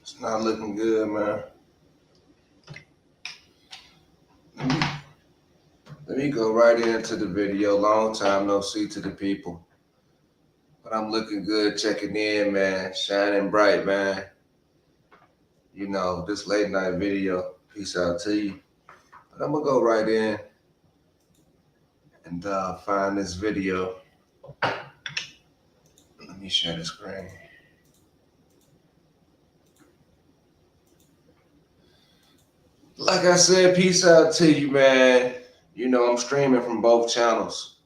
It's not looking good, man. Let me go right into the video. Long time no see to the people. But I'm looking good, checking in, man. Shining bright, man. You know, this late night video. Peace out to you. But I'm gonna go right in and find this video. Let me share the screen. Like I said, peace out to you, man. You know, I'm streaming from both channels.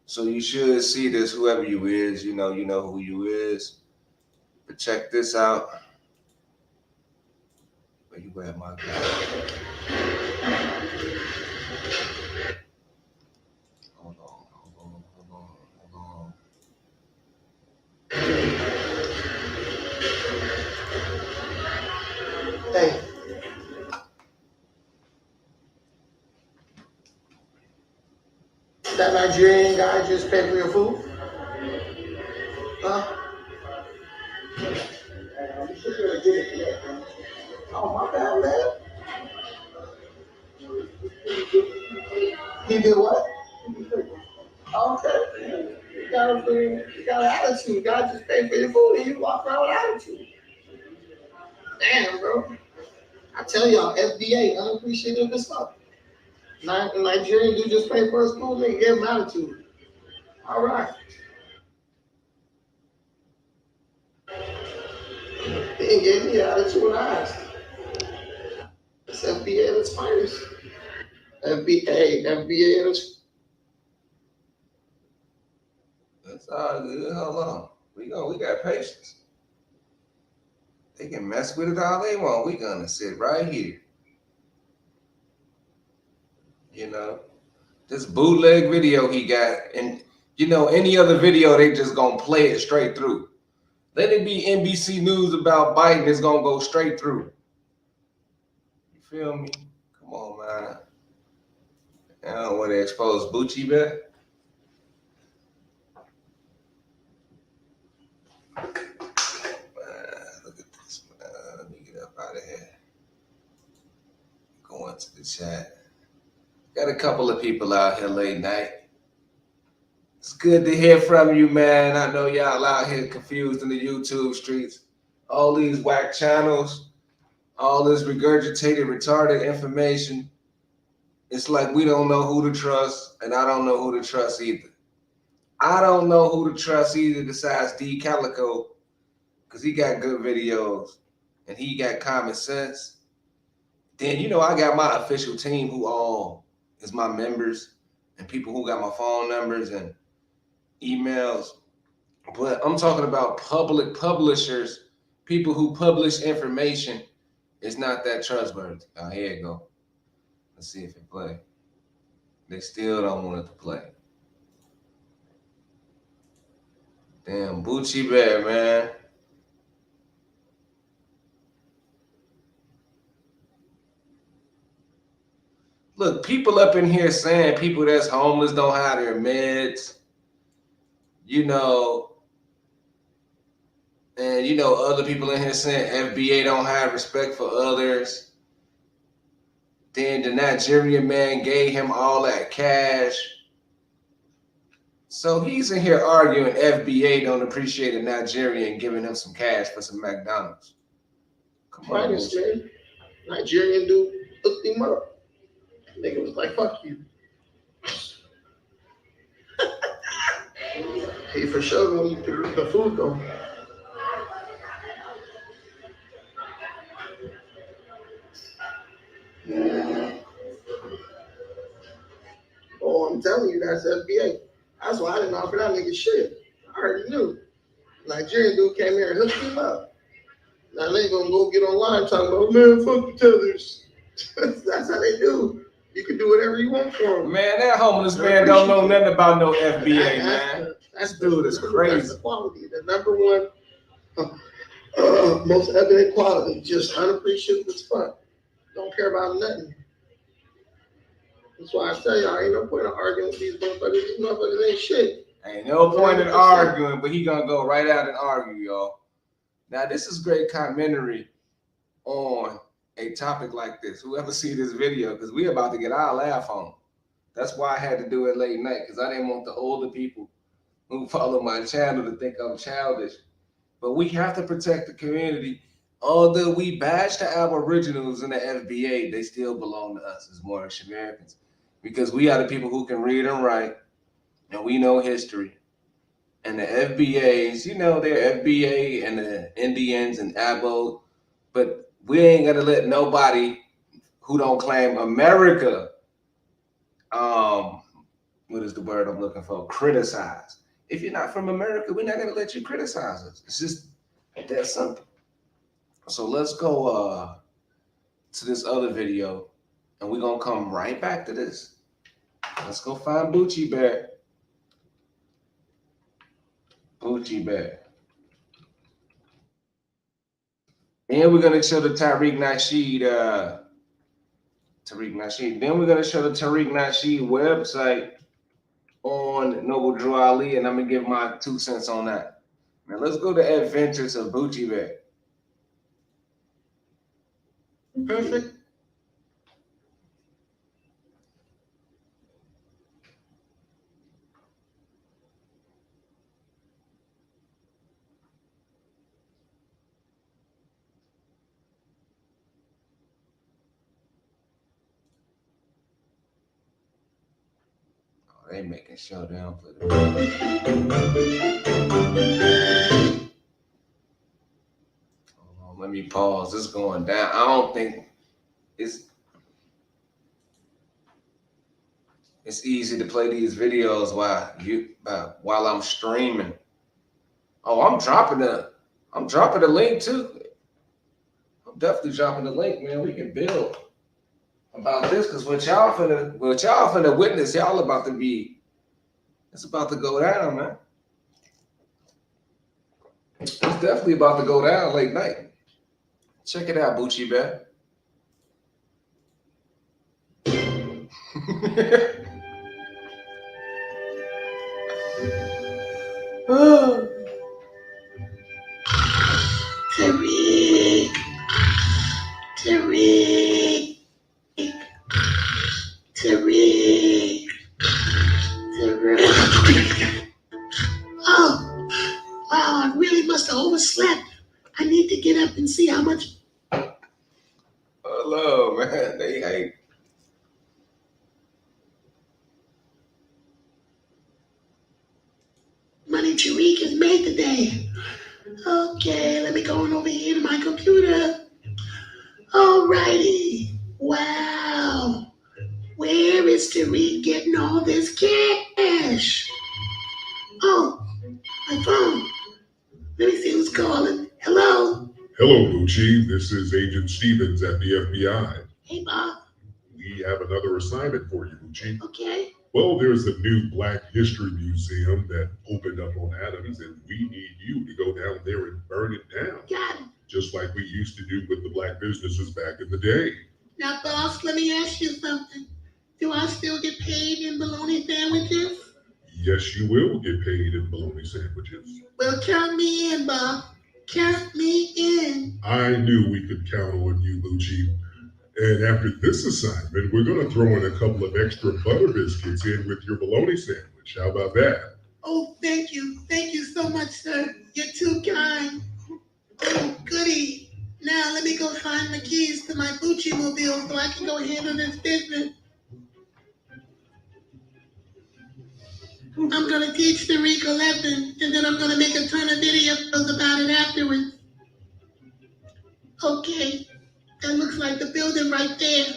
So you should see this, whoever you is, you know who you is. But check this out. Where you at, my guy? Hold on. Hey. That Nigerian guy just paid for your food? Huh? Oh, my bad, man. He did what? Okay. You got an attitude. God just paid for your food and you walk around with attitude. Damn, bro. I tell y'all, FBA, unappreciative as fuck. Nigerian dude just paid for his food and gave him attitude. All right. He gave me attitude when I asked. It's FBA at its finest. FBA at its. That's all good. Hold on. We got patience. They can mess with it all they want. We gonna sit right here. You know, this bootleg video he got, and you know, any other video, they just gonna play it straight through. Let it be NBC News about Biden, it's gonna go straight through. You feel me? Come on, man. I don't want to expose Boochie Bear. Look at this, man. Let me get up out of here. Go into the chat. Got a couple of people out here late night. It's good to hear from you, man. I know y'all out here confused in the YouTube streets. All these whack channels, all this regurgitated, retarded information. It's like we don't know who to trust, and I don't know who to trust either. I don't know who to trust either besides D Calico, because he got good videos, and he got common sense. Then, you know, I got my official team who all is my members and people who got my phone numbers and emails. But I'm talking about public publishers, people who publish information. It's not that trustworthy. Oh, here you go. Let's see if it play. They still don't want it to play. Damn, Boochie Bear, man. Look, people up in here saying people that's homeless don't have their meds. You know, and you know, other people in here saying FBA don't have respect for others. Then the Nigerian man gave him all that cash. So he's in here arguing FBA don't appreciate a Nigerian giving him some cash for some McDonald's. Come on, man. Nigerian dude hooked him up. Nigga was like, fuck you. He for sure gonna eat the food though. Oh, I'm telling you, that's FBA. That's why I didn't offer that nigga shit. I already knew. Nigerian dude came here and hooked him up. Now they gonna go get online talking about, man, fuck each others. That's how they do. You can do whatever you want for them. Man, that homeless man don't know nothing about no FBA, man. That dude is crazy. That's the quality. The number one, most evident quality. Just unappreciative as fuck. Don't care about nothing. That's why I tell y'all, ain't no point in arguing with these motherfuckers. These motherfuckers ain't shit. Ain't no point in arguing, but he gonna go right out and argue, y'all. Now, this is great commentary on a topic like this. Whoever see this video, because we about to get our laugh on. That's why I had to do it late night, because I didn't want the older people who follow my channel to think I'm childish. But we have to protect the community. Although we bash the Aboriginals in the FBA, they still belong to us as Moorish Americans, because we are the people who can read and write, and we know history. And the FBAs, you know, they're FBA and the Indians and Abo, but we ain't gonna let nobody who don't claim America, what is the word I'm looking for? Criticize. If you're not from America, we're not gonna let you criticize us. It's just that simple. So let's go to this other video, and we're gonna come right back to this. Let's go find Boochie Bear. Boochie Bear. And we're gonna show the Tariq Nasheed. Then we're gonna show the Tariq Nasheed website on Noble Drew Ali, and I'm gonna give my 2 cents on that. Now let's go to Adventures of Boochie Bear. Perfect. Oh, they making showdown for the. Hold on, let me pause. It's going down. I don't think it's easy to play these videos while I'm streaming. Oh, I'm dropping the link too. I'm definitely dropping the link, man. We can build about this, because what y'all finna witness, y'all about to be, it's about to go down, man. It's definitely about to go down late night. Check it out, Boochie Bear. Tariq. Tariq. Tariq. Tariq. Oh, wow, I really must have overslept. I need to get up and see how much. Hello, man. They hate. Money Tariq has made today. Okay, let me go on over here to my computer. Alrighty. Wow. Where is Tariq getting all this cash? Oh, my phone. Let me see who's calling. Hello? Hello, Boochie. This is Agent Stevens at the FBI. Hey, Bob. We have another assignment for you, Boochie. Okay. Well, there's a new Black History Museum that opened up on Adams, and we need you to go down there and burn it down. Got it. Just like we used to do with the Black businesses back in the day. Now, boss, let me ask you something. Do I still get paid in bologna sandwiches? Yes, you will get paid in bologna sandwiches. Well, count me in, Bob. Count me in. I knew we could count on you, Boochie. And after this assignment, we're going to throw in a couple of extra butter biscuits in with your bologna sandwich. How about that? Oh, thank you. Thank you so much, sir. You're too kind. Oh, goody. Now, let me go find the keys to my Boochie mobile so I can go handle this business. I'm going to teach Tariq a lesson, and then I'm going to make a ton of videos about it afterwards. Okay, that looks like the building right there.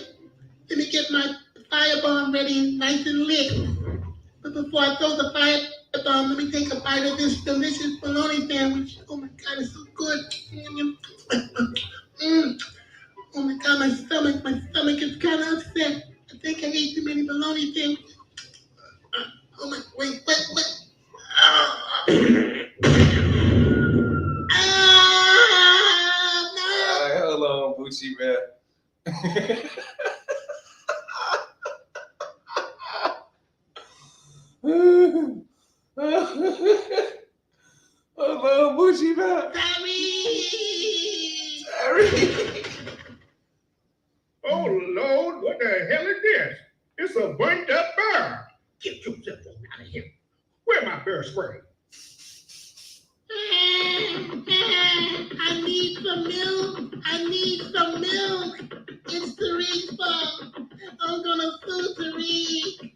Let me get my firebomb ready and nice and lit. But before I throw the firebomb, let me take a bite of this delicious bologna sandwich. Oh my God, it's so good. Oh my God, my stomach is kind of upset. I think I ate too many bologna sandwiches. Oh my, wait. No. Hold on, Boochie Bear. Hold on, Boochie Bear. Tariq! Tariq. spray. I need some milk. I need some milk. It's Tariq's fault. I'm gonna sue Tariq.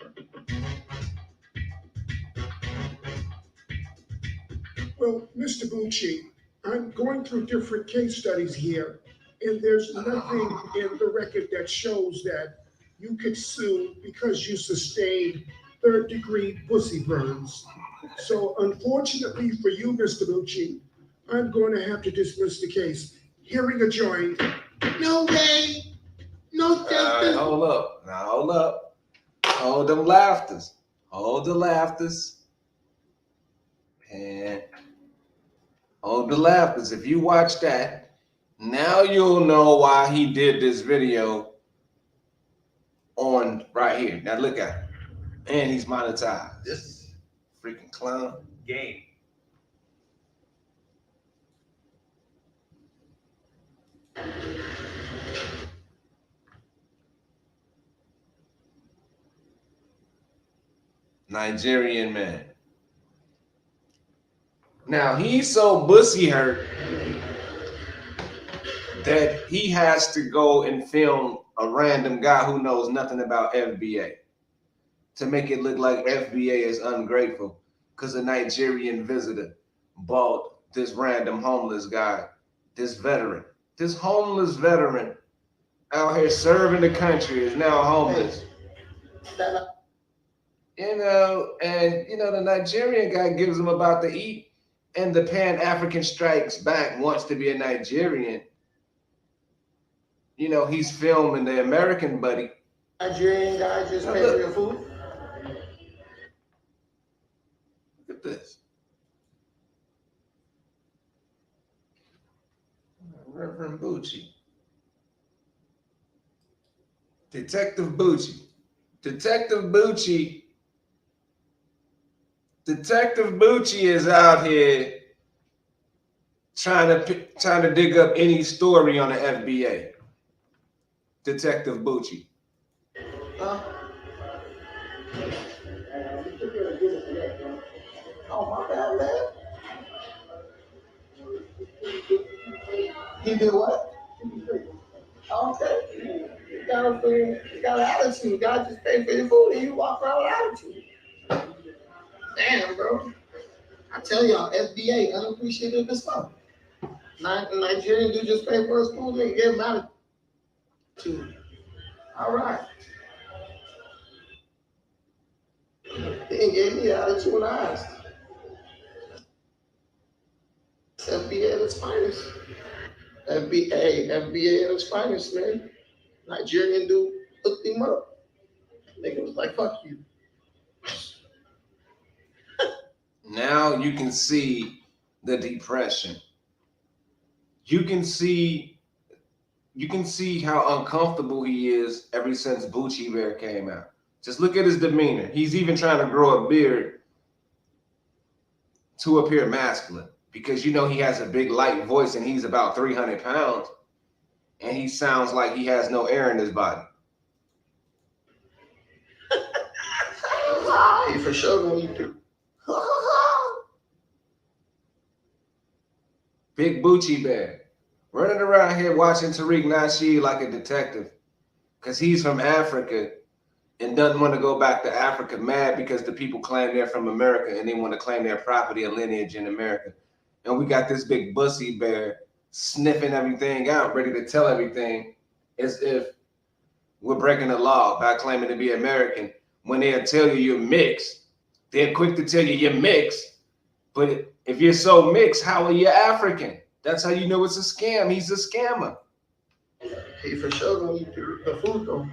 Well, Mr. Boochie, I'm going through different case studies here, and there's nothing in the record that shows that you could sue because you sustained third-degree pussy burns. So unfortunately for you, Mr. Boochie, I'm going to have to dismiss the case. Hearing adjourned. No way. No justice. Hold up. Now hold up. Hold them laughters. Hold the laughters. And hold the laughters. If you watch that, now you'll know why he did this video on right here. Now look at him. And he's monetized. This freaking clown. Game. Nigerian man. Now he's so pussy hurt that he has to go and film a random guy who knows nothing about FBA to make it look like FBA is ungrateful because a Nigerian visitor bought this random homeless guy, this veteran, this homeless veteran out here serving the country is now homeless. You know, and you know, the Nigerian guy gives him about to eat, and the Pan-African Strikes Back wants to be a Nigerian. You know, he's filming the American buddy. Nigerian guy just paid for your food. Look at this. Reverend Boochie. Detective Boochie. Detective Boochie. Detective Boochie is out here trying to dig up any story on the FBA. Detective Boochie. Oh, my bad, man. He did what? Okay. You got an attitude. God just paid for your food and you walk around with attitude. Damn, bro. I tell y'all, FBA, unappreciative as fuck. Nigerian dude just paid for his food and gave him attitude. All right. He gave me attitude when I asked. It's FBA at its finest. FBA at its finest, man. Nigerian dude hooked him up. Nigga was like, fuck you. Now you can see the depression. You can see how uncomfortable he is ever since Boochie Bear came out. Just look at his demeanor. He's even trying to grow a beard to appear masculine because you know he has a big light voice and he's about 300 pounds and he sounds like he has no air in his body. He for sure gonna eat it. Big Boochie Bear running around here watching Tariq Nasheed like a detective because he's from Africa and doesn't want to go back to Africa, mad because the people claim they're from America and they want to claim their property and lineage in America. And we got this big Boochie Bear sniffing everything out, ready to tell everything as if we're breaking the law by claiming to be American when they'll tell you you're mixed. They're quick to tell you you're mixed, but if you're so mixed, how are you African? That's how you know it's a scam. He's a scammer. He for sure gonna eat the food though.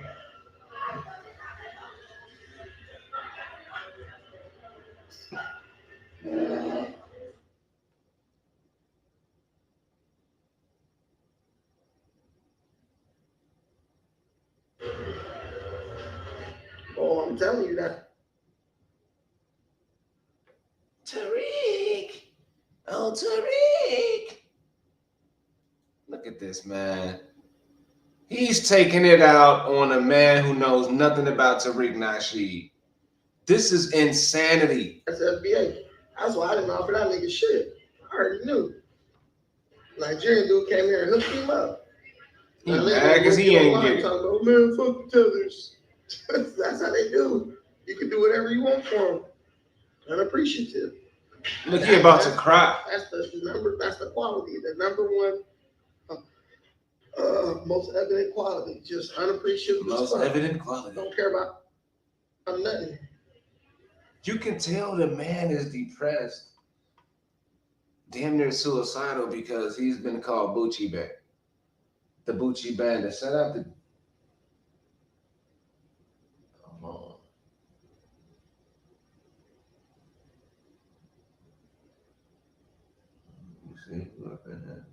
Oh, I'm telling you that. Tariq. Oh, Tariq. Look at this, man. He's taking it out on a man who knows nothing about Tariq Nasheed. This is insanity. That's FBA. That's why I didn't offer that nigga shit. I already knew. Nigerian dude came here and hooked him up. He Now, mad because he ain't get it. talking about, man, fuck the tethers. That's how they do. You can do whatever you want for them. Unappreciative. Look, he about to cry. That's the number. That's the quality. The number one, most evident quality. Just unappreciative. Most evident quality. Don't care about nothing. You can tell the man is depressed, damn near suicidal, because he's been called Boochie Bear. The Boochie Bandit. Shout out to. Come on. You see, look at that.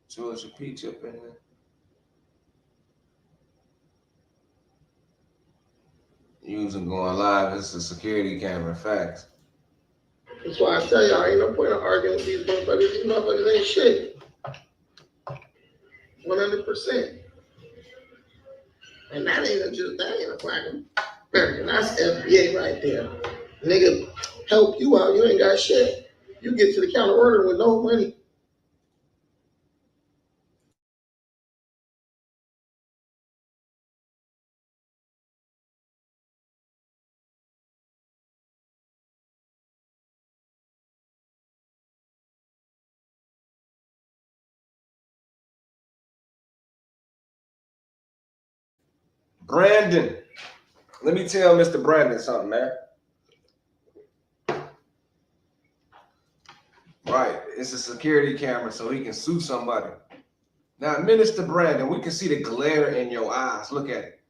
Georgia Peach up in there. Using going live, it's a security camera, facts. That's why I tell y'all, ain't no point in arguing with these motherfuckers. These motherfuckers ain't shit. 100%. And that ain't a black American. That's FBA right there. Nigga, help you out. You ain't got shit. You get to the counter order with no money. Brandon, let me tell Mr. Brandon something, man. Right, it's a security camera so he can sue somebody. Now, Minister Brandon, we can see the glare in your eyes. Look at it.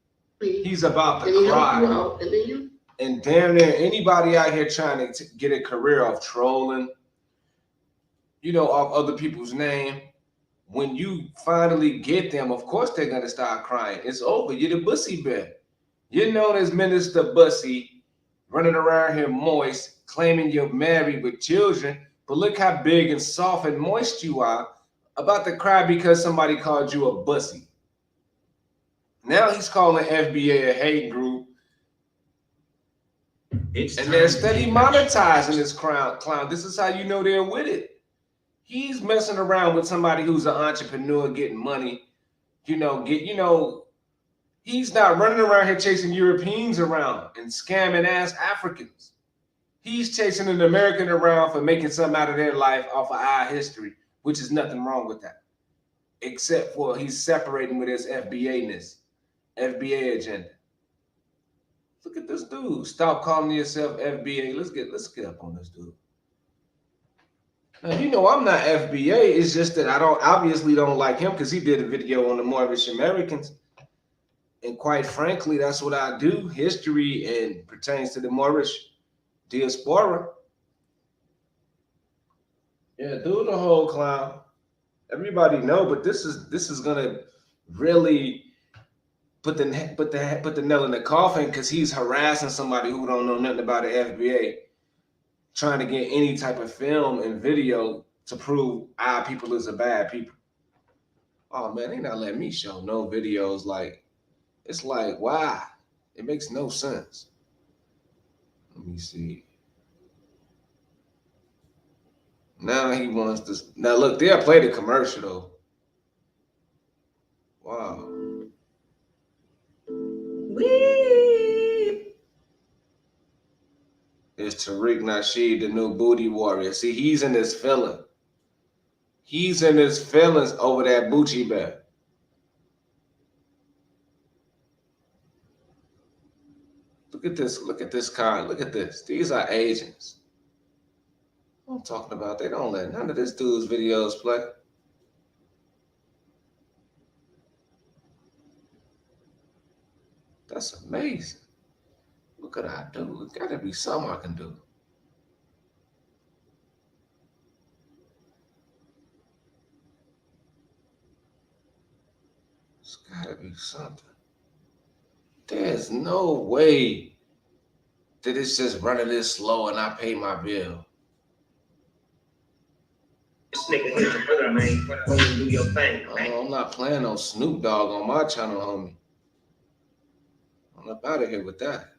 He's about to cry. And damn near anybody out here trying to get a career of trolling, off other people's name, when you finally get them, of course they're going to start crying. It's over. You're the Boochie Bear. You're known as Minister Boochie, running around here moist, claiming you're married with children. But look how big and soft and moist you are, about to cry because somebody called you a bussy. Now he's calling FBA a hate group. And they're steady monetizing this clown. This is how you know they're with it. He's messing around with somebody who's an entrepreneur getting money. He's not running around here chasing Europeans around and scamming ass Africans. He's chasing an American around for making something out of their life off of our history, which is nothing wrong with that. Except for he's separating with his FBA-ness, FBA agenda. Look at this dude. Stop calling yourself FBA. Let's get up on this dude. Now, I'm not FBA. It's just that I obviously don't like him because he did a video on the Moorish Americans. And quite frankly, that's what I do. History and pertains to the Moorish diaspora. Yeah, do the whole clown. Everybody know, but this is gonna really put the nail in the coffin, because he's harassing somebody who don't know nothing about the FBA, trying to get any type of film and video to prove our people is a bad people. Oh man, they not letting me show no videos. Like, it's like, why? It makes no sense. Let me see. Now he wants to. Now look, they'll play the commercial though. Wow. Wee. It's Tariq Nasheed, the new booty warrior. See, he's in his feeling. He's in his feelings over that Boochie Bear. Look at this. Look at this card. Look at this. These are agents. I'm talking about, they don't let none of this dude's videos play. That's amazing. What could I do? It gotta be something I can do. It's gotta be something. There's no way that it's just running this slow and I pay my bill. This nigga here's a brother, man. Go and do your thing, man. Oh, I'm not playing no Snoop Dogg on my channel, homie. I'm up out of here with that.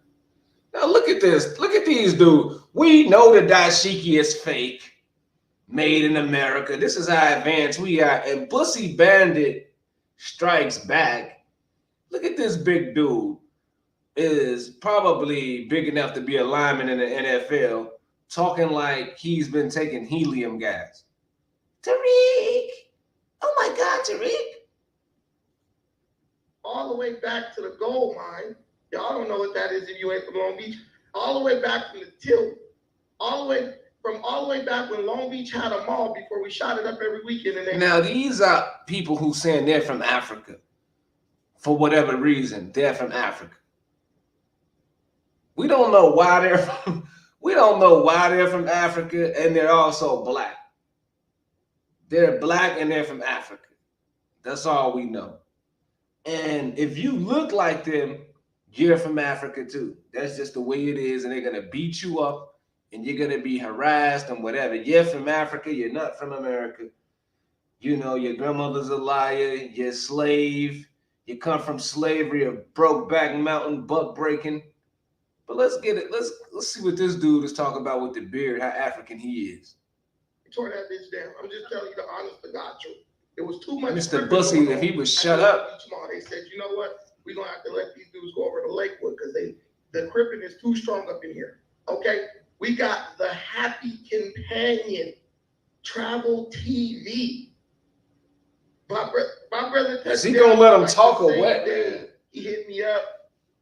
Now look at this. Look at these dudes. We know the dashiki is fake, made in America. This is how advanced we are. And Boochie Bandit strikes back. Look at this big dude. Is probably big enough to be a lineman in the NFL, talking like he's been taking helium gas. Tariq! Oh my God, Tariq! All the way back to the gold mine. Y'all don't know what that is if you ain't from Long Beach. All the way back from the till. All the way back when Long Beach had a mall before we shot it up every weekend. And now these are people who saying they're from Africa. For whatever reason, they're from Africa. We don't know why they're from. We don't know why they're from Africa, and they're also black. They're black and they're from Africa. That's all we know. And if you look like them, you're from Africa too. That's just the way it is, and they're gonna beat you up, and you're gonna be harassed and whatever. You're from Africa. You're not from America. You know your grandmother's a liar. You're a slave. You come from slavery, a Brokeback Mountain, buck breaking. But let's get it. Let's see what this dude is talking about with the beard, how African he is. Tore that bitch down. I'm just telling you the honest to God truth. It was too much. Mr. Boochie, if he would shut up. They said, you know what? We're gonna have to let these dudes go over to Lakewood because the cripping is too strong up in here. Okay? We got the Happy Companion Travel TV. My brother. Is he gonna let him talk or what? He hit me up.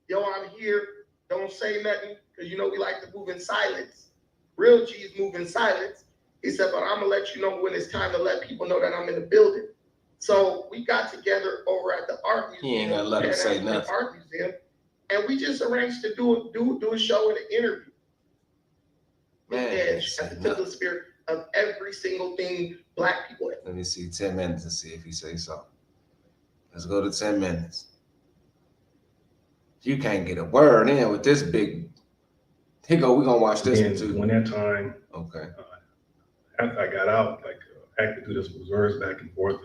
Yo, I'm here. Don't say nothing, because you know we like to move in silence. Real G's move in silence. He said, but I'm gonna let you know when it's time to let people know that I'm in the building. So we got together over at the art museum. He ain't gonna let him say nothing. Art museum, and we just arranged to do a show and an interview. Man, at the spirit of every single thing black people. Let me see 10 minutes and see if he says something. Let's go to 10 minutes. You can't get a word in with this big. Here go. We're gonna watch this one too. When that time, okay. After I got out, like I could do this with words back and forth.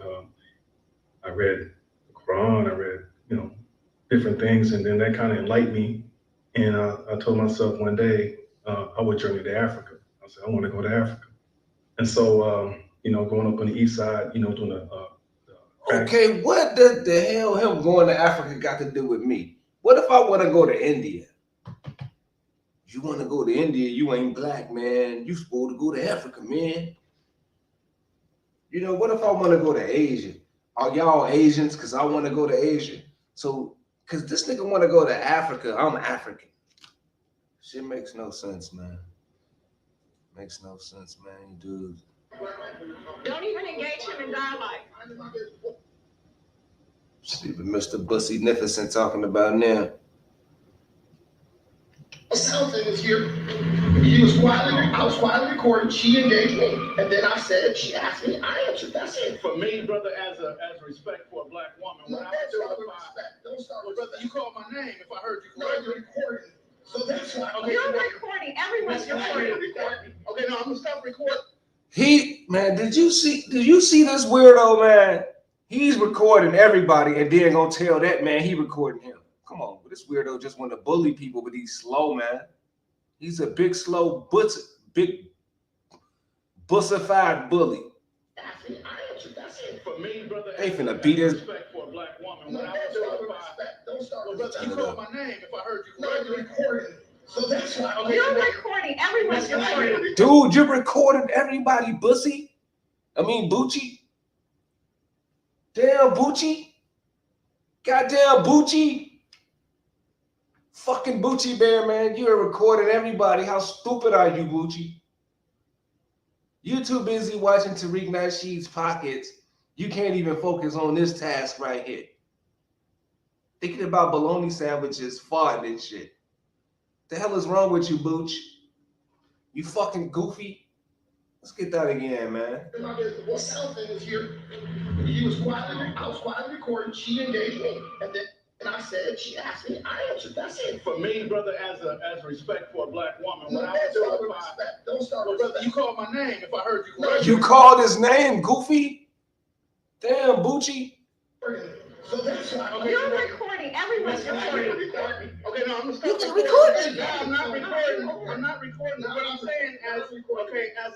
I read the Quran. I read, different things, and then that kind of enlightened me. And I told myself one day I would journey to Africa. I said I want to go to Africa. And so, going up on the east side, doing the okay, what does the hell him going to Africa got to do with me? What if I want to go to India? You want to go to India, you ain't black, man. You supposed to go to Africa, man. What if I want to go to Asia? Are y'all Asians? Because I want to go to Asia. So, because this nigga want to go to Africa, I'm African. Shit makes no sense, man. Makes no sense, man, dude. Don't even engage him in dialogue. See what Mr. Boochie talking about now. Something was here. I was quietly recording. She engaged me, and then I said, she asked me, I answered. That's it. For me, brother, as a respect for a black woman, No, what I don't do start if with I, respect. Don't start with brother, respect. you called my name if I heard you No, correctly. you're recording. So that's why. Okay, You're recording. Everyone's recording. Okay, no, I'm gonna stop recording. Did you see this weirdo, man? He's recording everybody and then gonna tell that man he recording him. Come on, this weirdo just want to bully people, but he's slow, man. He's a big, slow, big, bussified bully. That's it. I answered. That's it. For me, brother, They as finna a beat his. respect for a black woman, No, what I don't do start if with I, respect. Don't start with brother, respect. you called my name if I heard you No, correctly. you're recording. So that's why. Okay, You're recording. Everyone's recording. Dude, you're recording everybody, Boochie. Damn, Boochie. Goddamn, Boochie. Fucking Boochie Bear, man. You're recording everybody. How stupid are you, Boochie? You're too busy watching Tariq Nasheed's pockets. You can't even focus on this task right here. Thinking about bologna sandwiches, farting and shit. The hell is wrong with you, Booch? You fucking goofy. Let's get that again, man. What something was here. I was quietly recording. She engaged me, and I said, she asked me. I answered. That's it. For me, brother, as a respect for a black woman, No, what I don't do start if with I, respect. Don't Don't start with Brother, you called my name if I heard you No, correctly. You called his name, Goofy? Damn, Boochie. So that's why. Okay, You're so- recording. Everyone's recording. Okay, no, I'm gonna stop You recording. recording? No, I'm not recording. I'm not recording. What I'm saying as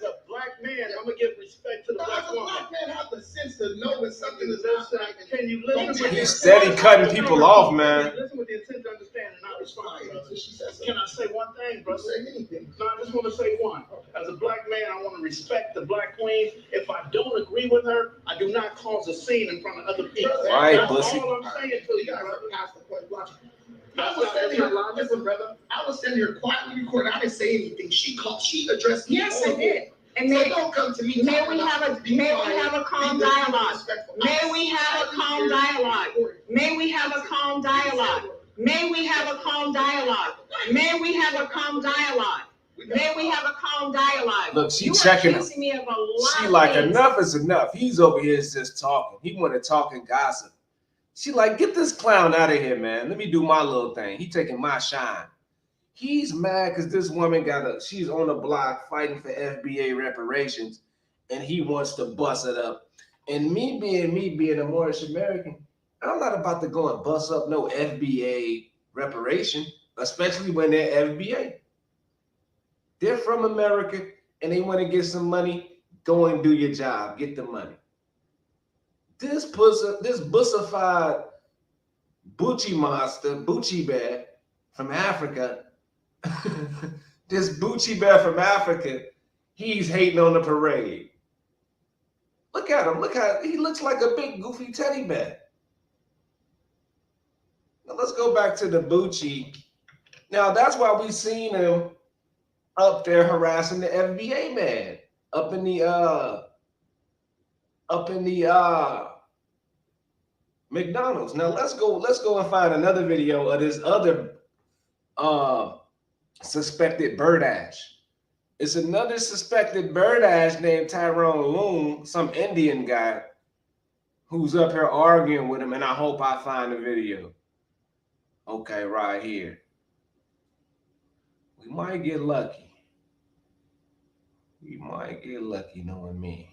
a black man, I'm gonna give respect to the No, black as a woman. black man, have the sense to know when something is not Listen, right. can you listen with He's steady cutting people off, man. Listen with the intent to understand and not respond, brother. She said Can I say one thing, brother? Say anything. No, I just want to say one. As a black man, I want to respect the black queen. If I don't agree with her, I do not cause a scene in front of other people. Right, That's pussy. all I'm saying to You you, guys brother. are past the point. Watch. That's I was not- standing that's here, not listen, brother. I was standing here quietly recording. I didn't say anything. She addressed me. Yes, I did. And So may, don't come to me. may talking we about have a be quiet, calm be dialogue? disrespectful. May we have a calm dialogue? May we have a calm dialogue? May we have a calm dialogue? May we have a calm dialogue? May we have a calm dialogue? Look, she You are checking him. accusing me of a lot She of like, things. enough is enough. He's over here just talking. He want to talk and gossip. She like, get this clown out of here, man. Let me do my little thing. He taking my shine. He's mad because this woman she's on the block fighting for FBA reparations, and he wants to bust it up. And me being a Moorish American, I'm not about to go and bust up no FBA reparation, especially when they're FBA. They're from America and they want to get some money. Go and do your job. Get the money. This bussified Boochie monster, Boochie Bear from Africa, this Boochie Bear from Africa, he's hating on the parade. Look at him. Look how he looks like a big goofy teddy bear. Now let's go back to the Boochie. Now that's why we seen him up there harassing the FBA man up in the McDonald's. Now let's go and find another video of this other suspected bird ash. It's another suspected bird ash named Tyrone Loon, some Indian guy who's up here arguing with him, and I hope I find the video. Okay, right here. We might get lucky. We might get lucky knowing me.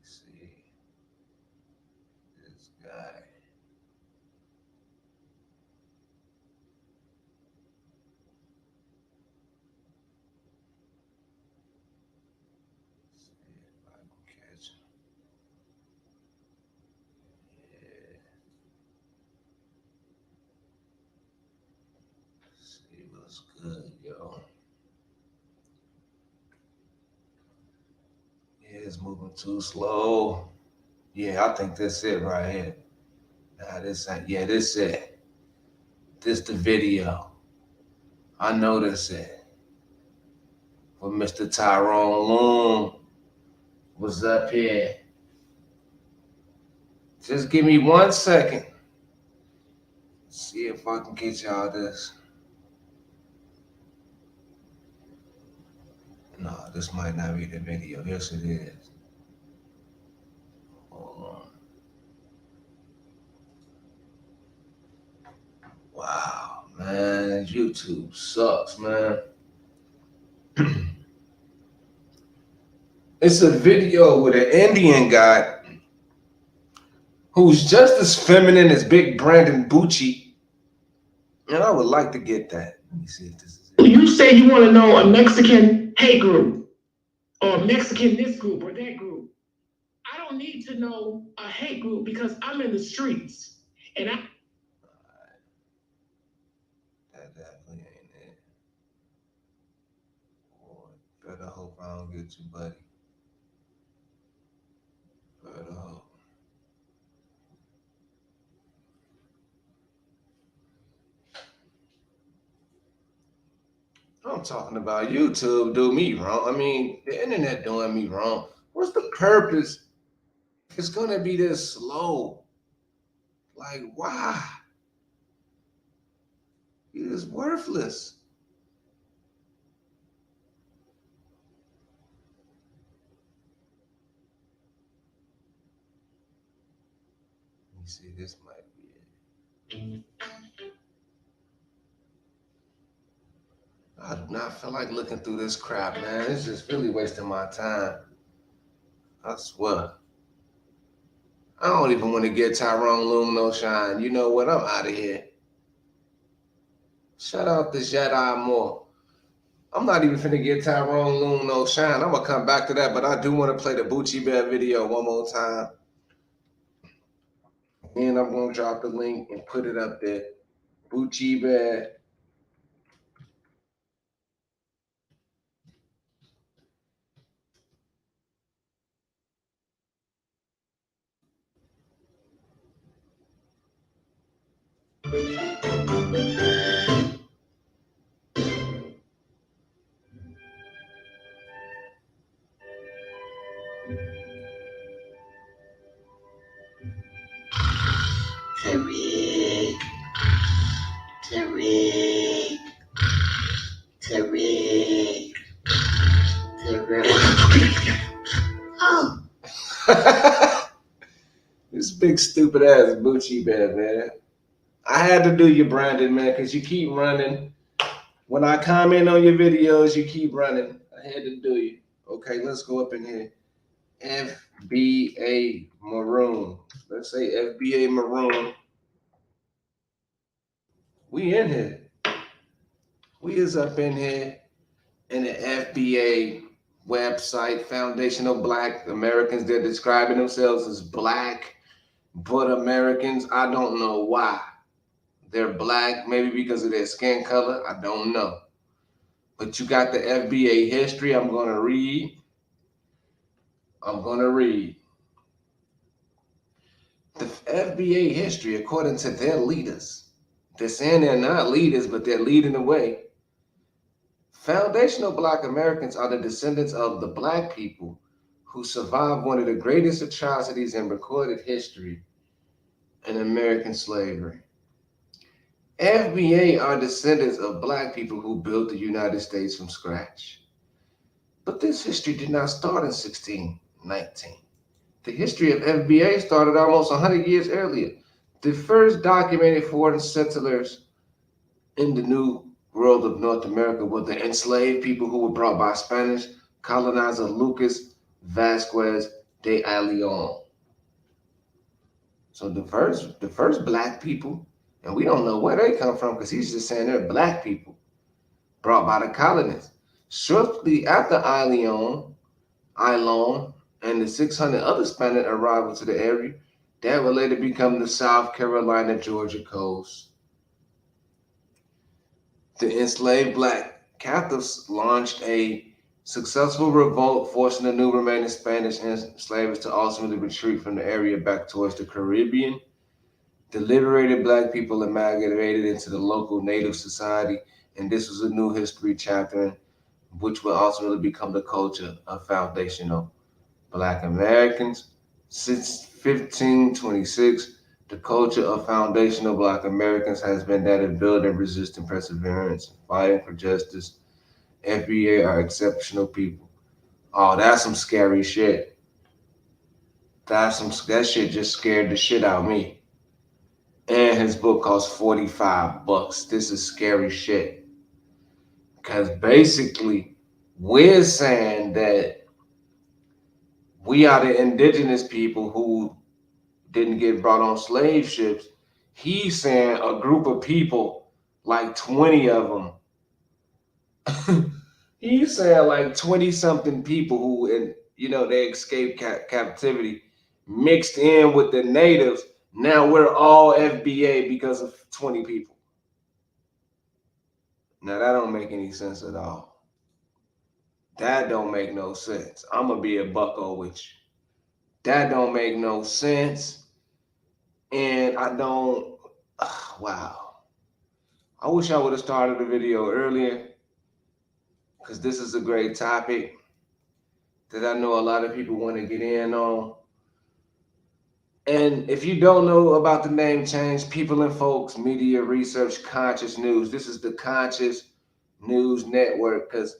Let's see. This guy. Let's see if I can catch him. Yeah. Let's see what's good, yo. Yeah, it's moving too slow. Yeah, I think that's it right here. Nah, this ain't. Yeah, this it. This the video. I know this it. For Mr. Tyrone Loon was up here. Just give me 1 second. See if I can get y'all this. No, this might not be the video. Yes, it is. Hold on. Wow, man, YouTube sucks, man. It's a video with an Indian guy who's just as feminine as big Brandon Boochie. And I would like to get that. Let me see if this is it. You say you want to know a Mexican hate group or Mexican this group or that group. I don't need to know a hate group because I'm in the streets and I. That definitely ain't it. Boy, better hope I don't get you, buddy. Better hope. I'm talking about YouTube do me wrong. I mean, the internet doing me wrong. What's the purpose? It's gonna be this slow. Like, why? It is worthless. Let me see, this might be it. do not feel like looking through this crap, man. It's just really wasting my time. I swear. I don't even want to get Tyrone Loom no shine. You know what? I'm out of here. Shout out to Jedi Moore. I'm not even finna get Tyrone Loom no shine. I'm gonna come back to that, but I do want to play the Boochie Bear video one more time. And I'm gonna drop the link and put it up there. Boochie Bear. This big stupid ass Boochie Bear, man. I had to do you, Brandon, man, because you keep running. When I comment on your videos, you keep running. I had to do you. Okay, let's go up in here. FBA Maroon. Let's say FBA Maroon. We in here. We is up in here in the FBA website, Foundational Black Americans. They're describing themselves as black, but Americans. I don't know why. They're black, maybe because of their skin color. I don't know. But you got the FBA history. I'm going to read. The FBA history, according to their leaders. They're saying they're not leaders, but they're leading the way. Foundational Black Americans are the descendants of the Black people who survived one of the greatest atrocities in recorded history in American slavery. FBA are descendants of Black people who built the United States from scratch. But this history did not start in 1619. The history of FBA started almost 100 years earlier. The first documented foreign settlers in the New World of North America were the enslaved people who were brought by Spanish colonizer Lucas Vasquez de Leon. So the first Black people, and we don't know where they come from because he's just saying they're Black people brought by the colonists. Shortly after Leon, and the 600 other Spanish arrivals to the area, that would later become the South Carolina, Georgia coast. The enslaved Black captives launched a successful revolt, forcing the new remaining Spanish enslavers to ultimately retreat from the area back towards the Caribbean. The liberated Black people amalgamated into the local Native society, and this was a new history chapter, which will ultimately become the culture of foundational Black Americans. Since 1526, the culture of foundational Black Americans has been that of building, resisting, perseverance, fighting for justice. FBA are exceptional people. Oh, that's some scary shit. That shit just scared the shit out of me. And his book costs $45. This is scary shit. Because basically, we're saying that we are the indigenous people who didn't get brought on slave ships. He's saying a group of people, like 20 of them. He's saying like 20-something people who, they escaped captivity, mixed in with the natives. Now we're all FBA because of 20 people. Now that don't make any sense at all. That don't make no sense. I'm gonna be a bucko with you. That don't make no sense. And I don't, wow. I wish I would have started the video earlier because this is a great topic that I know a lot of people want to get in on. And if you don't know about the name change, People and Folks Media Research Conscious News, this is the Conscious News Network because,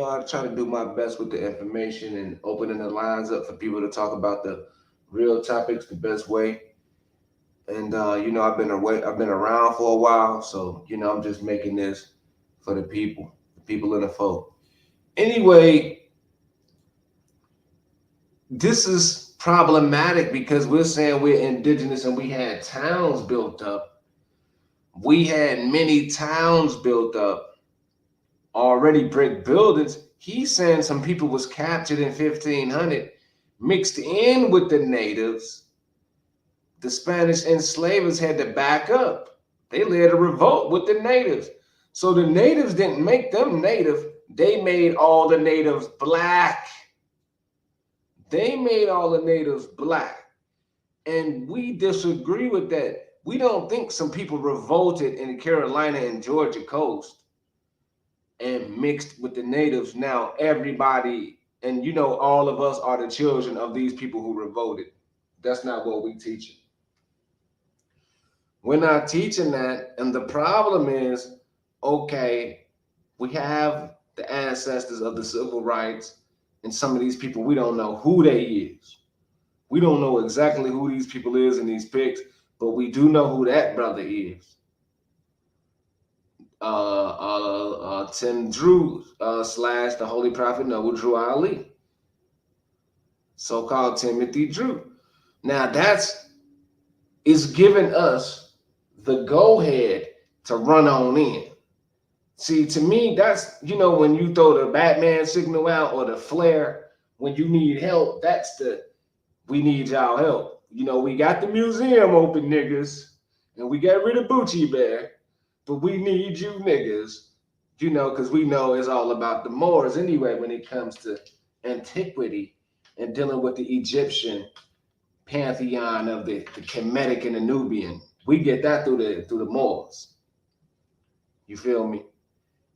I try to do my best with the information and opening the lines up for people to talk about the real topics the best way. And you know, I've been around for a while, so you know, I'm just making this for the people in the folk. Anyway, this is problematic because we're saying we're indigenous and we had towns built up. We had many towns built up, already brick buildings. He's saying some people was captured in 1500, mixed in with the natives. The Spanish enslavers had to back up. They led a revolt with the natives. So the natives didn't make them native. They made all the natives black. They made all the natives black. And we disagree with that. We don't think some people revolted in the Carolina and Georgia coast and mixed with the natives. Now everybody, and you know, all of us are the children of these people who revolted. That's not what we teach. We're not teaching that. And the problem is, okay, we have the ancestors of the civil rights, and some of these people, we don't know who they is. We don't know exactly who these people is in these pics, but we do know who that brother is. Tim Drew / the Holy Prophet Noble Drew Ali, so-called Timothy Drew. Now it's giving us the go-ahead to run on in. See, to me, that's, you know, when you throw the Batman signal out or the flare, when you need help, that's the, we need y'all help. You know, we got the museum open, niggas, and we got rid of Boochie Bear, but we need you niggas, you know, because we know it's all about the Moors anyway when it comes to antiquity and dealing with the Egyptian pantheon of the Kemetic and the Nubian. We get that through the Moors. You feel me?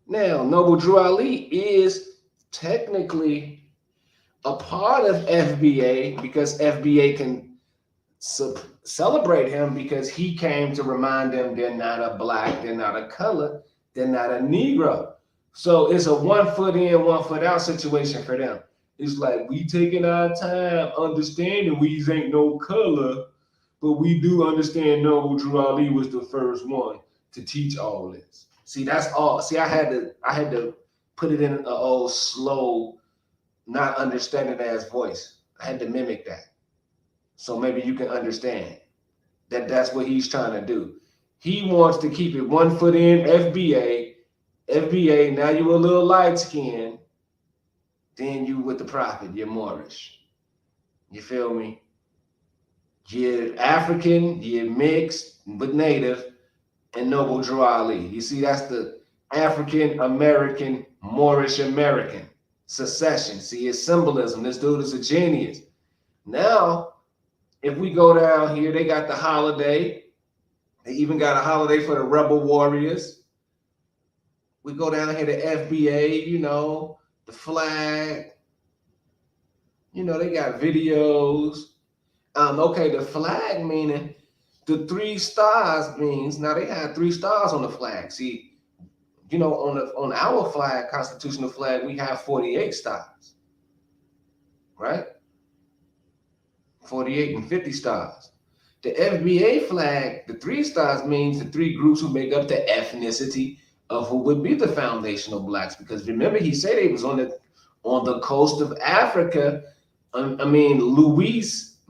Now, Noble Drew Ali is technically a part of FBA because FBA can celebrate him because he came to remind them they're not a black, they're not a color, they're not a Negro. So it's a 1 foot in, 1 foot out situation for them. It's like we taking our time understanding we ain't no color, but we do understand Noble Drew Ali was the first one to teach all this. See, that's all. See, I had to put it in an old slow, not understanding ass voice. I had to mimic that. So maybe you can understand that that's what he's trying to do. He wants to keep it 1 foot in, FBA, now you a little light skinned, then you with the prophet, you're Moorish. You feel me? You're African, you're mixed with native, and Noble Drew Ali. You see, that's the African American, Moorish American secession. See, it's symbolism. This dude is a genius. Now, if we go down here, they got the holiday. They even got a holiday for the rebel warriors. We go down here to FBA, you know, the flag. You know, they got videos. Okay, the flag meaning the 3 stars means, now they had 3 stars on the flag. See, you know, on our flag, constitutional flag, we have 48 stars, right? 48 and 50 stars. The FBA flag, the 3 stars means the 3 groups who make up the ethnicity of who would be the foundational blacks. Because remember, he said he was on the coast of Africa.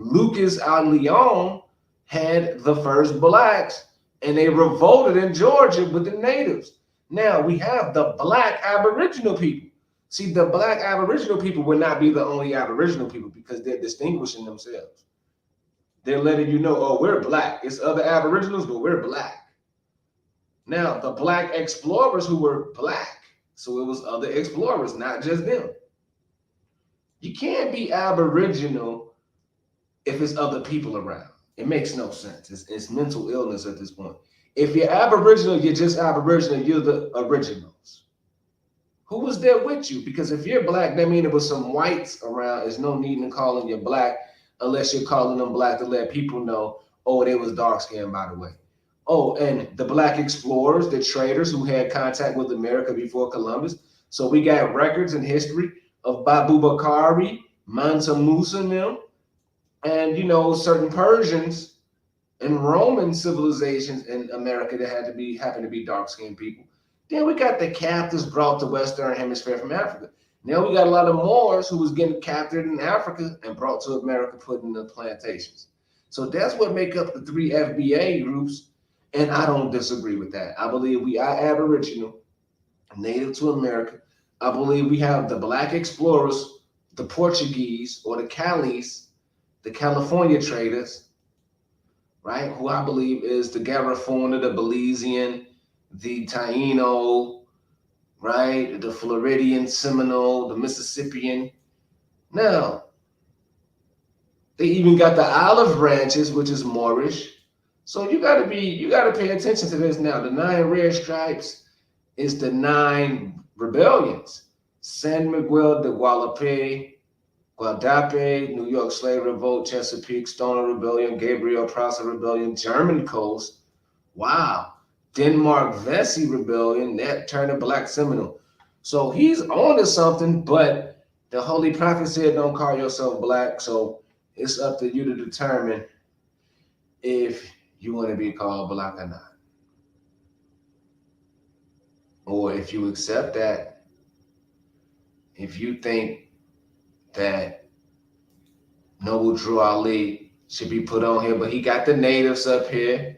Lucas a Leon had the first blacks, and they revolted in Georgia with the natives. Now we have the black Aboriginal people. See, the black Aboriginal people would not be the only Aboriginal people because they're distinguishing themselves. They're letting you know, oh, we're black. It's other Aboriginals, but we're black. Now, the black explorers who were black, so it was other explorers, not just them. You can't be Aboriginal if it's other people around. It makes no sense. It's mental illness at this point. If you're Aboriginal, you're just Aboriginal. You're the originals. Who was there with you? Because if you're black, that means there was some whites around. There's no need in calling you black unless you're calling them black to let people know, oh, they was dark skinned, by the way. Oh, and the black explorers, the traders who had contact with America before Columbus. So we got records and history of Babu Bakari, Mansa Musa and them, and, you know, certain Persians and Roman civilizations in America that happened to be dark-skinned people. Then we got the captives brought to Western Hemisphere from Africa. Now we got a lot of Moors who was getting captured in Africa and brought to America, put in the plantations. So that's what make up the 3 FBA groups, and I don't disagree with that. I believe we are Aboriginal, native to America. I believe we have the Black explorers, the Portuguese or the Calis, the California traders, right? Who I believe is the Garifuna, the Belizean, the Taino, right? The Floridian, Seminole, the Mississippian. Now, they even got the olive branches, which is Moorish. So you gotta pay attention to this now. The 9 red stripes is the 9 rebellions. San Miguel de Guadalupe, New York Slave Revolt, Chesapeake, Stoner Rebellion, Gabriel Prosser Rebellion, German Coast. Wow. Denmark Vesey Rebellion, Nat Turner Black Seminole. So he's on to something, but the Holy Prophet said don't call yourself black. So it's up to you to determine if you want to be called black or not. Or if you accept that, if you think that Noble Drew Ali should be put on here, but he got the natives up here.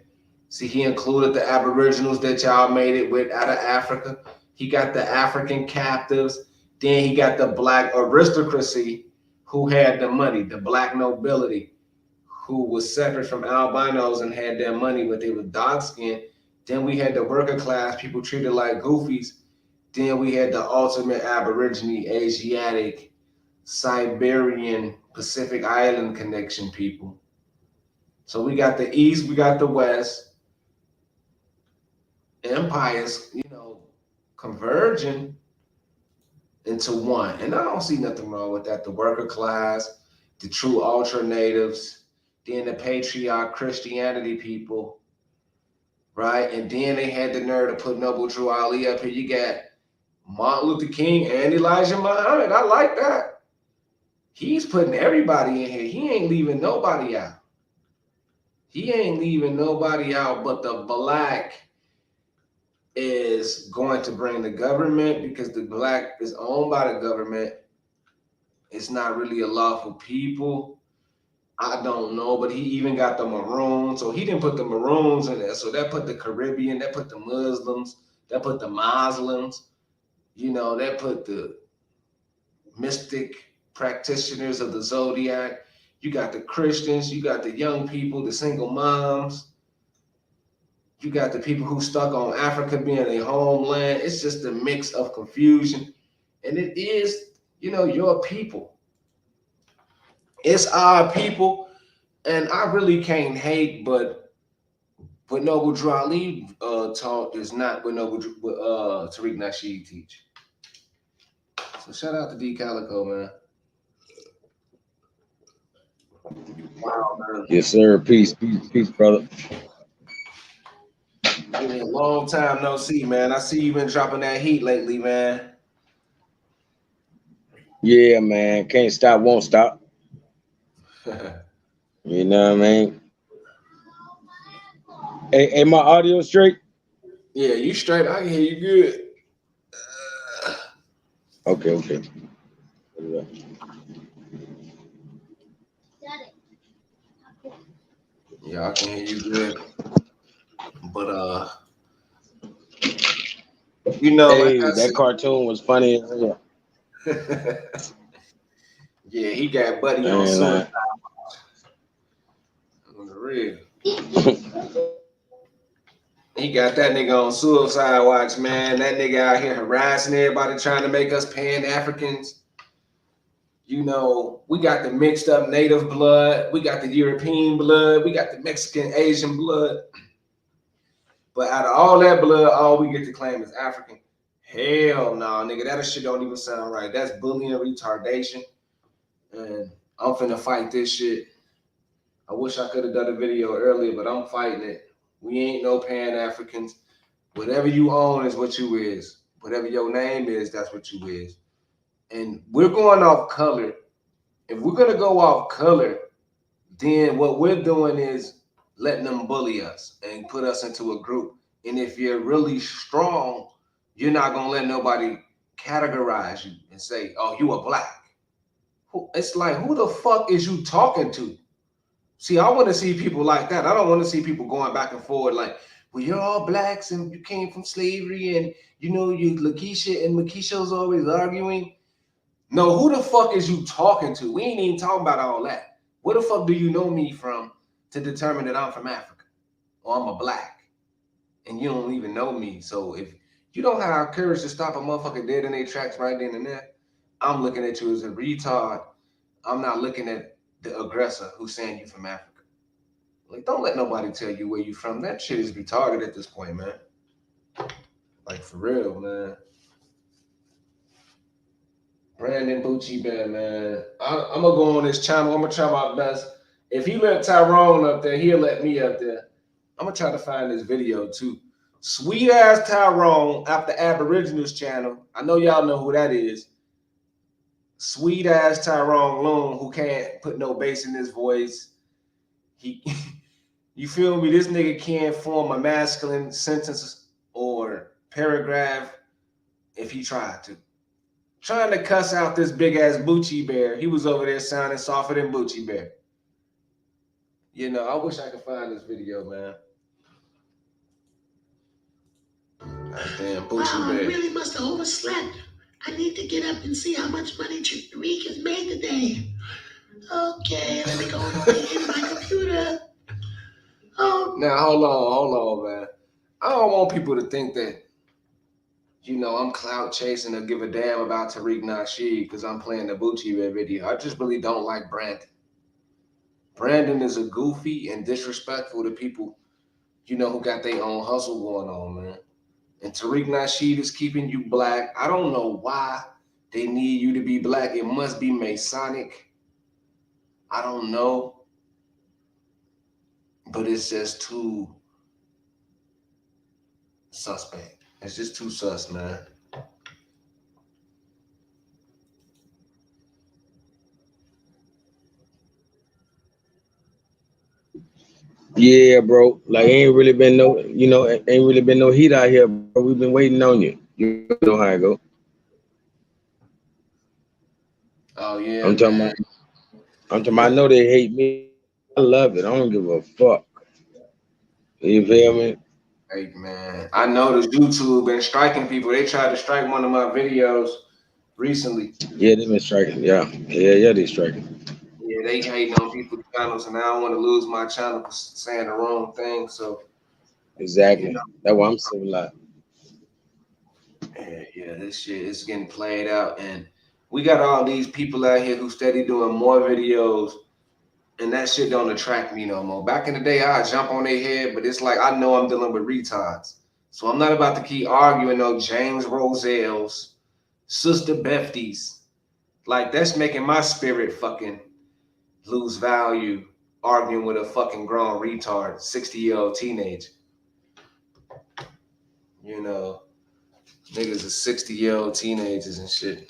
See, he included the Aboriginals that y'all made it with out of Africa. He got the African captives. Then he got the Black aristocracy who had the money, the Black nobility who was separate from albinos and had their money, but they were dark skinned. Then we had the worker class, people treated like goofies. Then we had the ultimate Aborigine, Asiatic, Siberian, Pacific Island connection people. So we got the East, we got the West. Empires, converging into one. And I don't see nothing wrong with that. The worker class, the true ultra natives, then the patriarch Christianity people, right? And then they had the nerve to put Noble Drew Ali up here. You got Martin Luther King and Elijah Muhammad. I like that. He's putting everybody in here. He ain't leaving nobody out. He ain't leaving nobody out, but the Black is going to bring the government, because the Black is owned by the government. It's not really a lawful people. I don't know, but he even got the Maroons. So he didn't put the Maroons in there. So that put the Caribbean, that put the Muslims, that put the Muslims, that put the mystic practitioners of the Zodiac. You got the Christians, you got the young people, the single moms. You got the people who stuck on Africa being a homeland. It's just a mix of confusion. And it is, your people. It's our people. And I really can't hate, but what Noble Drew Ali taught is not what Tariq Nasheed teach. So shout out to D Calico, man. Wow, man. Yes, sir. Peace, brother. Been a long time no see, man. I see you been dropping that heat lately, man. Yeah, man. Can't stop, won't stop. You know what I mean? Hey, my audio straight? Yeah, you straight. I can hear you good. Okay. Yeah, I can hear you good. But hey, that cartoon was funny as hell. Yeah, he got Buddy on suicide. On the real. He got that nigga on suicide watch, man. That nigga out here harassing everybody, trying to make us Pan-Africans. We got the mixed up native blood. We got the European blood. We got the Mexican, Asian blood. But out of all that blood, all we get to claim is African. Hell no, nigga. That shit don't even sound right. That's bullying, retardation. And I'm finna fight this shit. I wish I could have done a video earlier, but I'm fighting it. We ain't no Pan-Africans. Whatever you own is what you is. Whatever your name is, that's what you is. And we're going off color. If we're gonna go off color, then what we're doing is letting them bully us and put us into a group. And if you're really strong, you're not gonna let nobody categorize you and say, "Oh, you are black." It's like, who the fuck is you talking to? See, I want to see people like that. I don't want to see people going back and forth like, "Well, you're all blacks and you came from slavery and you Lakeisha and Makisha's always arguing." No, who the fuck is you talking to? We ain't even talking about all that. Where the fuck do you know me from to determine that I'm from Africa or I'm a black? And you don't even know me. So if you don't have courage to stop a motherfucker dead in their tracks right then and there, I'm looking at you as a retard. I'm not looking at the aggressor who's saying you from Africa. Like, don't let nobody tell you where you from. That shit is retarded at this point, man. Like, for real, man. Brandon Boochie Bear, man. I'm gonna go on this channel. I'm gonna try my best. If he let Tyrone up there, he'll let me up there. I'm gonna try to find this video too. Sweet ass Tyrone after Aboriginals channel. I know y'all know who that is. Sweet ass Tyrone Loon who can't put no bass in his voice. You feel me? This nigga can't form a masculine sentence or paragraph if he tried to. Trying to cuss out this big ass Boochie Bear. He was over there sounding softer than Boochie Bear. You know, I wish I could find this video, man. Damn, Boochie Bear. I really must have overslept. I need to get up and see how much money Tariq has made today. Okay, let me go in my computer. Oh. Now, hold on, man. I don't want people to think that, I'm clout chasing or give a damn about Tariq Nasheed because I'm playing the Boochie Bear video. I just really don't like Brandon. Brandon is a goofy and disrespectful to people, who got their own hustle going on, man. And Tariq Nasheed is keeping you black. I don't know why they need you to be black. It must be Masonic. I don't know. But it's just too suspect. It's just too sus, man. Yeah, bro. Like ain't really been no heat out here, bro. We've been waiting on you. You know how I go. Oh yeah. I'm talking about I know they hate me. I love it. I don't give a fuck. You feel me? Hey man. I noticed YouTube been striking people. They tried to strike one of my videos recently. Yeah, they've been striking. Yeah, they striking. Yeah, they hating on people's channels, and I don't want to lose my channel for saying the wrong thing. So exactly. That's why I'm saying like. Yeah, this shit is getting played out, and we got all these people out here who steady doing more videos, and that shit don't attract me no more. Back in the day, I'd jump on their head, but it's like I know I'm dealing with retards, so I'm not about to keep arguing no James Roselle's, Sister Befties. Like that's making my spirit fucking lose value arguing with a fucking grown retard, 60-year-old teenager. Niggas are 60-year-old teenagers and shit.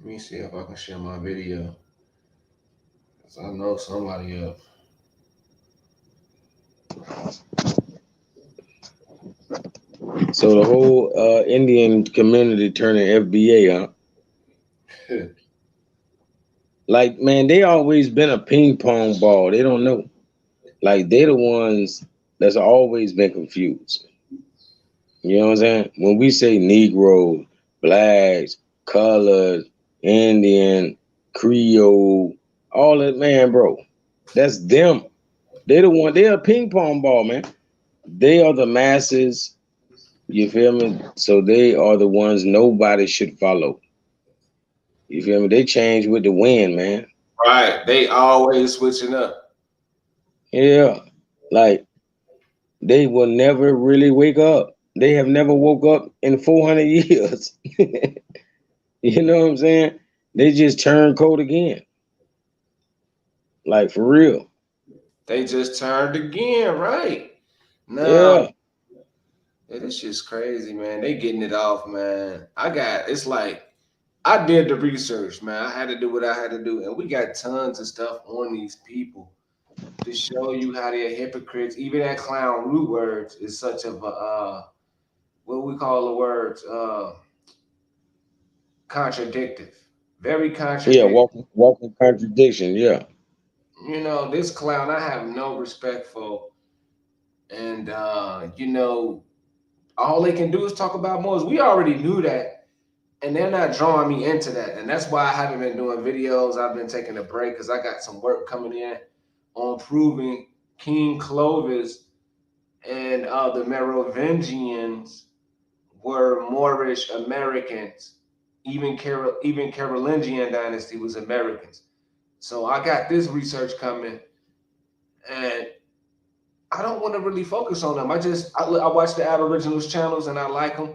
Let me see if I can share my video. Cause I know somebody up. So the whole Indian community turning FBA, huh? Like, man, they always been a ping pong ball. They don't know. Like, they the ones that's always been confused. You know what I'm saying? When we say Negro, blacks, colored, Indian, Creole, all that, man, bro, that's them. They the one. They're a ping pong ball, man. They are the masses. You feel me? So they are the ones nobody should follow. You feel me? They change with the wind, man. Right. They always switching up. Yeah. Like, they will never really wake up. They have never woke up in 400 years. You know what I'm saying? They just turn cold again. Like, for real. They just turned again, right? Yeah. This shit's crazy, man. They getting it off, man. It's like I did the research, man. I had to do what I had to do, and we got tons of stuff on these people to show you how they're hypocrites. Even that clown root words is such of a what we call the words contradictive, very Yeah, contradictive. walking contradiction. Yeah. You know, this clown I have no respect for, and you know, all they can do is talk about Moors. We already knew that, and they're not drawing me into that, and that's why I haven't been doing videos. I've been taking a break because I got some work coming in on proving King Clovis and the Merovingians were Moorish Americans. Even Carolingian dynasty was Americans. So I got this research coming, and I don't want to really focus on them. I watch the Aboriginals channels and I like them,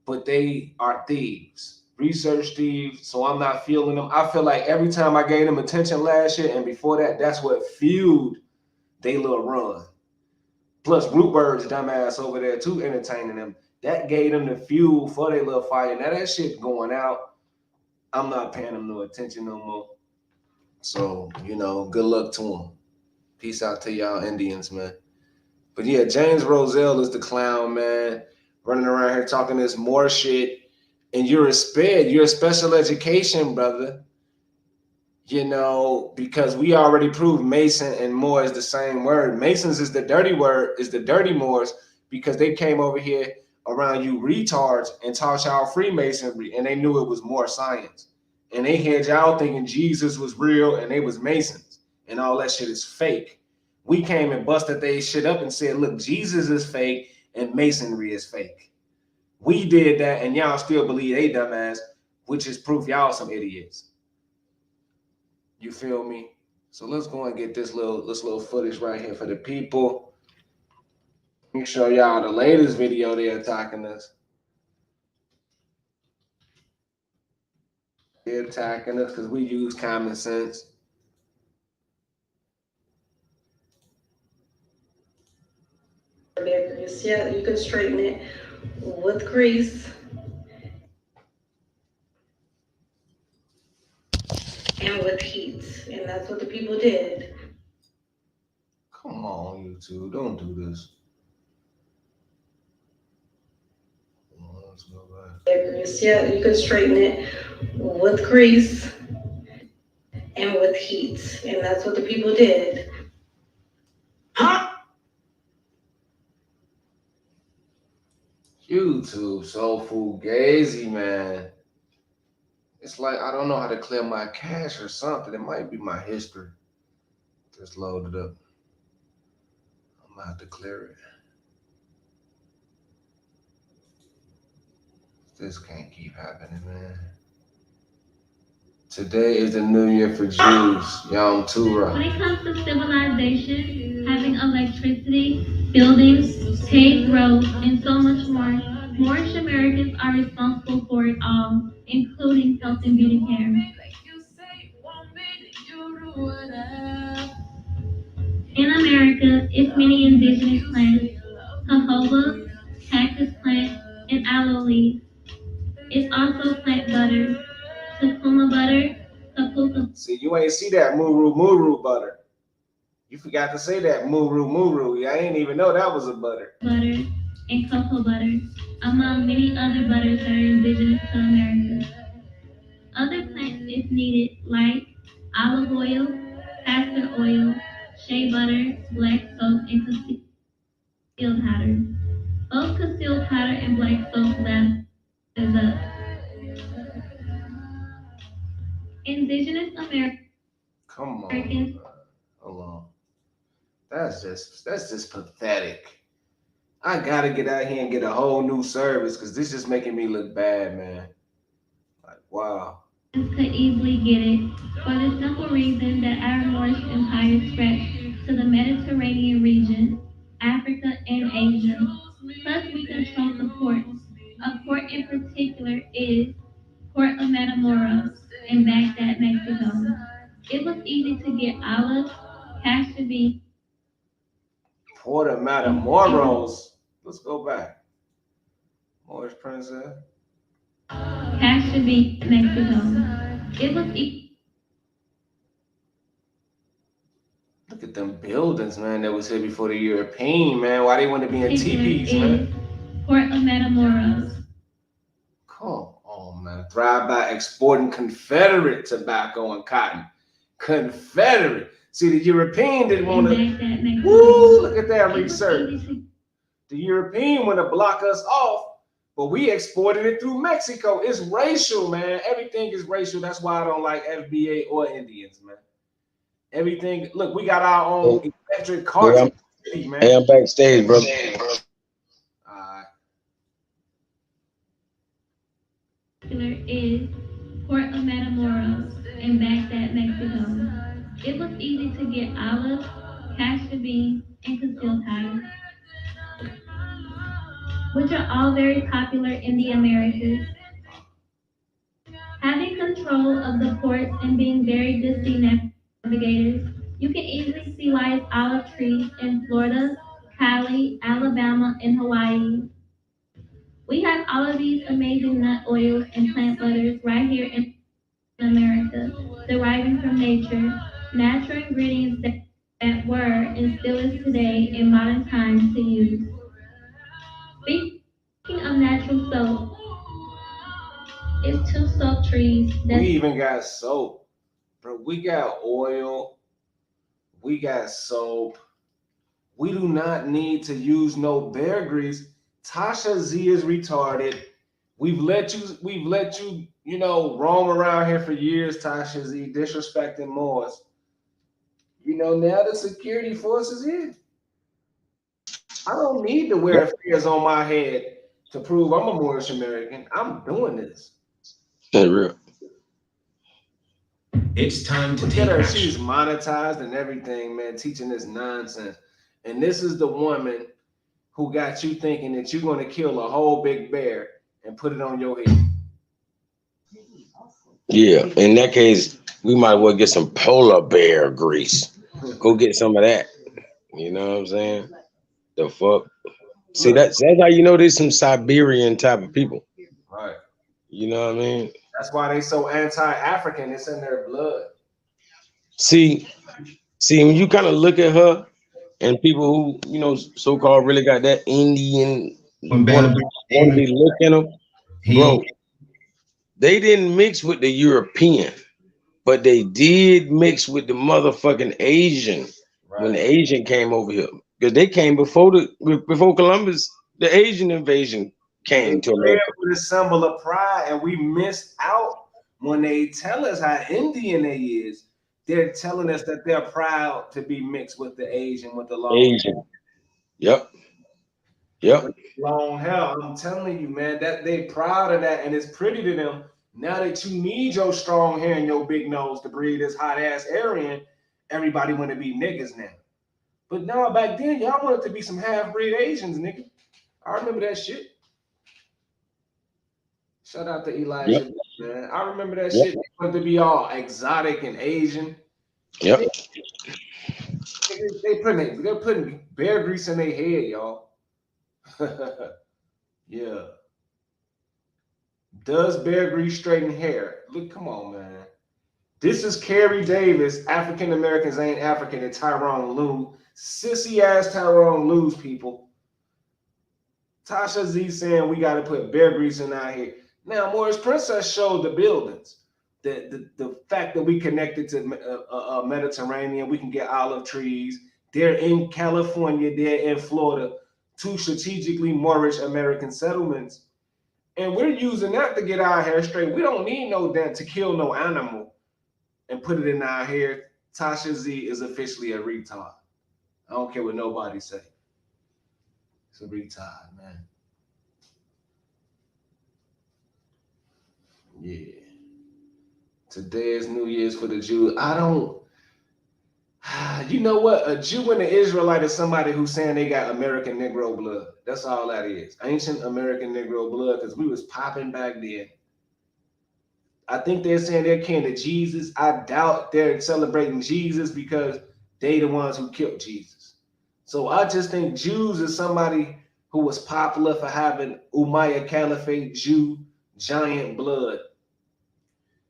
but they are thieves, research thieves. So I'm not feeling them. I feel like every time I gave them attention last year and before that, that's what fueled they little run. Plus Rootbird's dumbass over there too, entertaining them. That gave them the fuel for their little fire. Now that shit going out, I'm not paying them no attention no more. So, you know, good luck to them. Peace out to y'all Indians, man. But yeah, James Roselle is the clown, man. Running around here talking this more shit. And you're a sped, you're a special education, brother. You know, because we already proved Mason and Moor is the same word. Masons is the dirty word, is the dirty Moors, because they came over here around you retards and taught y'all Freemasonry, and they knew it was more science. And they had y'all thinking Jesus was real and they was Masons, and all that shit is fake. We came and busted they shit up and said, look, Jesus is fake and Masonry is fake. We did that, and y'all still believe they dumbass, which is proof y'all some idiots. You feel me? So let's go and get this little footage right here for the people. Let me show y'all the latest video they're attacking us. They're attacking us because we use common sense. Yeah, you can straighten it with grease and with heat, and that's what the people did. Come on, YouTube, don't do this. Let's go back. Yeah, you can straighten it with grease and with heat, and that's what the people did. Huh? YouTube, so fugazi, man. It's like I don't know how to clear my cache or something. It might be my history. Just load it up. I'm gonna have to clear it. This can't keep happening, man. Today is the new year for Jews, Yom Teruah. When it comes to civilization, having electricity, buildings, paved roads, and so much more, Moorish Americans are responsible for it all, including health and beauty care. In America, it's many indigenous plants, jojoba, cactus plant, and aloe leaf. It's also plant butter, takuma butter, kapuka. See, you ain't see that muru butter. You forgot to say that muru. I ain't even know that was a butter. Butter and cocoa butter, among many other butters that are indigenous to America. Other plants, if needed, like olive oil, castor oil, shea butter, black soap, and concealed powder. Both concealed powder and black soap lathers up. Indigenous Americans. Come on. Hold on. That's just pathetic. I gotta get out here and get a whole new service because this is making me look bad, man. Like, wow. Could easily get it for the simple reason that our Moorish empire stretched to the Mediterranean region, Africa, and Asia. Plus, we control the ports. A port in particular is Port of Matamoros in Baghdad, Mexico. It was easy to get olives, castor beans. Port of Matamoros. Let's go back. Moorish princess. Cash should be Mexico. It was Look at them buildings, man, that was here before the European, man. Why they want to be in teepees, man? Port of Matamoros. Come on, man. Thrive by exporting Confederate tobacco and cotton. Confederate. See, the European didn't want to. Woo! Look at that research. The European want to block us off, but we exported it through Mexico. It's racial, man. Everything is racial. That's why I don't like FBA or Indians, man. Everything. Look, we got our own electric cars. Man. Hey, I'm backstage, bro. Is Port of Matamoros in Baghdad, Mexico. It was easy to get olives, castor beans, and concealed tires, which are all very popular in the Americas. Having control of the ports and being very good sea navigators, you can easily see why it's olive trees in Florida, Cali, Alabama, and Hawaii. We have all of these amazing nut oils and plant butters right here in America, deriving from nature, natural ingredients that were and still is today in modern times to use. Speaking of natural soap, it's 2 soap trees. We even got soap, bro. We got oil. We got soap. We do not need to use no bear grease. Tasha Z is retarded. We've let you, you know, roam around here for years, Tasha Z, disrespecting Moors. You know, now the security force is here. I don't need to wear fears on my head to prove I'm a Moorish American. I'm doing this. That's real. It's time to take her. She's monetized and everything, man, teaching this nonsense. And this is the woman who got you thinking that you're going to kill a whole big bear and put it on your head. Yeah, in that case, we might well get some polar bear grease. Go get some of that. You know what I'm saying? The fuck? See, that's how you know there's some Siberian type of people. Right. You know what I mean? That's why they so anti-African. It's in their blood. See, when you kind of look at her and people who, you know, so-called really got that Indian want to be looking them, bro, they didn't mix with the European, but they did mix with the motherfucking Asian when the Asian came over here. Because they came before Columbus, the Asian invasion came to America. With a symbol of pride, and we missed out when they tell us how Indian they is. They're telling us that they're proud to be mixed with the Asian, with the long Asian. Yep. Long hair. I'm telling you, man, that they proud of that, and it's pretty to them. Now that you need your strong hair and your big nose to breathe this hot ass air in, everybody want to be niggas now. But now back then, y'all wanted to be some half-breed Asians, nigga. I remember that shit. Shout out to Elijah, man. I remember that shit. They wanted to be all exotic and Asian. Yep. They're putting bear grease in their head, y'all. Yeah. Does bear grease straighten hair? Look, come on, man. This is Carrie Davis. African Americans ain't African, and Tyrone Lue. Sissy ass Tyrone Lue's people. Tasha Z saying we got to put bear grease in our hair. Now, Morris Princess showed the buildings. The fact that we connected to Mediterranean, we can get olive trees. They're in California, they're in Florida, 2 strategically Moorish American settlements. And we're using that to get our hair straight. We don't need no damn to kill no animal and put it in our hair. Tasha Z is officially a retard. I don't care what nobody say. It's a retard, man. Yeah. Today is New Year's for the Jews. You know what? A Jew and an Israelite is somebody who's saying they got American Negro blood. That's all that is. Ancient American Negro blood, because we was popping back then. I think they're saying they're kin to Jesus. I doubt they're celebrating Jesus because they the ones who killed Jesus. So I just think Jews is somebody who was popular for having Umayyad Caliphate Jew giant blood.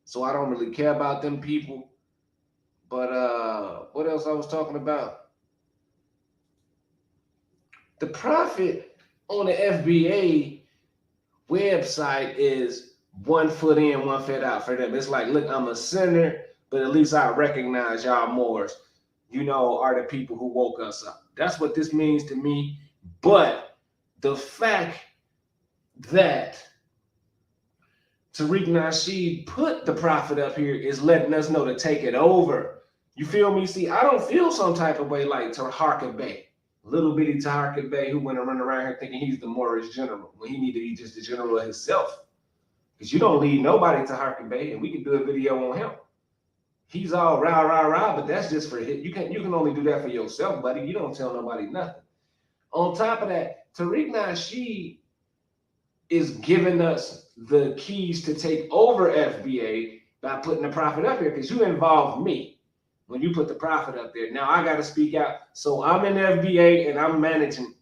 So I don't really care about them people. But what else I was talking about? The profit on the FBA website is 1 foot in, 1 foot out for them. It's like, look, I'm a sinner, but at least I recognize y'all Moors, are the people who woke us up. That's what this means to me. But the fact that Tariq Nasheed put the prophet up here is letting us know to take it over. You feel me? See, I don't feel some type of way like Taharka Bey, little bitty Taharka Bey, who went around here thinking he's the Moorish general when he need to be just the general himself. Because you don't lead nobody to Taharka Bey, and we can do a video on him. He's all rah rah rah, but that's just for him. You can only do that for yourself, buddy. You don't tell nobody nothing. On top of that, Tariq Nasheed is giving us the keys to take over FBA by putting the prophet up here, because you involved me when you put the prophet up there. Now I got to speak out. So I'm in FBA and I'm managing.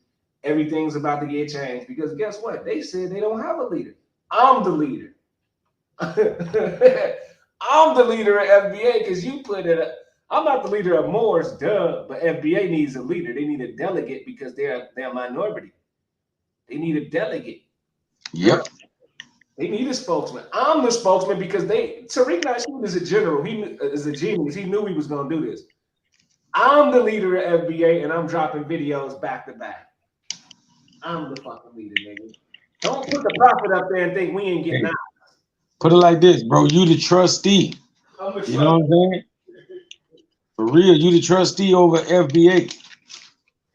Everything's about to get changed because guess what? They said they don't have a leader. I'm the leader. I'm the leader of FBA because you put it up. I'm not the leader of Moors, duh, but FBA needs a leader. They need a delegate because they're a minority. They need a delegate. Yep. They need a spokesman. I'm the spokesman because Tariq Nasheed is a general. He is a genius. He knew he was going to do this. I'm the leader of FBA, and I'm dropping videos back to back. I'm the fucking leader, nigga. Don't put the prophet up there and think we ain't getting out. Put it like this, bro. You the trustee. You know what I'm saying? For real, you the trustee over FBA.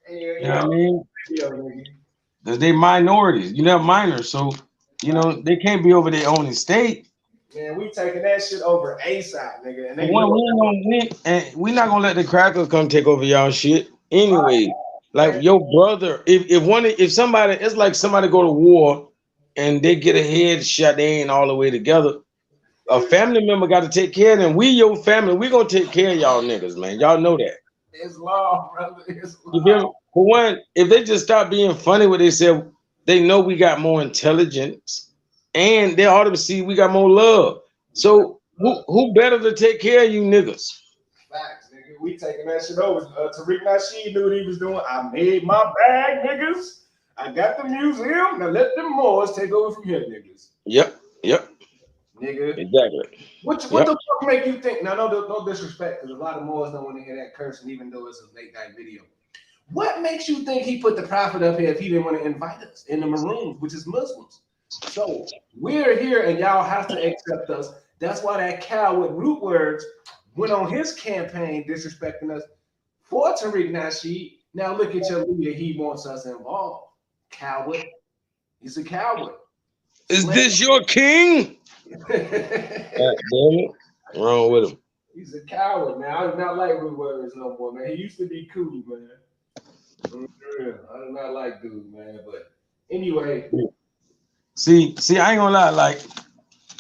You know what I mean? Because they minorities. You know, minors. So, they can't be over their own estate. Man, we taking that shit over ASAP, nigga. And we're not gonna let the crackers come take over y'all shit. Anyway, like your brother, if somebody, it's like somebody go to war and they get a headshot, they ain't all the way together. A family member got to take care of them. We your family, we gonna take care of y'all niggas, man. Y'all know that. It's law, brother. It's law. You feel me? For one, if they just stop being funny with themselves, they know we got more intelligence, and they ought to see we got more love. So who better to take care of you niggas? Facts, nigga. We taking that shit over. Tariq Nasheed knew what he was doing. I made my bag, niggas. I got the museum. Now let them Moors take over from here, niggas. Yep. Nigga. Exactly. What the fuck make you think? Now, no disrespect, because a lot of Moors don't want to hear that cursing, even though it's a late night video. What makes you think he put the prophet up here if he didn't want to invite us in the Maroons, which is Muslims? So we're here and y'all have to accept us. That's why that cow with root words went on his campaign disrespecting us for Tariq Nasheed. Now look at your leader. He wants us involved. Coward. He's a coward. Is this your king? God damn it. Wrong with him. He's a coward, man. I do not like root words no more, man. He used to be cool, man. I do not like dude, man. But anyway. See, I ain't gonna lie. Like,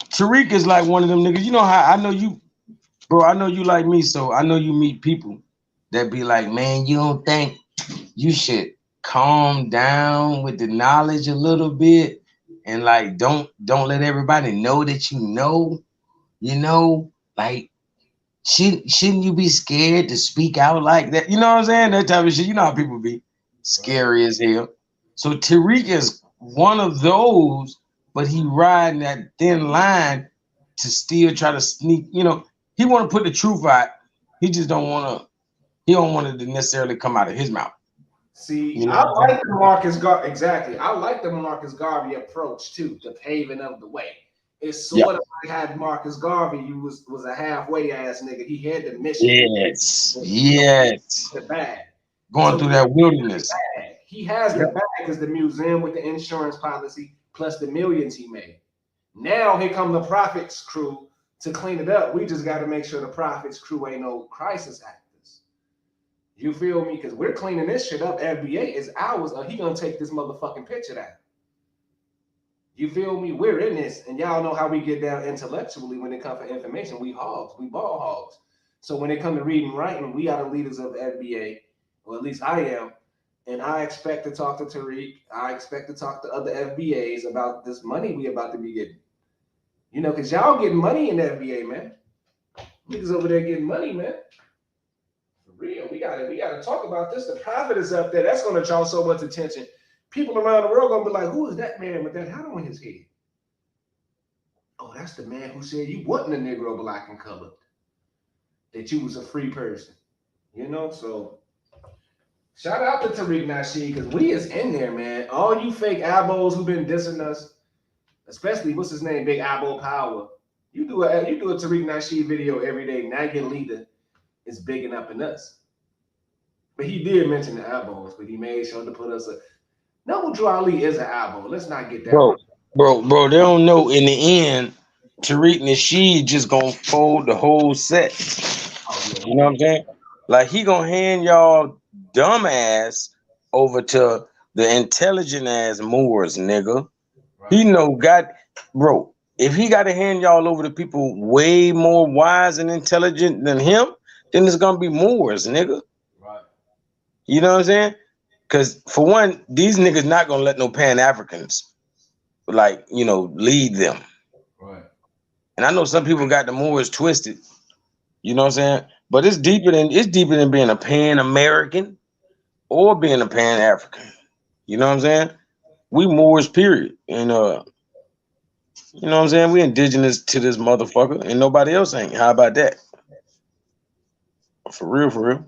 Tariq is like one of them niggas. You know how I know you, bro. I know you like me, so I know you meet people that be like, man, you don't think you should calm down with the knowledge a little bit and like don't let everybody know that like shouldn't you be scared to speak out like that? You know what I'm saying? That type of shit. You know how people be scary as hell. So Tariq is one of those, but he riding that thin line to still try to sneak. He want to put the truth out. He just don't want to. He don't want it to necessarily come out of his mouth. See, I like the Marcus Garvey. Exactly, I like the Marcus Garvey approach too, the paving of the way. It's sort of like how Marcus Garvey was a halfway ass nigga. He had the mission. Yes. The bag. Going through that wilderness. He has the bag as the museum with the insurance policy plus the millions he made. Now here come the Prophet's crew to clean it up. We just got to make sure the Prophet's crew ain't no crisis actors. You feel me? Because we're cleaning this shit up. FBA is ours, or he gonna take this motherfucking picture down. You feel me? We're in this, and y'all know how we get down intellectually when it comes to information. We hogs, we ball hogs. So when it comes to reading and writing, we are the leaders of FBA, or at least I am. And I expect to talk to Tariq. I expect to talk to other FBAs about this money we about to be getting. You know, because y'all getting money in the FBA, man. Niggas over there getting money, man. For real. We gotta talk about this. The profit is up there. That's gonna draw so much attention. People around the world gonna be like, who is that man with that hat on his head? Oh, that's the man who said you wasn't a Negro, black, and colored. That you was a free person. You know, so shout out to Tariq Nasheed, because we is in there, man. All you fake abos who been dissing us, especially what's his name, Big Abo Power. You do a Tariq Nasheed video every day. Now your leader is bigging up in us. But he did mention the abos, but he made sure to put us a Noble Drew Ali is an abo. Let's not get that Bro, wrong. they don't know in the end, Tariq Nasheed just gonna fold the whole set. You know what I'm saying? Like he gonna hand y'all dumbass over to the intelligent ass Moors, nigga. Right. He know bro. If he got to hand y'all over to people way more wise and intelligent than him, then it's gonna be Moors, nigga. Right. You know what I'm saying? Because for one, these niggas not gonna let no Pan-Africans like, you know, lead them. Right. And I know some people got the Moors twisted. You know what I'm saying? But it's deeper than being a Pan-American or being a Pan-African. You know what I'm saying? We Moors, period. And you know what I'm saying? We indigenous to this motherfucker, and nobody else ain't. How about that? For real, for real.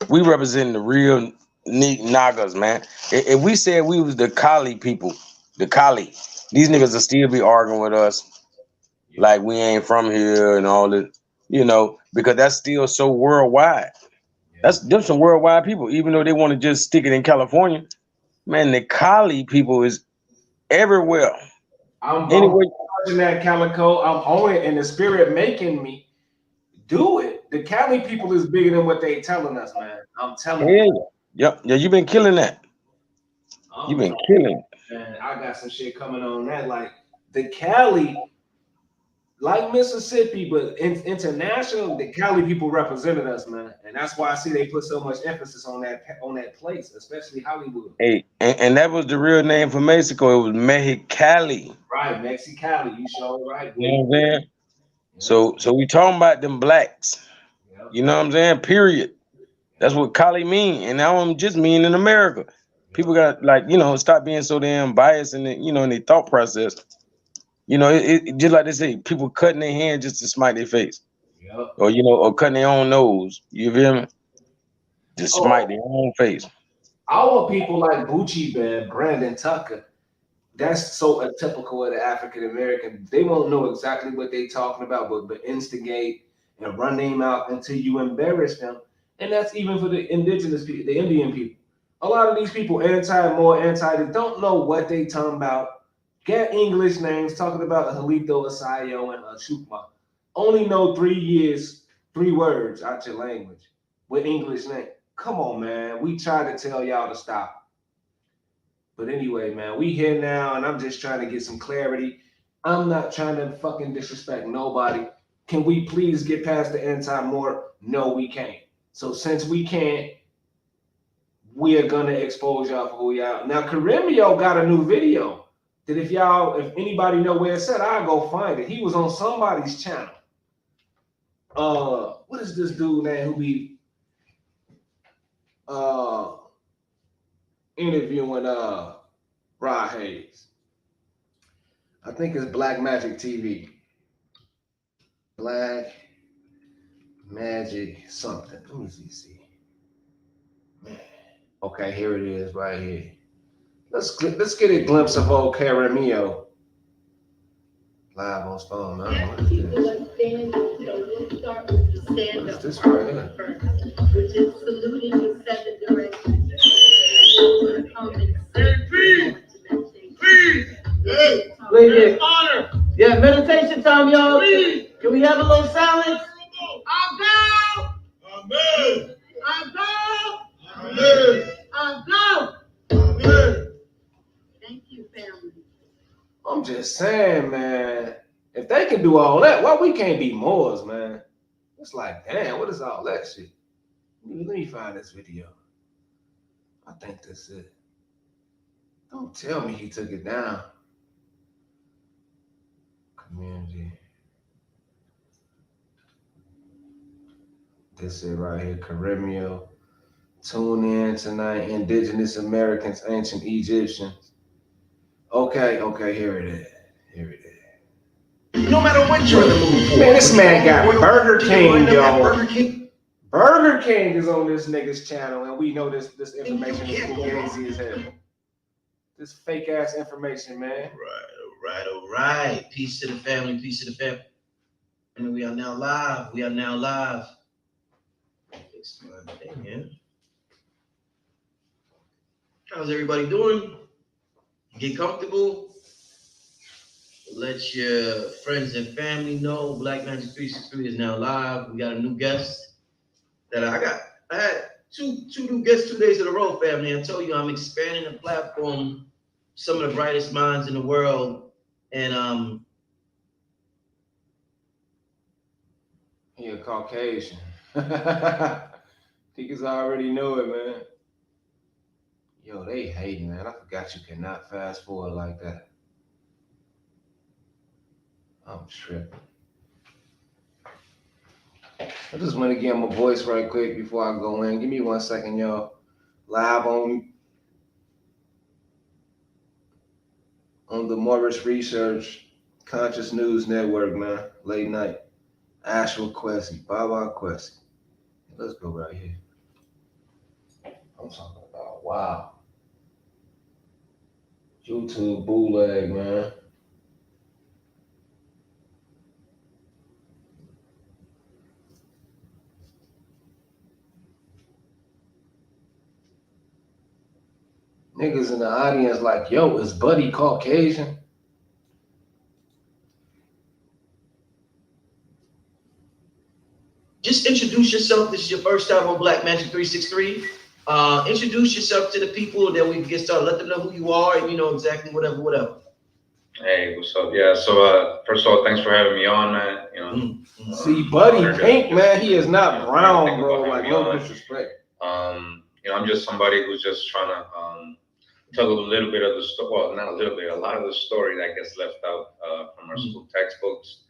We represent the real neat Nagas, man. If we said we was the Kali people, the Kali, these niggas will still be arguing with us like we ain't from here and all that, you know, because that's still so worldwide. That's them some worldwide people, even though they want to just stick it in California. Man, the Kali people is everywhere. I'm watching that, Calico. I'm on it, and the spirit making me do it. The Cali people is bigger than what they telling us, man. I'm telling you. Yeah, you've been killing that. You've been killing. Man, I got some shit coming on that. Like the Cali, like Mississippi, but international, the Cali people represented us, man. And that's why I see they put so much emphasis on that place, especially Hollywood. Hey, and that was the real name for Mexico. It was Mexicali. Right, Mexicali. You sure right. You know what I'm saying? Yeah. So we talking about them blacks. Yep. You know what I'm saying? Period. That's what Cali mean. And I don't just mean in America. Yep. People got like, you know, stop being so damn biased in the, you know, in their thought process. You know, it just like they say, people cutting their hand just to smite their face. Yep. Or, you know, or cutting their own nose. You feel me? To smite their own face. Our people like Boochie Bear, Brandon Tucker, that's so atypical of the African American. They won't know exactly what they talking about, but instigate and run their mouth until you embarrass them. And that's even for the indigenous people, the Indian people. A lot of these people they don't know what they talking about. Get English names, talking about Halito, Asayo, and Shukma. Only know 3 words out your language with English name. Come on, man. We try to tell y'all to stop. But anyway, man, we here now, and I'm just trying to get some clarity. I'm not trying to fucking disrespect nobody. Can we please get past the anti-Moor? No, we can't. So since we can't, we are gonna expose y'all for who y'all. Now, Karimio got a new video that if anybody know where it's at, I'll go find it. He was on somebody's channel. What is this dude name who be interviewing Rod Hayes? I think it's Black Magic TV. Black Magic something. Let me see. Man. Okay, here it is right here. Let's get a glimpse of old Caramio live on phone. What is this right here? Which is saluting the 7 directions. Please. Honor. Yeah, meditation time, y'all. Please. Can we have a little silence? I'm down. Amen. I'm down. Amen. I'm down. Amen. Thank you, family. I'm just saying, man. If they can do all that, why we can't be Moors, man? It's like, damn, what is all that shit? Let me find this video. I think that's it. Don't tell me he took it down. community. This is right here, Caribbean. Tune in tonight. Indigenous Americans, ancient Egyptians. Okay, here it is. No matter what you're in the mood for. Man, this man got Burger King, yo. Burger King. Burger King is on this nigga's channel, and we know this information is fugazi as hell. This fake ass information, man. All right. Peace to the family. I mean, we are now live. Fix my thing here. How's everybody doing? Get comfortable. Let your friends and family know Black Magic 363 is now live. We got a new guest that I had two new guests 2 days in a row, family. I told you I'm expanding the platform. Some of the brightest minds in the world, and He a Caucasian. Niggas already know it, man. Yo, they hating, man. I forgot you cannot fast forward like that. I'm tripping. I just want to get my voice right quick before I go in. Give me 1 second, y'all. Live on the Morris Research Conscious News Network, man. Late night. Ashwa Kwesi, Baba Kwesi. Let's go right here. I'm talking about, wow. YouTube bootleg, man. Niggas in the audience like, yo, is Buddy Caucasian? just introduce yourself. This is your first time on Black Magic 363. Introduce yourself to the people, then we can get started. Let them know who you are and you know exactly whatever. Hey, what's up? Yeah, so first of all, thanks for having me on, man. You know, see, Buddy Pink, man, he is not brown, bro. Like, no disrespect. You know, I'm just somebody who's just trying to tell a little bit of the story. Well, not a little bit, a lot of the story that gets left out from our school textbooks.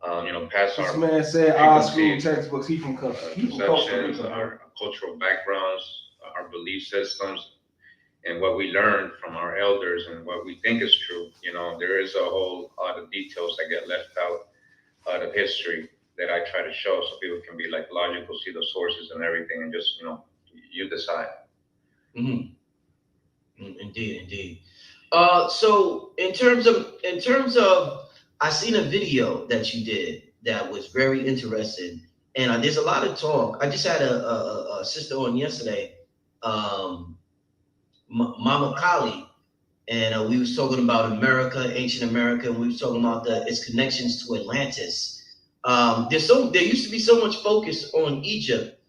You know, past this our man said our school textbooks. He from perceptions, our cultural backgrounds, our belief systems, and what we learned from our elders and what we think is true. You know, there is a whole lot of details that get left out of history that I try to show so people can be like logical, see the sources and everything, and just, you know, you decide. Indeed. So in terms of, I seen a video that you did that was very interesting, and there's a lot of talk. I just had a sister on yesterday, Mama Kali, and we was talking about America, ancient America, and we was talking about its connections to Atlantis. There used to be so much focus on Egypt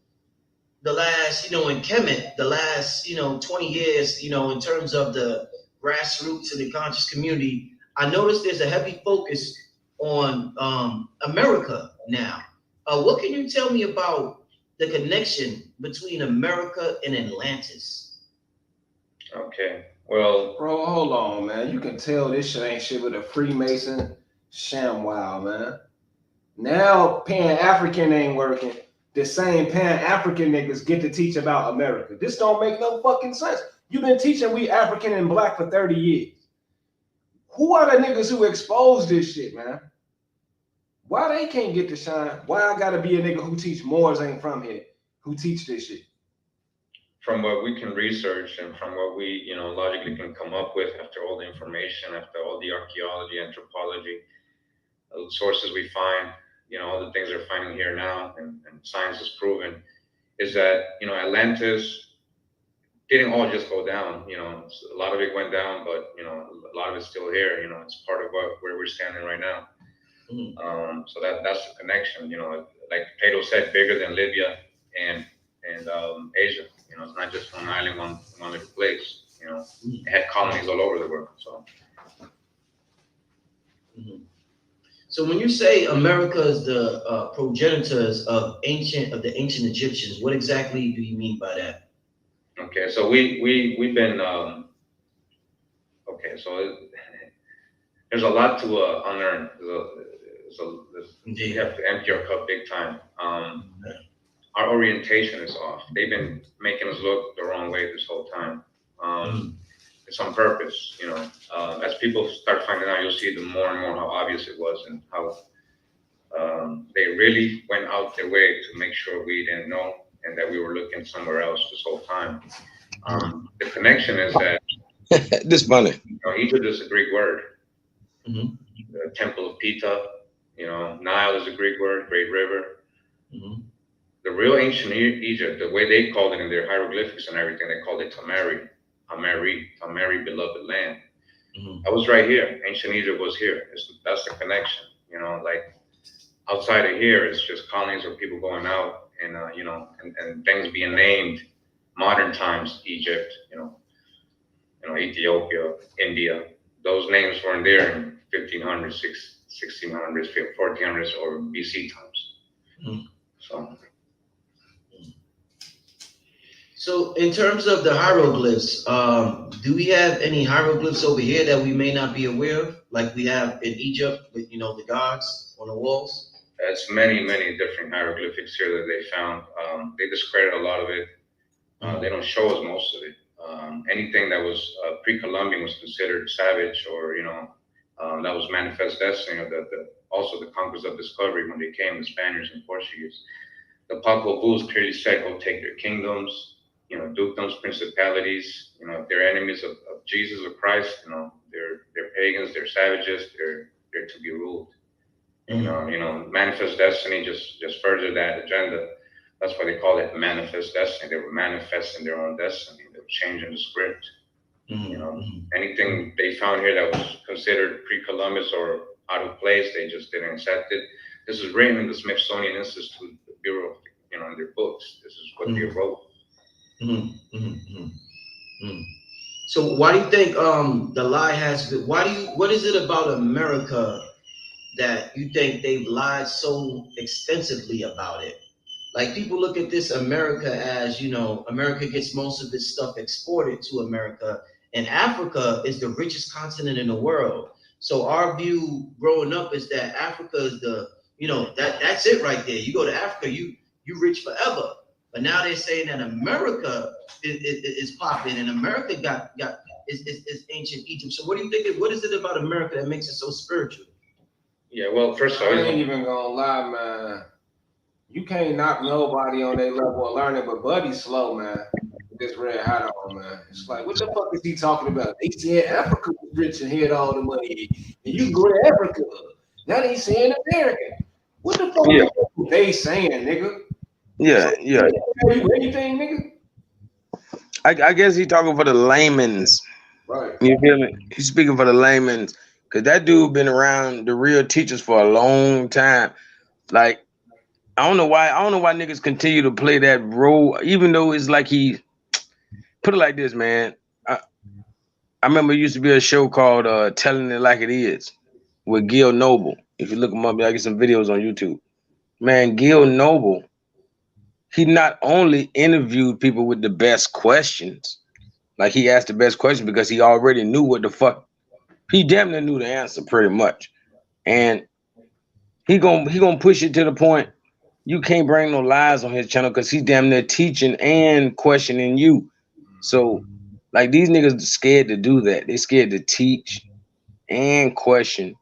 the last, in Kemet, the last, 20 years, in terms of the grassroots and the conscious community. I noticed there's a heavy focus on America now. What can you tell me about the connection between America and Atlantis? Okay, well, bro, hold on, man. You can tell this shit ain't shit with a Freemason ShamWow, man. Now Pan-African ain't working. The same Pan-African niggas get to teach about America. This don't make no fucking sense. You've been teaching we African and black for 30 years. Who are the niggas who exposed this shit, man? Why they can't get to shine? Why I gotta be a nigga who teach Moors ain't from here, who teach this shit? From what we can research and from what we, logically can come up with after all the information, after all the archaeology, anthropology, sources we find, all the things they're finding here now and science has proven, is that, Atlantis didn't all just go down. A lot of it went down, but, a lot of it's still here. It's part of where we're standing right now. So that's the connection, like Plato said, bigger than Libya and Asia. It's not just one island, one little place. It had colonies all over the world. So. So when you say America is the progenitors of the ancient Egyptians, what exactly do you mean by that? Okay, so we've been so there's a lot to unlearn. You have to empty your cup big time. Our orientation is off. They've been making us look the wrong way this whole time. It's on purpose, you know. As people start finding out, you'll see more and more how obvious it was and how they really went out their way to make sure we didn't know and that we were looking somewhere else this whole time. The connection is that this funny. You know, Egypt is a Greek word. The Temple of Pita, you know, Nile is a Greek word, Great River. The real ancient Egypt, the way they called it in their hieroglyphics and everything, they called it Tamari, beloved land. I was right here. Ancient Egypt was here. That's the connection. You know, like outside of here, it's just colonies of people going out and you know, and things being named. Modern times, Egypt, you know, Ethiopia, India. Those names weren't there in 1500s, 1600s, 1400s, or BC times. So in terms of the hieroglyphs, do we have any hieroglyphs over here that we may not be aware of, like we have in Egypt with, you know, the gods on the walls? It's many, many different hieroglyphics here that they found. They discredit a lot of it. They don't show us most of it. Anything that was pre-Columbian was considered savage, or, you know, that was manifest destiny, or also the conquerors of discovery when they came, the Spaniards and Portuguese. The Paco Bulls clearly said, go take their kingdoms, you know, dukedoms, principalities. You know, if they're enemies of Jesus or Christ, you know, they're pagans, they're savages, they're to be ruled. You know, manifest destiny just further that agenda. That's why they call it manifest destiny. They were manifesting their own destiny. They were changing the script. You know, anything they found here that was considered pre-Columbus or out of place, they just didn't accept it. This is written in the Smithsonian Institute, the Bureau, you know, in their books. This is what they wrote. So why do you think the lie has been, what is it about America that you think they've lied so extensively about it? Like, people look at this America as, you know, America gets most of its stuff exported to America, and Africa is the richest continent in the world. So our view growing up is that Africa is the, you know, that's it right there. You go to Africa, you rich forever. But now they're saying that America is popping, and America is ancient Egypt. So what do you think? What is it about America that makes it so spiritual? Yeah, well, first of all, I ain't even gonna lie, man. You can't knock nobody on their level of learning, but Buddy's slow, man. With this red hat on, man. It's like, what the fuck is he talking about? They said Africa was rich and had all the money, and you go to Africa. Now they saying America. What the fuck is they saying, nigga? Yeah. Anything, nigga? I guess he talking for the layman's. Right. You feel me? He's speaking for the layman's, because that dude been around the real teachers for a long time. Like, I don't know why niggas continue to play that role, even though it's like he put it like this, man. I remember it used to be a show called Telling It Like It Is with Gil Noble. If you look him up, I get some videos on YouTube. Man, Gil Noble, he not only interviewed people with the best questions, like he asked the best question because he already knew what the fuck, he damn near knew the answer pretty much. And he gonna push it to the point you can't bring no lies on his channel because he's damn near teaching and questioning you. So, like, these niggas scared to do that. They scared to teach and question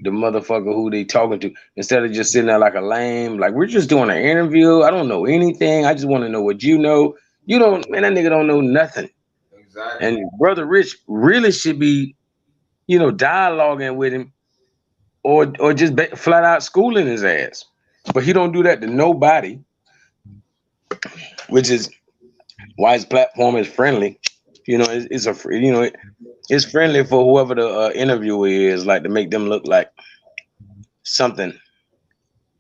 the motherfucker who they talking to, instead of just sitting there like a lame, like, we're just doing an interview. I don't know anything. I just want to know what you know. You don't, man, that nigga don't know nothing. Exactly. And Brother Rich really should be, you know, dialoguing with him or just flat out schooling his ass. But he don't do that to nobody, which is why his platform is friendly. You know, it's friendly for whoever the interviewer is, like, to make them look like something,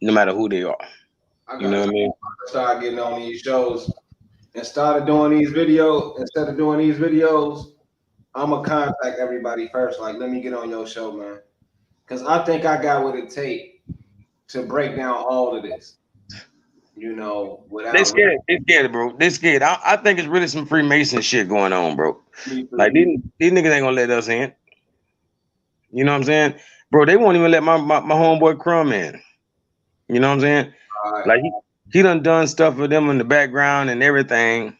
no matter who they are. You know what I mean? Start getting on these shows and started doing these videos. Instead of doing these videos, I'm gonna contact everybody first. Like, let me get on your show, man, because I think I got what it takes to break down all of this. You know, without they scared, bro. They scared. I think it's really some Freemason shit going on, bro. Like, these niggas ain't gonna let us in. You know what I'm saying? Bro, they won't even let my homeboy Crumb in. You know what I'm saying? Right. Like he done stuff for them in the background and everything.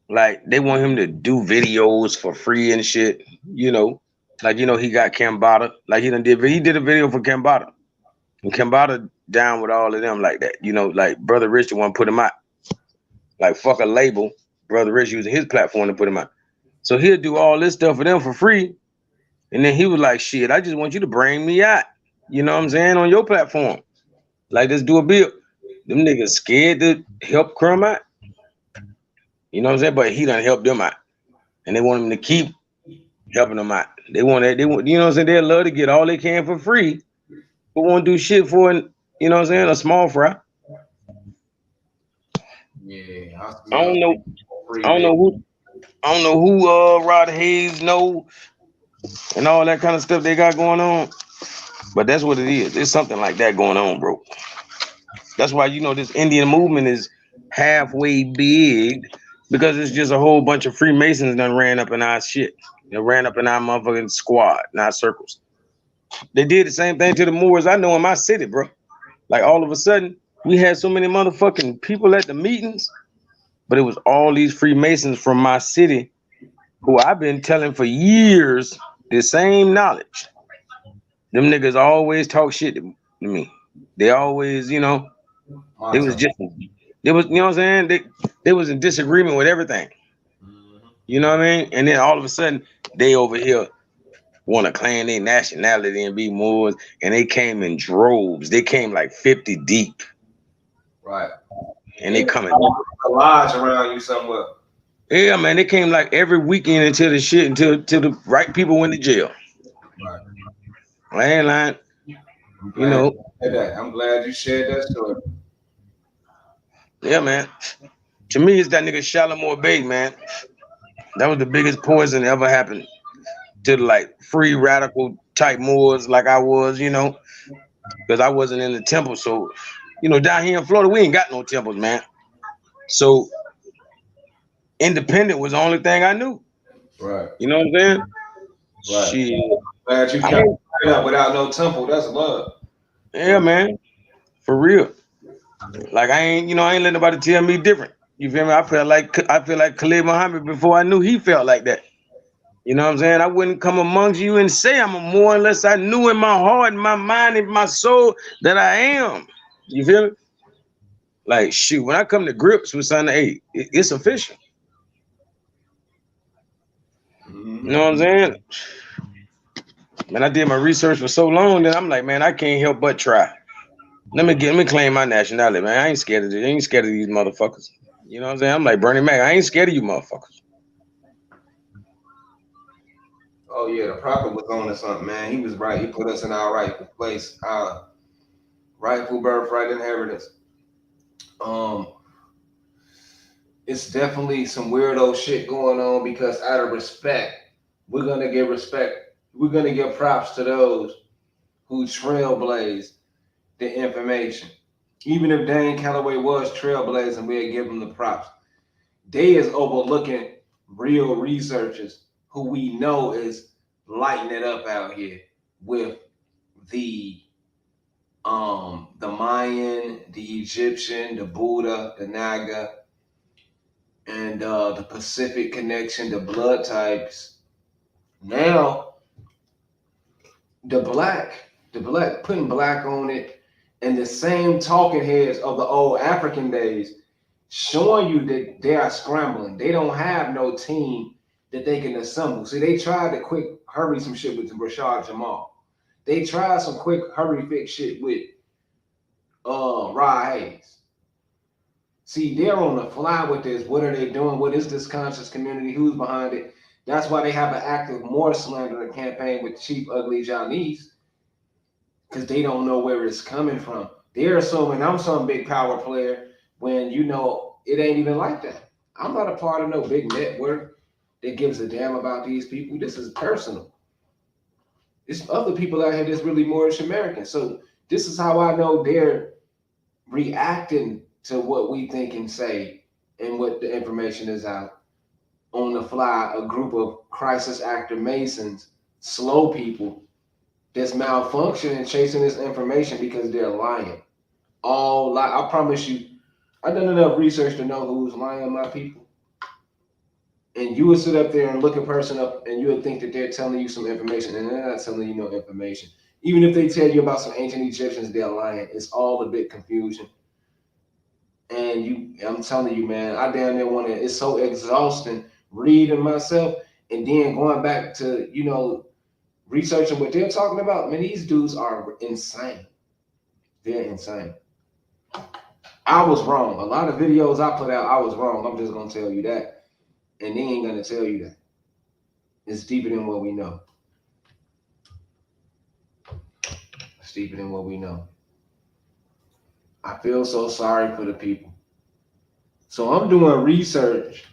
Like they want him to do videos for free and shit. You know, like he got Kambata. Like he did a video for Kambata. And Kambata down with all of them like that. You know, like Brother Rich the one put him out. Like fuck a label. Brother Rich using his platform to put him out. So he'll do all this stuff for them for free. And then he was like, shit, I just want you to bring me out. You know what I'm saying? On your platform. Like, let's do a bill. Them niggas scared to help Crumb out. You know what I'm saying? But he done helped them out. And they want him to keep helping them out. They want, you know what I'm saying? They love to get all they can for free, but won't do shit for, you know what I'm saying, a small fry. Yeah. I don't know who Rod Hayes know and all that kind of stuff they got going on. But that's what it is. There's something like that going on, bro. That's why, this Indian movement is halfway big, because it's just a whole bunch of Freemasons done ran up in our shit. They ran up in our motherfucking squad, in our circles. They did the same thing to the Moors I know in my city, bro. Like all of a sudden, we had so many motherfucking people at the meetings, but it was all these Freemasons from my city who I've been telling for years the same knowledge. Them niggas always talk shit to me. They always, it was just, you know what I'm saying? They was in disagreement with everything. You know what I mean? And then all of a sudden, they over here want to claim their nationality and be Moors, and they came in droves. They came like 50 deep. Right. And they coming a lodge around you somewhere. Yeah, man, they came like every weekend until the right people went to jail. Right. I ain't lying. I'm glad you shared that story. Yeah, man. To me, it's that nigga Shalimar Bay, man. That was the biggest poison that ever happened to the like free radical type Moors like I was, because I wasn't in the temple. So, down here in Florida, we ain't got no temples, man. So independent was the only thing I knew. Right. You know what I'm saying? Right. Shit. Glad you kept it up without no temple. That's love. Yeah, man. For real. Like I ain't letting nobody tell me different. You feel me? I feel like Khalid Muhammad before I knew he felt like that. You know what I'm saying? I wouldn't come amongst you and say I'm a Moor unless I knew in my heart, in my mind, in my soul that I am. You feel me? Like shoot, when I come to grips with something, hey, it's official. You know what I'm saying? Man, I did my research for so long that I'm like, man, I can't help but try. Let me claim my nationality, man. I ain't scared of this. I ain't scared of these motherfuckers. You know what I'm saying? I'm like Bernie Mac. I ain't scared of you motherfuckers. Oh yeah, the prophet was on to something, man. He was right. He put us in our rightful place, our rightful birthright inheritance. It's definitely some weirdo shit going on because out of respect, we're gonna give respect. We're gonna give props to those who trailblazed the information. Even if Dane Calloway was trailblazing, we'll give him the props. They is overlooking real researchers who we know is lighting it up out here with the Mayan, the Egyptian, the Buddha, the Naga, and the Pacific connection, the blood types. Now the black putting black on it, and the same talking heads of the old African days showing you that they are scrambling. They don't have no team that they can assemble. See, they tried to quick hurry some shit with Rashad Jamal. They tried some quick hurry fix shit with Rod Hayes. See, they're on the fly with this. What are they doing? What is this conscious community? Who's behind it? That's why they have an active more slandering campaign with Chief Ugly Johnny's, because they don't know where it's coming from. They're assuming I'm some big power player when it ain't even like that. I'm not a part of no big network that gives a damn about these people. This is personal. It's other people out here that's really Moorish American. So this is how I know they're reacting to what we think and say and what the information is out on the fly. A group of crisis actor Masons, slow people that's malfunctioning chasing this information because they're lying. All lie. I promise you, I've done enough research to know who's lying, my people. And you would sit up there and look a person up and you would think that they're telling you some information and they're not telling you no information. Even if they tell you about some ancient Egyptians, they're lying. It's all a bit confusion. And I'm telling you, man, I damn near want to, it's so exhausting reading myself and then going back to, researching what they're talking about. Man, these dudes are insane. They're insane. I was wrong. A lot of videos I put out, I was wrong. I'm just going to tell you that. And they ain't going to tell you that. It's deeper than what we know. It's deeper than what we know. I feel so sorry for the people. So I'm doing research,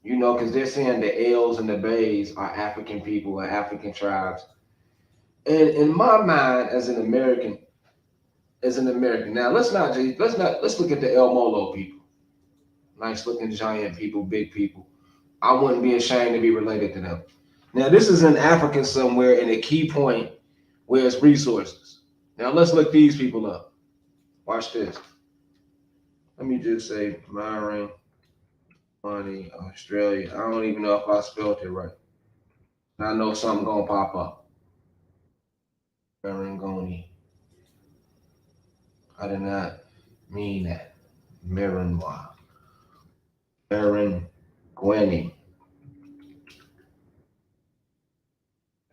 because they're saying the L's and the Bays are African people or African tribes. And in my mind, as an American, now let's look at the El Molo people. Nice looking giant people, big people. I wouldn't be ashamed to be related to them. Now, this is in Africa somewhere in a key point where it's resources. Now, let's look these people up. Watch this. Let me just say Myron, Money, Australia. I don't even know if I spelled it right. I know something gonna pop up. Marangoni. I did not mean that. Maranwa. Marangoni.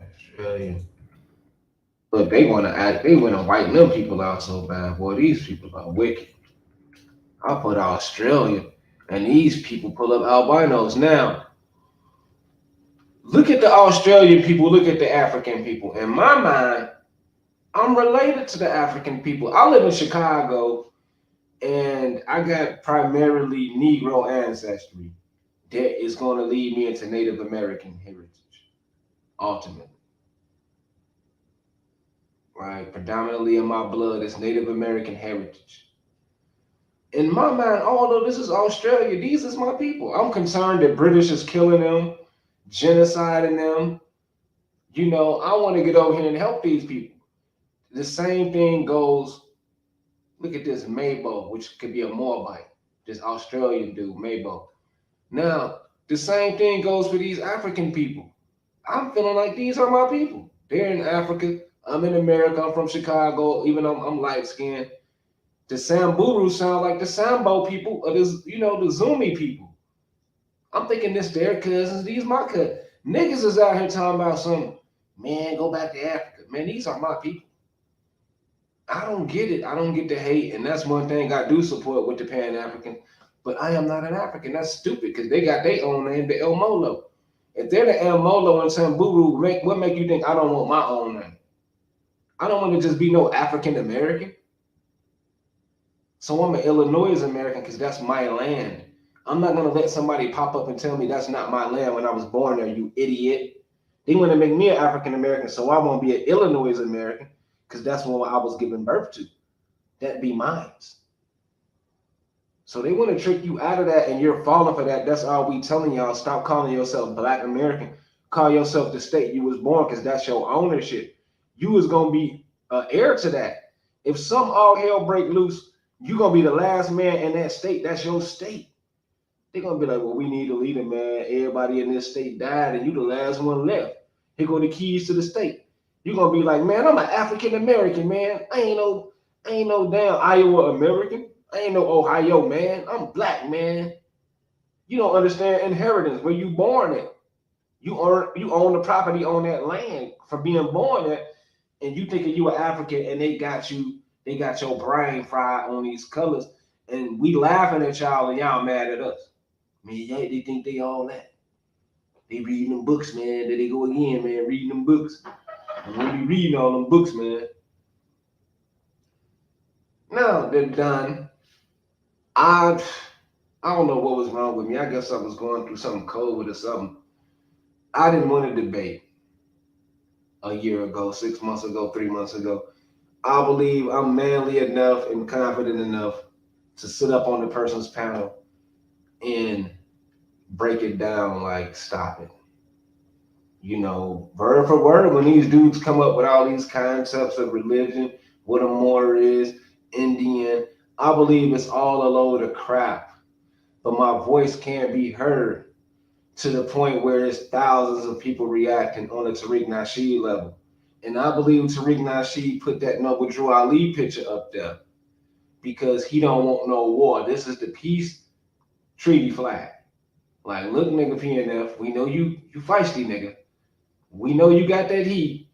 Australian. Look, they want to whiten them people out so bad. Boy, these people are wicked. I put Australia, and these people pull up albinos. Now, look at the Australian people, look at the African people. In my mind, I'm related to the African people. I live in Chicago, and I got primarily Negro ancestry. That is going to lead me into Native American heritage, ultimately. Right? Predominantly in my blood is Native American heritage. In my mind, although this is Australia, these is my people. I'm concerned that British is killing them, genociding them. I want to get over here and help these people. The same thing goes, look at this Mabo, which could be a Moabite, this Australian dude, Mabo. Now, the same thing goes for these African people. I'm feeling like these are my people. They're in Africa. I'm in America. I'm from Chicago, even though I'm light skinned. The Samburu sound like the Sambo people, or this, the Zuni people. I'm thinking this their cousins, these my cousins. Niggas is out here talking about some, man, go back to Africa. Man, these are my people. I don't get it. I don't get the hate. And that's one thing I do support with the Pan-African. But I am not an African. That's stupid because they got their own name, the El Molo. If they're the El Molo and Samburu, what make you think I don't want my own name? I don't want to just be no African American. So I'm an Illinois American because that's my land. I'm not going to let somebody pop up and tell me that's not my land when I was born there, you idiot. They want to make me an African American so I won't be an Illinois American because that's what I was given birth to. That be mine. So they want to trick you out of that and you're falling for that. That's all we telling y'all. Stop calling yourself Black American. Call yourself the state you was born because that's your ownership. You was going to be heir to that. If some all hell break loose, you're going to be the last man in that state. That's your state. They're going to be like, well, we need a leader, man. Everybody in this state died and you the last one left. Here go the keys to the state. You're going to be like, man, I'm an African American, man. I ain't no damn Iowa American. I ain't no Ohio, man. I'm Black, man. You don't understand inheritance, where you born at. You own the property on that land for being born at, and you thinking you an African and they got your brain fried on these colors, and we laughing at y'all and y'all mad at us. Man, yeah, they think they all that. They reading them books, man. There they go again, man, reading them books. And we be reading all them books, man. Now they're done. I don't know what was wrong with me. I guess I was going through something COVID or something. I didn't want to debate a year ago, 6 months ago, 3 months ago. I believe I'm manly enough and confident enough to sit up on the person's panel and break it down, like, stop it. You know, word for word, when these dudes come up with all these concepts of religion, what a Moor is, Indian, I believe it's all a load of crap. But my voice can't be heard to the point where there's thousands of people reacting on a Tariq Nasheed level. And I believe Tariq Nasheed put that Noble Drew Ali picture up there because he don't want no war. This is the peace treaty flag. Like, look, nigga, PNF, we know you feisty, nigga. We know you got that heat.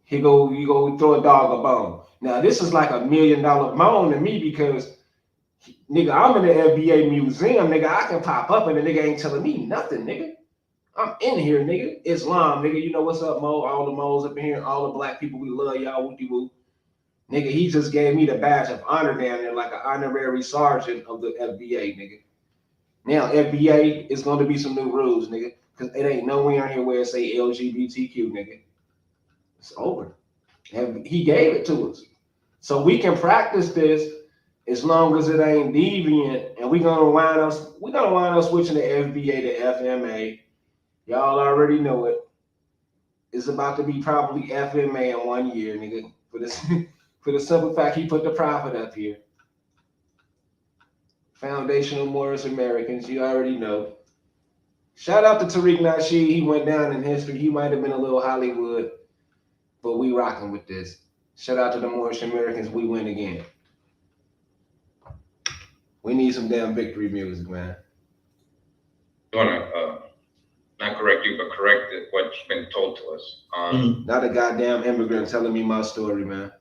You go throw a dog a bone. Now, this is like $1 million bone to me because, nigga, I'm in the FBA museum, nigga. I can pop up and the nigga ain't telling me nothing, nigga. I'm in here, nigga. Islam, nigga. You know what's up, Mo? All the Mo's up in here, all the black people, we love y'all, wooty woo. Nigga, he just gave me the badge of honor down there like an honorary sergeant of the FBA, nigga. Now, FBA is going to be some new rules, nigga, because it ain't nowhere in here where it say LGBTQ, nigga. It's over. And he gave it to us. So we can practice this as long as it ain't deviant, and we're gonna wind up switching the FBA to FMA. Y'all already know it. It's about to be probably FMA in 1 year, nigga. For the simple fact he put the prophet up here. Foundational Moorish Americans, you already know. Shout out to Tariq Nasheed. He went down in history. He might have been a little Hollywood, but we rocking with this. Shout out to the Moorish Americans. We win again. We need some damn victory music, man. I want to not correct you, but correct what's been told to us. Not a goddamn immigrant telling me my story, man.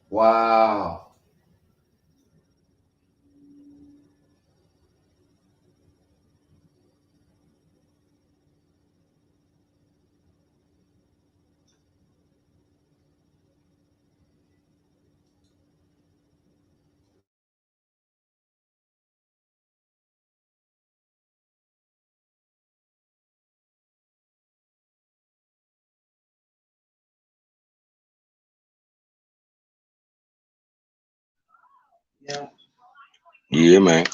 Wow. Yeah, man.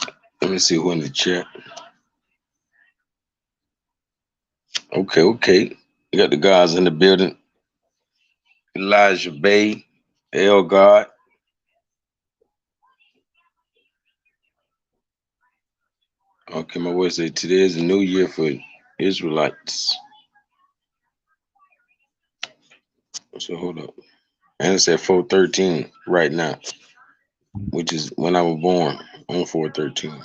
Let me see who in the chat. Okay. You got the guys in the building. Elijah Bay, El God. Okay, my boy said today is a new year for Israelites. So hold up. And it's at 4:13 right now, which is when I was born on 4:13.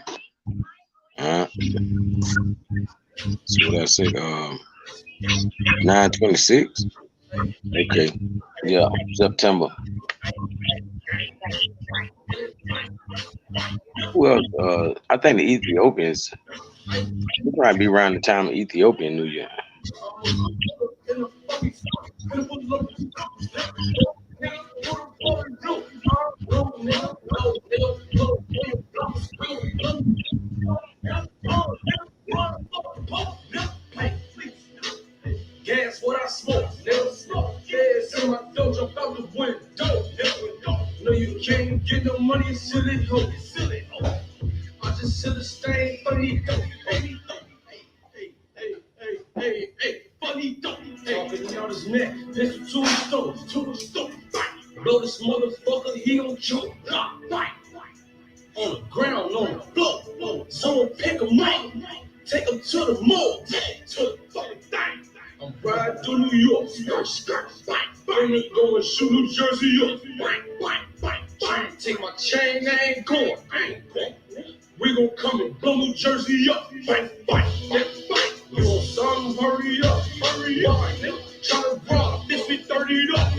So what I say? 9/26. Okay. Yeah, September. Well, I think the Ethiopians will probably be around the time of Ethiopian New Year. Gas what I smoke, never smoke. Gas in my dough, jump out the window. No, you can't get no money, silly hoe. I just see the stain, funny dope. Hey, funny dope. Talking out his neck, pistol to the stove. Blow this motherfucker, he gon' choke. On the ground, on the floor. Someone pick him up, take him to the morgue, to the fucking thing. I'm riding through New York, skirt, gonna go and shoot New Jersey up, take my chain, I ain't going. We gon' come and blow New Jersey up, You want something? Hurry up, try to rob, this be 30'd up,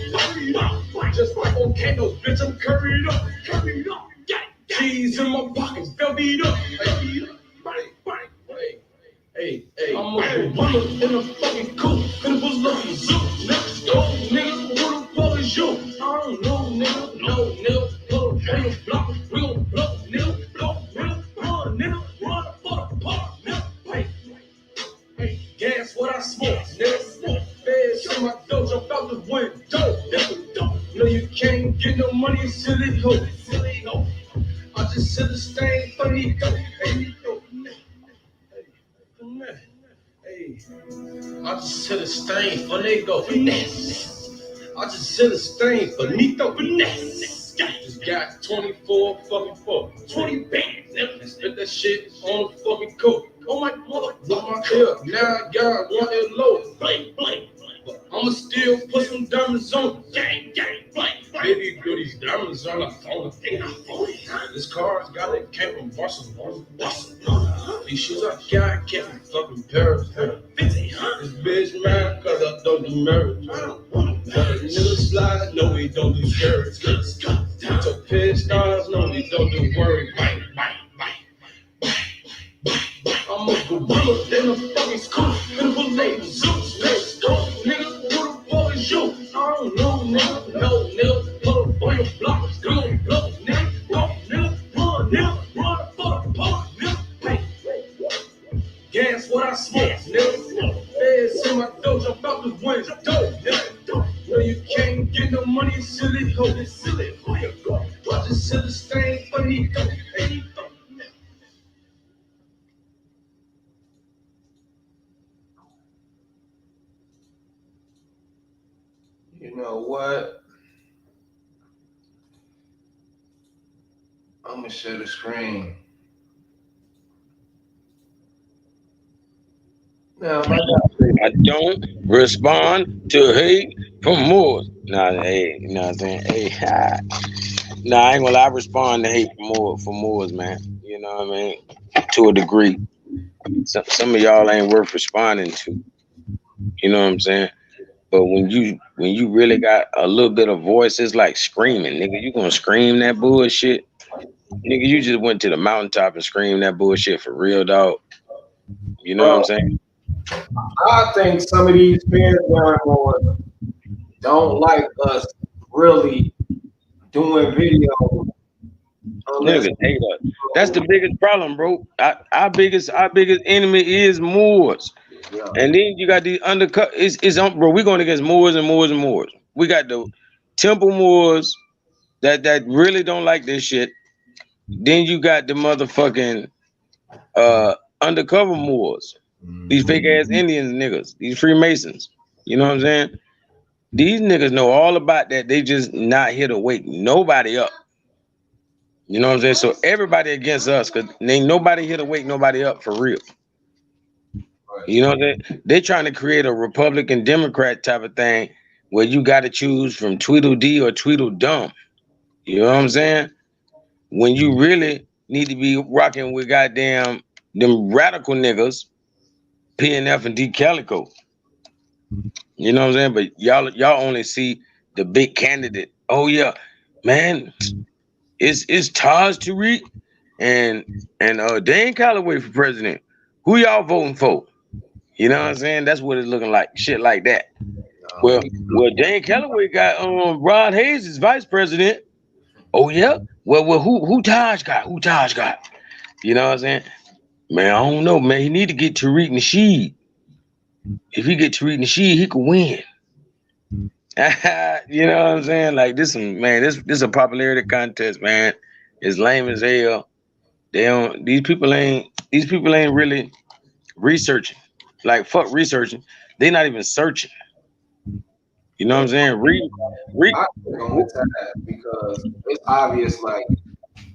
just like volcano, bitch, I'm curried up, keys in my pockets, bellied up, Hey, I'm a gorilla in a fucking coop, and it was looking zoo. Next door, nigga, who the fuck is you? I don't know, nigga, no, nigga, pull up on the block, we gon' blow, nigga, run for the park, nigga, hey, gas what I smoke, nigga, feds in my dough, jump out the window, no, you can't get no money, silly hoe, I just set a stain for Nico. Hey, hey, I just set a stain for Nico. I just set a stain for Nico. Just got 24 fucking fuck. 20 bands. And spit that shit on the fucking coat. Oh my motherfucker. Yeah, now I got one in low. Blank. But I'ma still put some diamonds on. Gang, blank. Baby, girl, these diamonds are like phone. This car's got it, came from Barcelona. These shoes I got came from fucking Paris. This bitch mad cause I don't do marriage. Niggas slide, no we don't do skirts. So pitch stars, no we don't do worry. I'm a gorilla in a fucking school. In a bullet, Zeus, let's go. Nigga, who the fuck is you? I don't know, nigga. No, nigga, pull up on your block. You gon' blow, nigga. Go, nigga, run for the park, nigga. Gas what I smoke, nigga. Feds in my dojo, about to win the dough, nigga. No, you can't get no money, silly hoe. I just set a stain for Nico. Hey, You know what? I'm gonna share the screen. Now, I don't respond to hate from Moors. Nah, hey, you know what I'm saying? Hey, nah, I ain't gonna lie, I respond to hate from Moors, man. You know what I mean? To a degree. Some of y'all ain't worth responding to. You know what I'm saying? But when you really got a little bit of voice, it's like screaming, nigga. You gonna scream that bullshit? Nigga, you just went to the mountaintop and screamed that bullshit for real, dog. You know what I'm saying? I think some of these fans don't like us really doing videos. Niggas hate us. That's the biggest problem, bro. Our biggest enemy is Moors. Yeah. And then you got the undercut. It's on, bro. We're going against Moors and Moors and Moors. We got the Temple Moors that really don't like this shit. Then you got the motherfucking undercover Moors. These fake ass Indians niggas. These Freemasons. You know what I'm saying? These niggas know all about that. They just not here to wake nobody up. You know what I'm saying? So everybody against us, because ain't nobody here to wake nobody up for real. You know, they're trying to create a Republican Democrat type of thing where you got to choose from Tweedledee or Tweedledum. You know what I'm saying? When you really need to be rocking with goddamn them radical niggas, PNF and D Calico. You know what I'm saying? But y'all only see the big candidate. Oh yeah, man, it's Taj Tariq and Dan Calloway for president. Who y'all voting for? You know what I'm saying? That's what it's looking like. Shit like that. Well, Dan Calloway got Rod Hayes as vice president. Oh yeah. Well, who Taj got? Who Taj got? You know what I'm saying? Man, I don't know, man. He need to get Tariq Nasheed. If he get Tariq Nasheed, he could win. You know what I'm saying? Like this a popularity contest, man. It's lame as hell. These people ain't really researching. Like fuck researching. They're not even searching. You know what I'm saying? Read. I think on the time because it's obvious like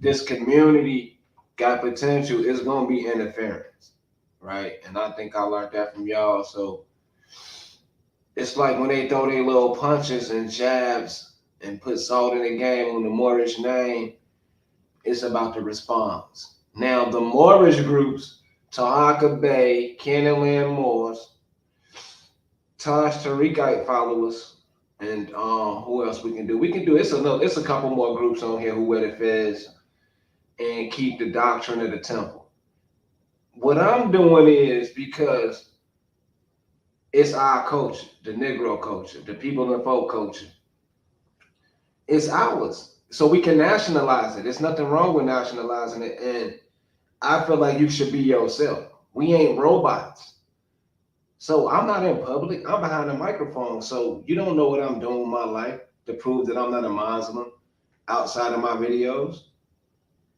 this community got potential. It's gonna be interference, right? And I think I learned that from y'all. So it's like when they throw their little punches and jabs and put salt in the game on the Moorish name, it's about the response. Now the Moorish groups, Tahaka Bay, Kenneland Moors, Taj Tariqite followers, and who else we can do? We can do it's a couple more groups on here who wear the fez and keep the doctrine of the temple. What I'm doing is because it's our culture, the Negro culture, the people and folk culture. It's ours. So we can nationalize it. There's nothing wrong with nationalizing it. And I feel like you should be yourself. We ain't robots. So I'm not in public. I'm behind the microphone. So you don't know what I'm doing with my life to prove that I'm not a Muslim outside of my videos.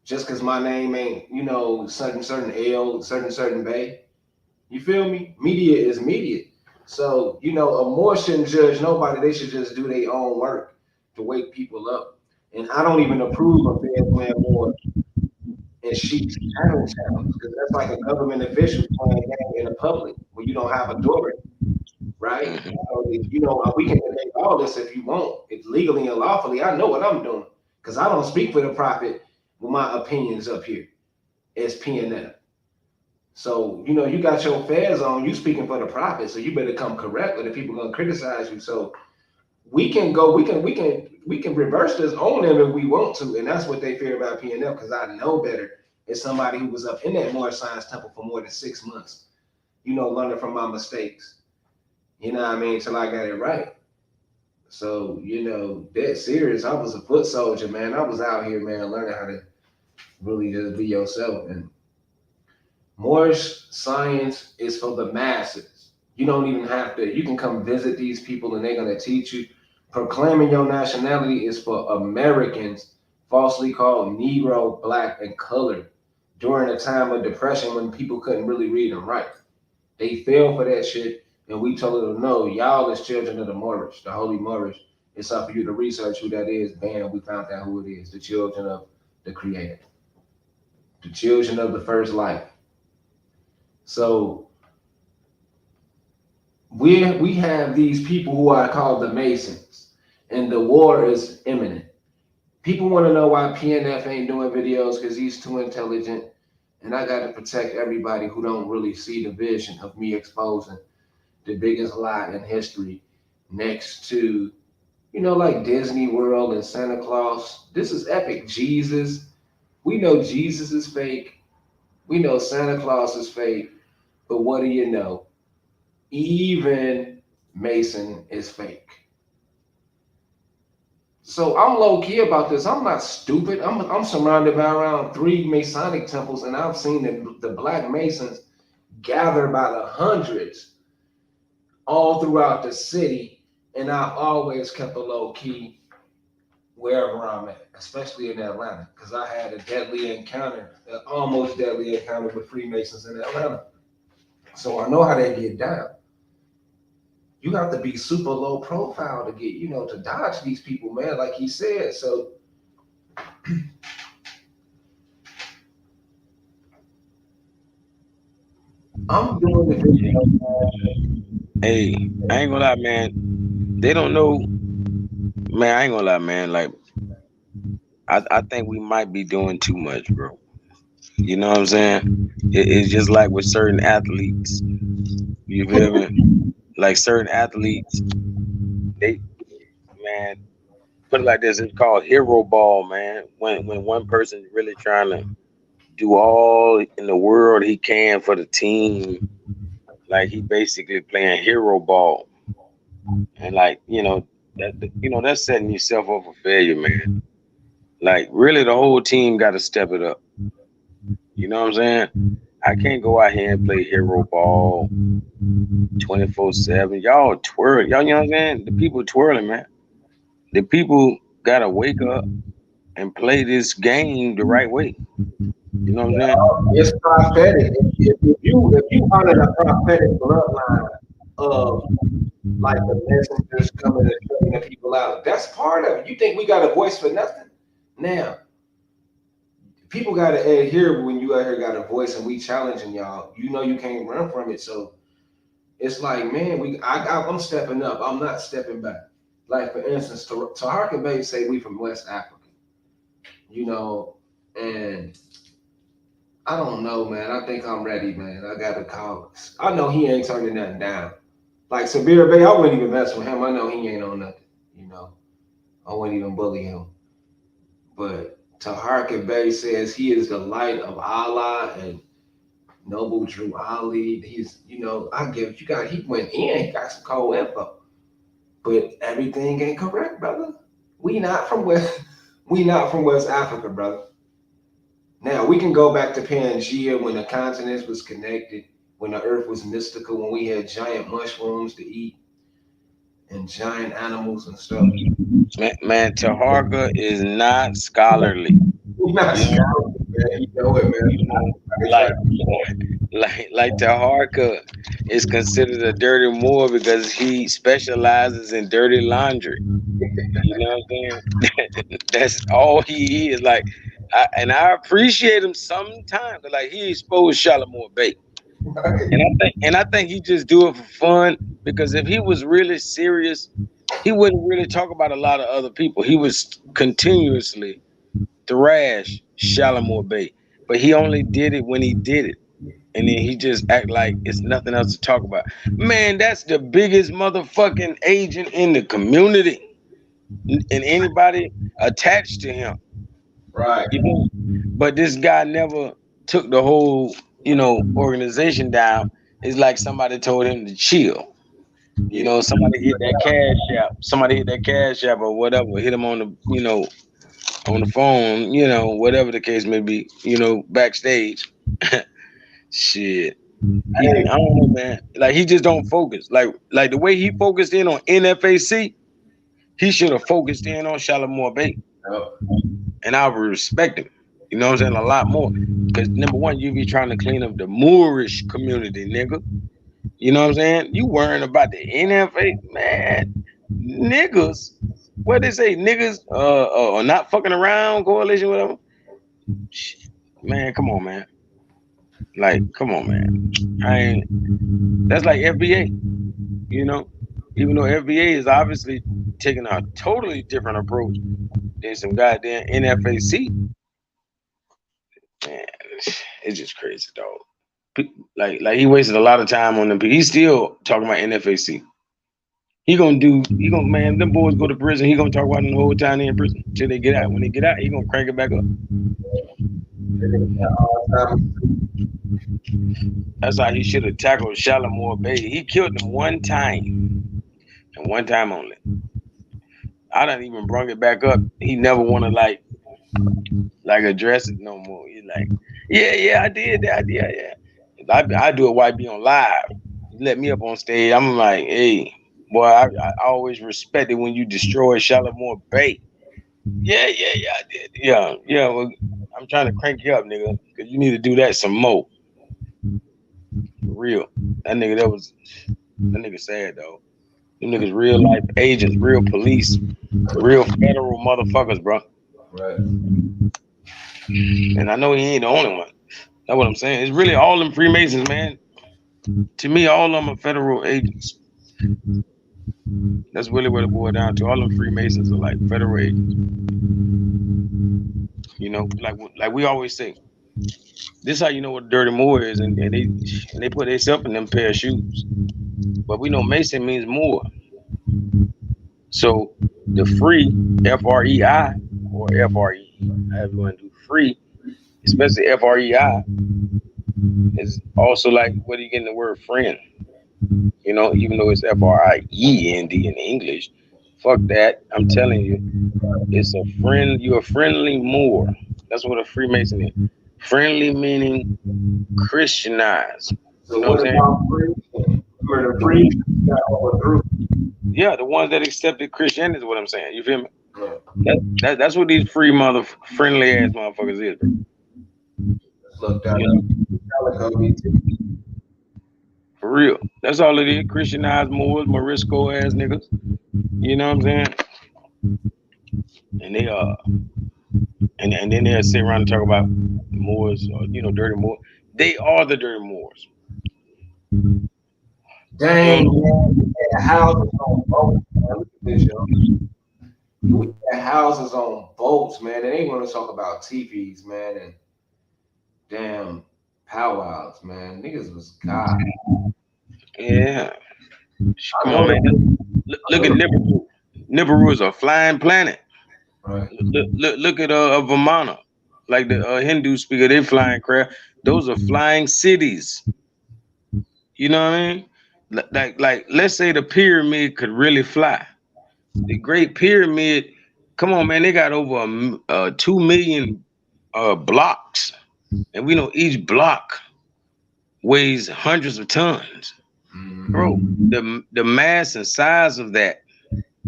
just because my name ain't, you know, certain L, certain Bay. You feel me? Media is media. So, you know, a Moor shouldn't judge nobody. They should just do their own work to wake people up. And I don't even approve of feds playing more in sheep's pattern channels because that's like a government official playing a game in the public where you don't have authority, right? So, you know, we can debate all this if you want. It's legally and lawfully. I know what I'm doing because I don't speak for the profit with my opinions up here as PNF. So, you know, you got your feds on, you speaking for the profit, so you better come correct or the people gonna criticize you. So we can go, we can reverse this on them if we want to, and that's what they fear about PNF, because I know better as somebody who was up in that Moorish Science Temple for more than 6 months, you know, learning from my mistakes. You know what I mean? Till I got it right. So, you know, that serious. I was a foot soldier, man. I was out here, man, learning how to really just be yourself. And Moorish science is for the masses. You don't even have to, you can come visit these people and they're going to teach you. Proclaiming your nationality is for Americans, falsely called Negro, Black, and colored during a time of depression when people couldn't really read and write. They fell for that shit, and we told them, no, y'all is children of the Moorish, the Holy Moorish. It's up for you to research who that is. Bam, we found out who it is, the children of the Creator, the children of the first life. So we have these people who are called the Masons, and the war is imminent. People want to know why PNF ain't doing videos because he's too intelligent, and I got to protect everybody who don't really see the vision of me exposing the biggest lie in history next to, you know, like Disney World and Santa Claus. This is epic. Jesus. We know Jesus is fake. We know Santa Claus is fake. But what do you know? Even Mason is fake. So I'm low key about this. I'm not stupid. I'm surrounded by around 3 Masonic temples, and I've seen the Black Masons gather by the hundreds all throughout the city, and I've always kept a low key wherever I'm at, especially in Atlanta, because I had a deadly encounter, an almost deadly encounter with Freemasons in Atlanta. So I know how they get down. You have to be super low profile to get, you know, to dodge these people, man, like he said. So I'm doing the video. Hey, I ain't gonna lie, man. They don't know, man. I ain't gonna lie, man. Like, I think we might be doing too much, bro. You know what I'm saying? It's just like with certain athletes. You feel me? Like certain athletes, they, man, put it like this, it's called hero ball, man. When one person really trying to do all in the world he can for the team, like he basically playing hero ball. And like, that's setting yourself up for failure, man. Like really the whole team gotta step it up. You know what I'm saying? I can't go out here and play hero ball 24/7. Y'all twirl. Y'all, you know what I'm saying? The people twirling, man. The people gotta wake up and play this game the right way. You know what I'm saying? It's prophetic. If you honor the prophetic bloodline of like the messengers coming and bringing the people out, that's part of it. You think we got a voice for nothing? Now, people got to adhere when you out here got a voice and we challenging y'all. You know you can't run from it. So it's like, man, I'm stepping up. I'm not stepping back. Like for instance, Tahar and Bay say we from West Africa, you know, and I don't know, man. I think I'm ready, man. I got to call. I know he ain't turning nothing down. Like Sabir Bay, I wouldn't even mess with him. I know he ain't on nothing, you know. I wouldn't even bully him. But Taharka Bay says he is the light of Allah and Noble Drew Ali. He's, you know, he went in, he got some cold info. But everything ain't correct, brother. We not from West Africa, brother. Now we can go back to Pangea when the continents was connected, when the earth was mystical, when we had giant mushrooms to eat and giant animals and stuff. Man, Taharka is not scholarly. Not You know, scouting, man. You know it, man. like Taharka is considered a dirty Moor because he specializes in dirty laundry. You know what I'm saying? That's all he is. Like, I appreciate him sometimes. But like, he exposed Shalimar Bay, and I think he just do it for fun. Because if he was really serious, he wouldn't really talk about a lot of other people. He was continuously thrash Shalimar Bay, but he only did it when he did it. And then he just act like it's nothing else to talk about. Man, that's the biggest motherfucking agent in the community. And anybody attached to him. Right. You know? But this guy never took the whole, organization down. It's like somebody told him to chill. You know, somebody hit that cash app or whatever, hit him on the, on the phone, whatever the case may be, backstage. Shit. I don't know, man. Like, he just don't focus. Like the way he focused in on NFAC, he should have focused in on Shalimar Bay. And I would respect him. You know what I'm saying? A lot more. Because number one, you be trying to clean up the Moorish community, nigga. You know what I'm saying? You worrying about the NFA, man. Niggas. What they say? Niggas are not fucking around, coalition, whatever. Shit. Man, come on, man. Like, come on, man. That's like FBA, even though FBA is obviously taking a totally different approach than some goddamn NFAC. Man, it's just crazy, dog. Like he wasted a lot of time on them. He's still talking about NFAC. Man, them boys go to prison. He gonna talk about them the whole time they're in prison till they get out. When they get out, he gonna crank it back up. That's how he should have tackled Shalimar Bay. He killed him one time, and one time only. I didn't even bring it back up. He never want to like address it no more. He's like, yeah, I did that. Yeah. I do it while I be on live. You let me up on stage. I'm like, hey, boy, I always respected when you destroyed Shalimar Bay. Yeah, I did. Yeah. Well, I'm trying to crank you up, nigga, because you need to do that some more. For real. That nigga sad, though. Them niggas real life agents, real police, real federal motherfuckers, bro. Right. And I know he ain't the only one. That's what I'm saying. It's really all them Freemasons, man. To me, all of them are federal agents. That's really what it boils down to. All them Freemasons are like federal agents. Like we always say, this is how you know what a dirty Moor is, and they put themselves in them pair of shoes. But we know Mason means Moor. So the free, F-R-E-I, or F-R-E, however you want to do free, especially F-R-E-I, is also like, where do you get the word friend? Even though it's F-R-I-E-N-D in English, fuck that. I'm telling you, it's a friend. You're a friendly Moor. That's what a Freemason is. Friendly meaning Christianized. So what about free? For the free, yeah, the ones that accepted Christianity is what I'm saying. You feel me? That's what these free friendly ass motherfuckers is, bro. Look down. For real. That's all it is. Christianized Moors, Morisco ass niggas. You know what I'm saying? And they and then they'll sit around and talk about Moors or dirty Moors. They are the dirty Moors. Dang, man, we had houses on boats, man. Look at this, yo. We had houses on boats, man. And they want to talk about teepees, man, and damn powwows, man. Niggas was God. Yeah. Come on, man. Look at Nibiru. Nibiru is a flying planet. Right. Look at Vamana. Like the Hindu speaker, they flying craft. Those are flying cities. You know what I mean? Like let's say the pyramid could really fly. The Great Pyramid, come on, man, they got over 2 million blocks. And we know each block weighs hundreds of tons. Bro, the mass and size of that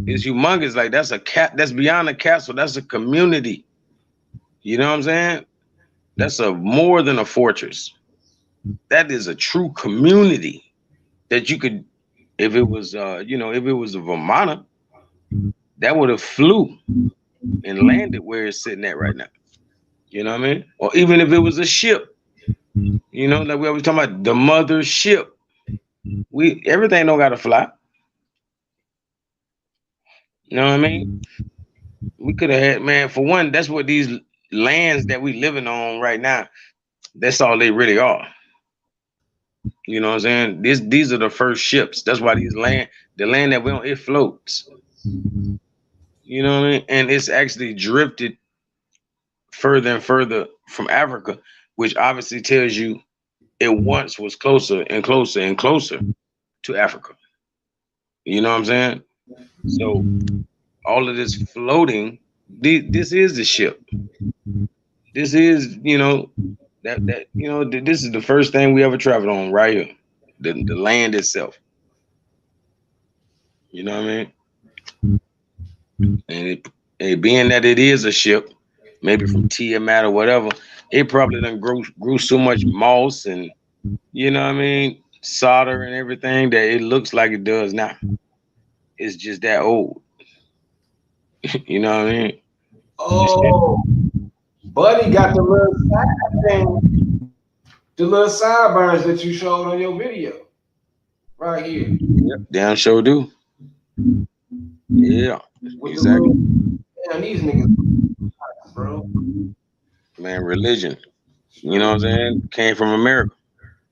is humongous. Like that's beyond a castle. That's a community. You know what I'm saying? That's more than a fortress. That is a true community that you could, if it was, if it was a Vermonter, that would have flew and landed where it's sitting at right now. You know what I mean? Or even if it was a ship, like we always talking about the mother ship. Everything don't gotta fly. You know what I mean? We could have had, man, for one, that's what these lands that we living on right now, that's all they really are. You know what I'm saying? These are the first ships. That's why the land that we on, it floats. You know what I mean? And it's actually drifted further and further from Africa, which obviously tells you it once was closer and closer and closer to Africa. You know what I'm saying? So all of this floating, this is the ship. This is, this is the first thing we ever traveled on right here. The land itself. You know what I mean? And it being that it is a ship, maybe from Tiamat or whatever, it probably done grew so much moss and, you know what I mean, solder and everything that it looks like it does now. It's just that old. You know what I mean? Oh, Buddy got the little side thing, the little sideburns that you showed on your video. Right here. Yep, damn sure do. Yeah, exactly. Damn, these niggas, bro. Man, religion. You know what I'm saying? Came from America.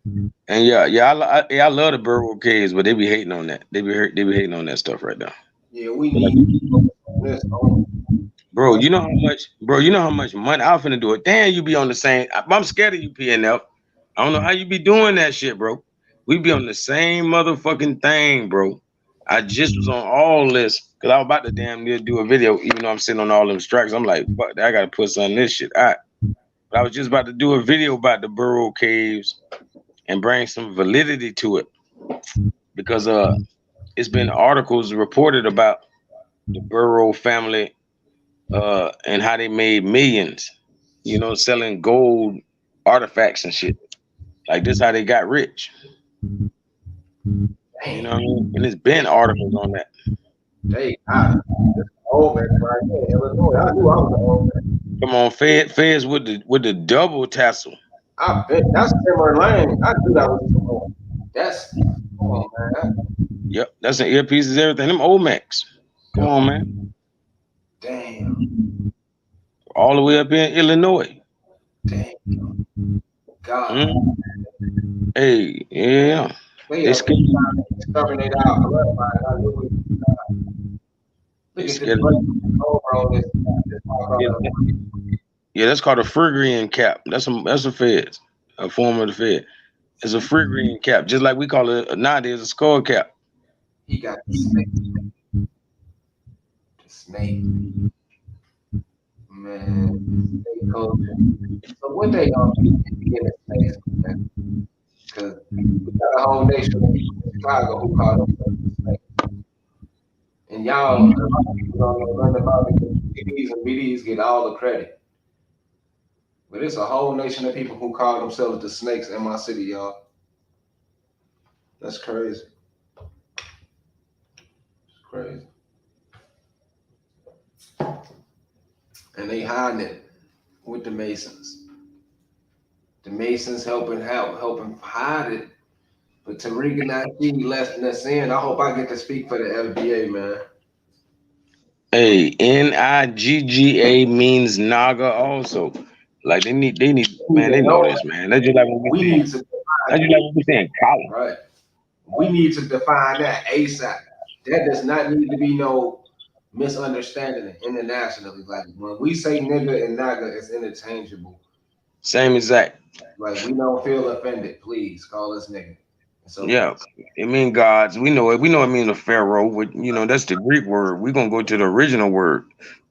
And I love the Burrow caves, but they be hating on that. They be hating on that stuff right now. Yeah, we need this. Bro, you know how much money I'm finna do it. Damn, you be on the same. I'm scared of you, PNF. I don't know how you be doing that shit, bro. We be on the same motherfucking thing, bro. I just was on all this because I was about to damn near do a video, even though I'm sitting on all them strikes. I'm like, fuck, I gotta put some of this shit out. But I was just about to do a video about the Burrow caves and bring some validity to it because it's been articles reported about the Burrow family and how they made millions, selling gold artifacts and shit. Like this, how they got rich. You know what I mean? And there's been articles on that. Hey, old man right here, Illinois. I knew I was an old man. Come on, feds with the double tassel. I bet that's Timberland. I knew that was Timberland. That's come on, man. Yep, that's an earpieces, everything. Them old Macs. Come on, man. Damn. All the way up in Illinois. Damn. God. Mm-hmm. Hey, yeah. They exterminate our bloodline. I knew it. Yeah, that's called a Phrygian cap. That's a fed, a form of the fed. It's a Phrygian cap, just like we call it nowadays a skull cap. He got the snake. The snake. Man. So what they gonna do to get the snakes, man? Because we got a whole nation in Chicago who call themselves the snake. And y'all, a lot of people don't know nothing about it because PDs and BDs get all the credit. But it's a whole nation of people who call themselves the snakes in my city, y'all. That's crazy. It's crazy. And they hiding it with the Masons. The Masons helping hide it. But Tariq and I letting us in. I hope I get to speak for the FBA, man. Hey, NIGGA means Naga also. Like they need, man. They know this, man. That's just like we need to. That's just like we saying college. Right. We need to define that ASAP. That does not need to be no misunderstanding internationally. Like when we say nigga and naga, it's interchangeable. Same exact. Like we don't feel offended. Please call us nigga. So yeah, it means gods. We know it. We know it means a pharaoh. With that's the Greek word. We're gonna go to the original word.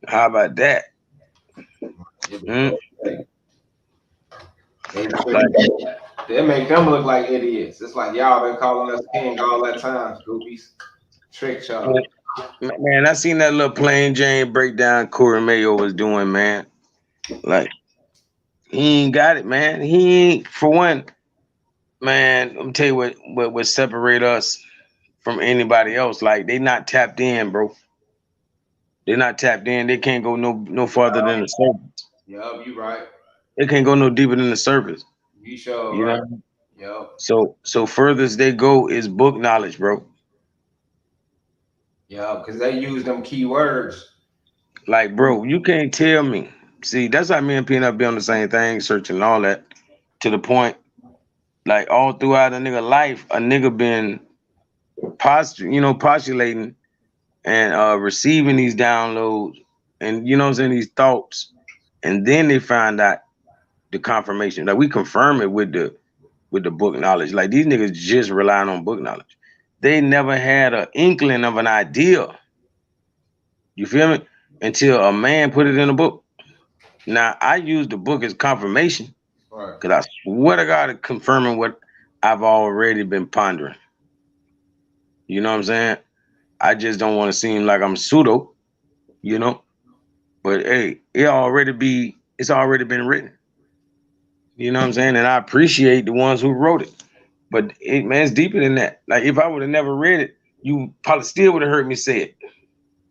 How about that? They make them look like idiots. It's like y'all been calling us king all that time, goofies. Trick y'all. Man, I seen that little plain Jane breakdown Corey Mayo was doing, man. Like, he ain't got it, man. He ain't, for one, man, I'm tell you what separate us from anybody else. Like, they not tapped in, bro. They're not tapped in. They can't go no farther than the surface. Yup, you right. They can't go no deeper than the surface. You sure You right. know? Yup. So furthest they go is book knowledge, bro. Yeah, because they use them key words. Like, bro, you can't tell me. See, that's how me and Peanut be on the same thing, searching and all that. To the point, like all throughout a nigga life, a nigga been postulating and receiving these downloads and you know what I'm saying, these thoughts. And then they find out the confirmation. Like we confirm it with the book knowledge. Like these niggas just relying on book knowledge. They never had an inkling of an idea. You feel me? Until a man put it in a book. Now I use the book as confirmation. Right. Because I swear to God, it's confirming what I've already been pondering. You know what I'm saying? I just don't want to seem like I'm pseudo, you know. But hey, it's already been written. You know what I'm saying? And I appreciate the ones who wrote it. But man, it's deeper than that. Like if I would have never read it, you probably still would have heard me say it.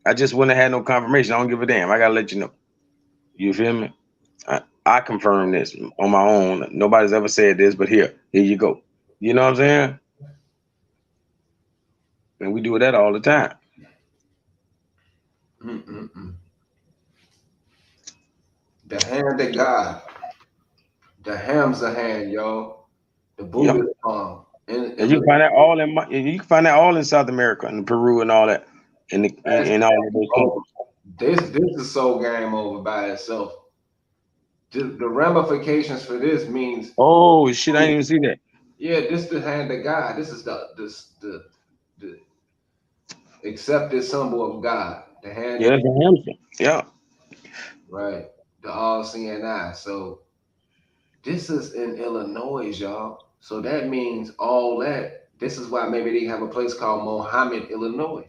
I just wouldn't have had no confirmation. I don't give a damn. I gotta let you know. You feel me? I confirm this on my own. Nobody's ever said this, but here you go. You know what I'm saying? And we do that all the time. The hand of God. The ham's a hand, y'all. The Buddha's palm. And you can find that all in South America and Peru and all that. In all of those countries. This is so game over by itself. The ramifications for this means. Oh shit! I didn't even see that. Yeah, this the hand of God. This is the accepted symbol of God. The hand. Yeah, the hamster. Yeah. Right. The all-seeing eye. So this is in Illinois, y'all. So that means all that. This is why maybe they have a place called Mohammed, Illinois.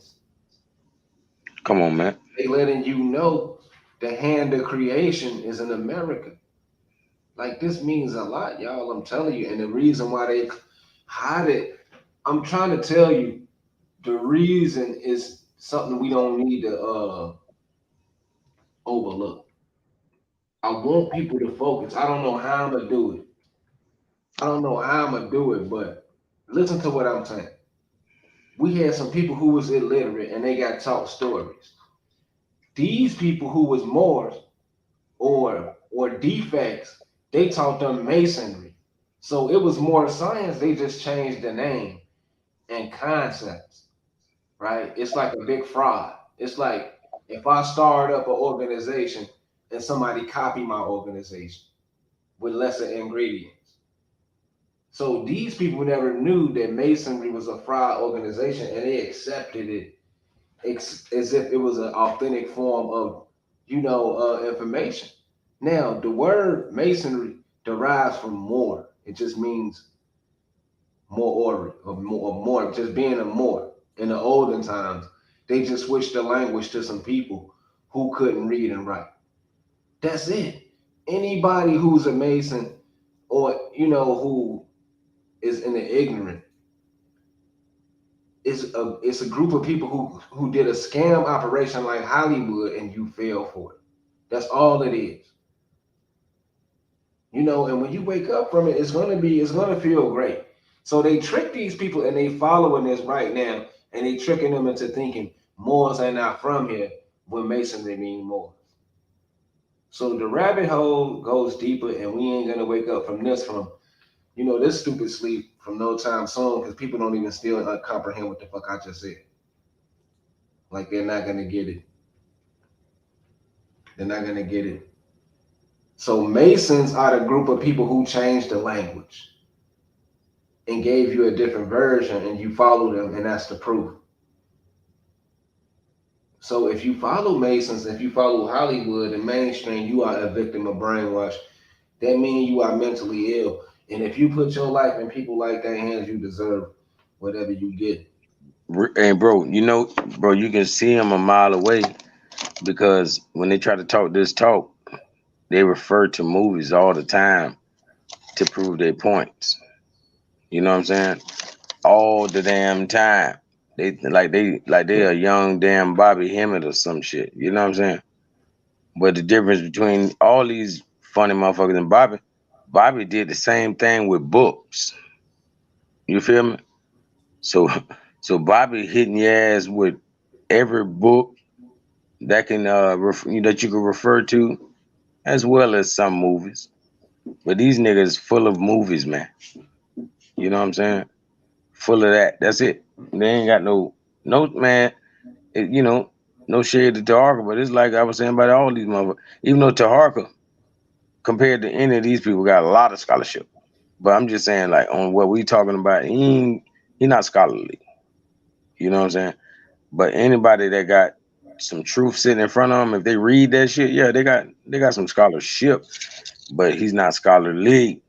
Come on, man. They letting you know the hand of creation is in America. Like this means a lot, y'all. I'm telling you. And the reason why they hide it, I'm trying to tell you, the reason is something we don't need to overlook. I want people to focus. I don't know how I'm gonna do it. But listen to what I'm saying. We had some people who was illiterate and they got taught stories. These people who was Moors or defects, they taught them masonry. So it was more science, they just changed the name and concepts, right? It's like a big fraud. It's like if I start up an organization and somebody copy my organization with lesser ingredients. So these people never knew that masonry was a fraud organization and they accepted it as if it was an authentic form of, information. Now, the word masonry derives from Moor. It just means more or more, just being a Moor. In the olden times, they just switched the language to some people who couldn't read and write. That's it. Anybody who's a Mason or, who is in the ignorant, it's a group of people who did a scam operation like Hollywood and you fell for it. That's all it is. And when you wake up from it, it's gonna feel great. So they trick these people and they following this right now, and they tricking them into thinking Moors are not from here when Masonry mean Moors. So the rabbit hole goes deeper, and we ain't gonna wake up from this this stupid sleep from no time soon, because people don't even still comprehend what the fuck I just said. Like they're not gonna get it. They're not gonna get it. So Masons are the group of people who changed the language and gave you a different version, and you follow them, and that's the proof. So if you follow Masons, if you follow Hollywood and mainstream, you are a victim of brainwash. That means you are mentally ill. And if you put your life in people like that hands, you deserve whatever you get. And bro, you can see them a mile away, because when they try to talk this talk, they refer to movies all the time to prove their points. You know what I'm saying? All the damn time. They a young damn Bobby Hemmett or some shit. You know what I'm saying? But the difference between all these funny motherfuckers and Bobby did the same thing with books. You feel me? So so Bobby hitting your ass with every book that can that you can refer to, as well as some movies. But these niggas full of movies, man. You know what I'm saying? Full of that. That's it. They ain't got no man. You know, no shade to Taharka, but it's like I was saying about all these motherfuckers. Even though Taharka, compared to any of these people, got a lot of scholarship. But I'm just saying, like on what we talking about, he not scholarly. You know what I'm saying? But anybody that got some truth sitting in front of them, if they read that shit, yeah, they got some scholarship, but he's not scholarly.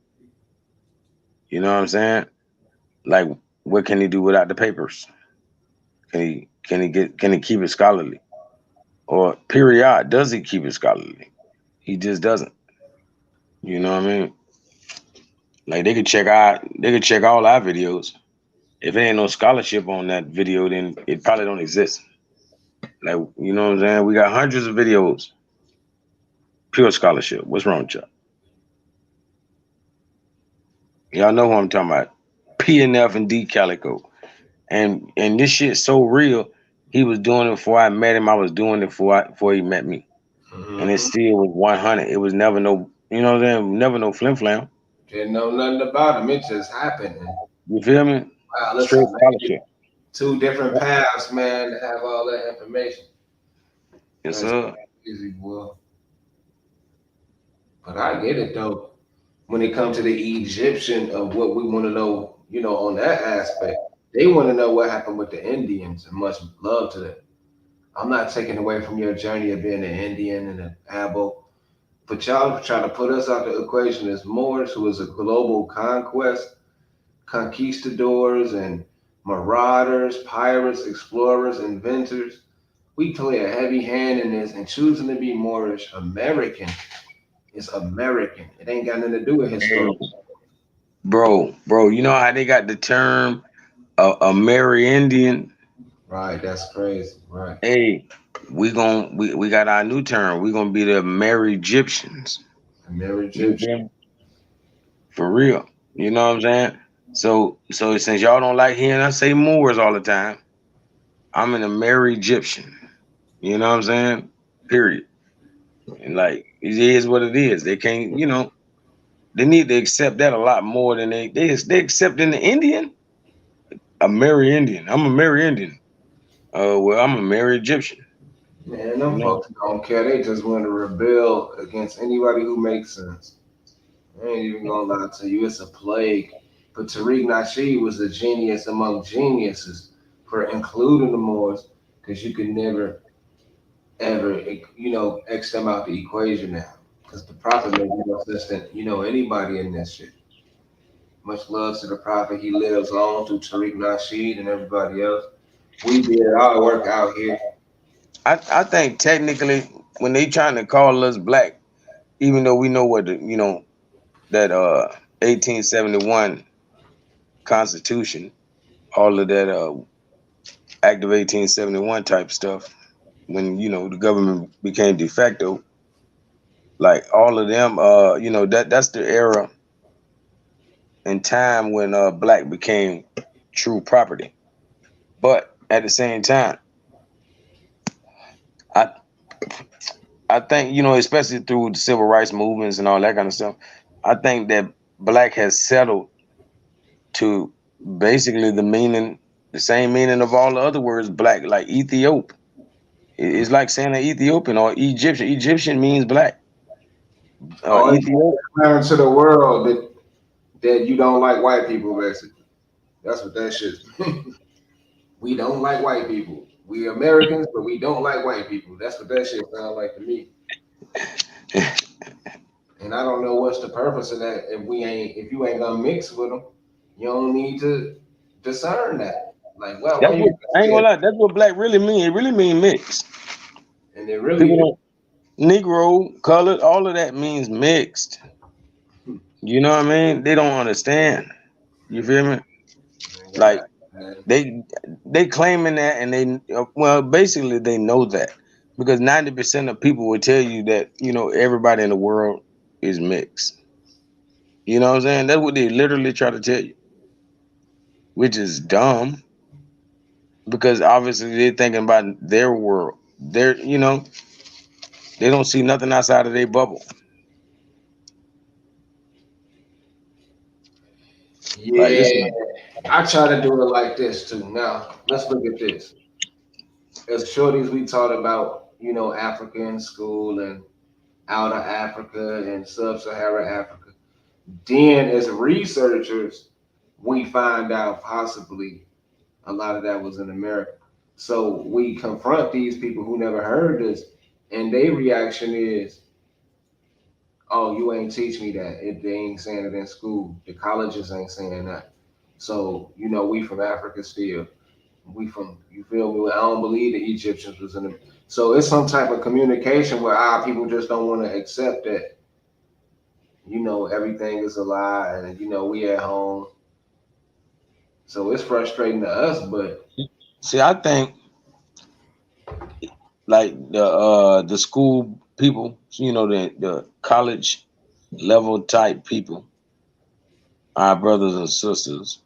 You know what I'm saying? Like, what can he do without the papers? Can he keep it scholarly? Or period, does he keep it scholarly? He just doesn't. You know what I mean? Like they could check all our videos. If there ain't no scholarship on that video, then it probably don't exist. Like, you know what I'm saying? We got hundreds of videos. Pure scholarship. What's wrong with y'all? Y'all know who I'm talking about. PNF and D Calico. And this shit's so real. He was doing it before I met him. I was doing it before he met me. Mm-hmm. And it still was 100. It was never no, you know what I'm saying? Never no flim flam. Didn't know nothing about him. It just happened. You feel me? Wow, Straight listen, scholarship. two different paths, man, to have all that information. Yes, sir. Easy, boy. But I get it though. When it comes to the Egyptian of what we want to know, you know, on that aspect, they want to know what happened with the Indians, and much love to them. I'm not taking away from your journey of being an Indian and an Abo, but y'all trying to put us out the equation as Moors, who is a global conquest, conquistadors and marauders, pirates, explorers, inventors. We play a heavy hand in this, and choosing to be Moorish American is American. It ain't got nothing to do with history. Bro, you know how they got the term a merry Indian? Right, that's crazy. Right. Hey, we got our new term. We're gonna be the merry Egyptians. Merry Egyptian. For real. You know what I'm saying? So since y'all don't like hearing us say Moors all the time, I'm an merry Egyptian. You know what I'm saying? Period. And like it is what it is. They can't, you know, they need to accept that a lot more than they accept in the Indian. A merry Indian. I'm a merry Indian. Well, I'm a merry Egyptian. Man, them folks don't care. They just want to rebel against anybody who makes sense. I ain't even gonna lie to you. It's a plague. But Tariq Nasheed was a genius among geniuses for including the Moors, because you can never, ever, you know, X them out the equation now. Because the prophet made more sense than, you know, anybody in this shit. Much love to the prophet. He lives on through Tariq Nasheed and everybody else. We did our work out here. I think technically when they trying to call us black, even though we know what you know that 1871 Constitution, all of that Act of 1871 type stuff, when you know the government became de facto, like all of them, you know that's the era and time when black became true property. But at the same time, I I think, you know, especially through the civil rights movements and all that kind of stuff, I think that black has settled to basically the same meaning of all the other words black, like Ethiop. It's like saying an Ethiopian or Egyptian. Egyptian means black. Ethiop. Declaring to the world that you don't like white people, basically. That's what that shit. We don't like white people. We Americans, but we don't like white people. That's what that shit sounds like to me. And I don't know what's the purpose of that. If you ain't gonna mix with them, you don't need to discern that. Like, well, I ain't gonna lie. That's what black really mean. It really mean mix. And it really Negro, colored, all of that means mixed. You know what I mean? They don't understand. You feel me? Like they claiming that, and well, basically they know that because 90% of people will tell you that everybody in the world is mixed. You know what I'm saying? That's what they literally try to tell you, which is dumb because obviously they're thinking about their world. They don't see nothing outside of their bubble. Like Yeah, I try to do it like this too. Now, let's look at this. As shorties, we taught about, Africa in school and out of Africa and sub-Saharan Africa. Then, as researchers, we find out possibly a lot of that was in America. So we confront these people who never heard this, and their reaction is, "Oh, you ain't teach me that. They ain't saying it in school. The colleges ain't saying that." So we from Africa still. We from, you feel me? I don't believe the Egyptians was in the. So it's some type of communication where our people just don't want to accept that. Everything is a lie, and we at home. So it's frustrating to us, but See, I think like the school people, the college level type people, our brothers and sisters,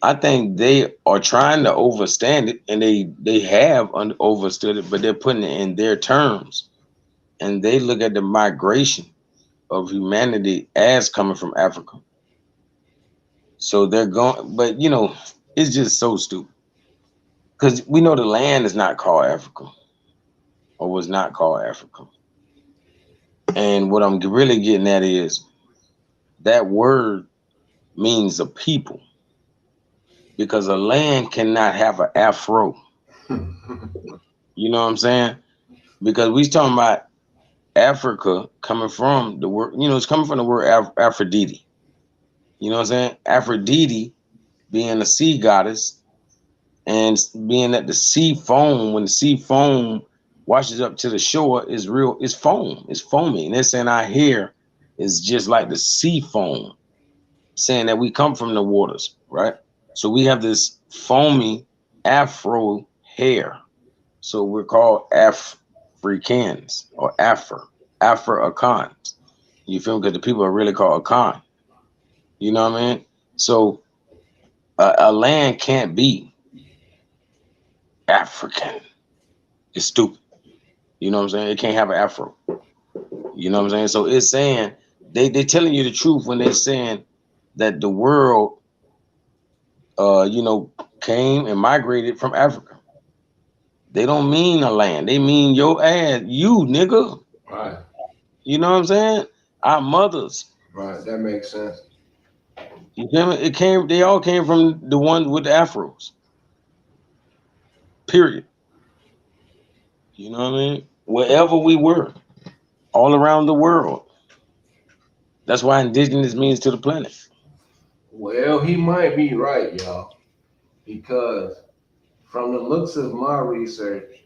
I think they are trying to understand it, and they have overstood it, but they're putting it in their terms, and they look at the migration of humanity as coming from Africa. So they're going, but it's just so stupid because we know the land is not called Africa or was not called Africa. And what I'm really getting at is that word means a people because a land cannot have an afro. You know what I'm saying? Because we talking about Africa coming from the word, it's coming from the word Aphrodite. You know what I'm saying? Aphrodite being a sea goddess and being that the sea foam, when the sea foam washes up to the shore, is real, it's foam, it's foamy. And they're saying our hair is just like the sea foam, saying that we come from the waters, right? So we have this foamy afro hair. So we're called Africans or Afro-Akans. You feel me? Because the people are really called Akan. You know what I mean? So a land can't be African. It's stupid. You know what I'm saying? It can't have an afro. You know what I'm saying? So it's saying they telling you the truth when they're saying that the world came and migrated from Africa. They don't mean a land. They mean your ass, you nigga. right, You know what I'm saying? Our mothers. right, that makes sense. You feel me? They all came from the ones with the afros. Period. You know what I mean? Wherever we were, all around the world. That's why indigenous means to the planet. Well, he might be right, y'all, because from the looks of my research,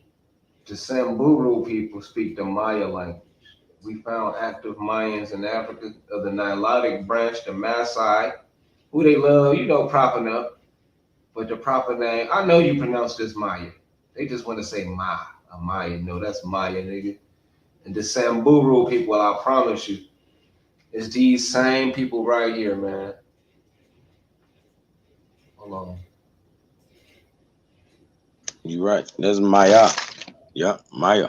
the Samburu people speak the Maya language. We found active Mayans in Africa of the Nilotic branch, the Maasai, who they love, propping up. But the proper name, I know you pronounce this Maya. They just want to say a Maya. No, that's Maya, nigga. And the Samburu people, I promise you, it's these same people right here, man. Hold on. You're right. That's Maya. Yeah, Maya.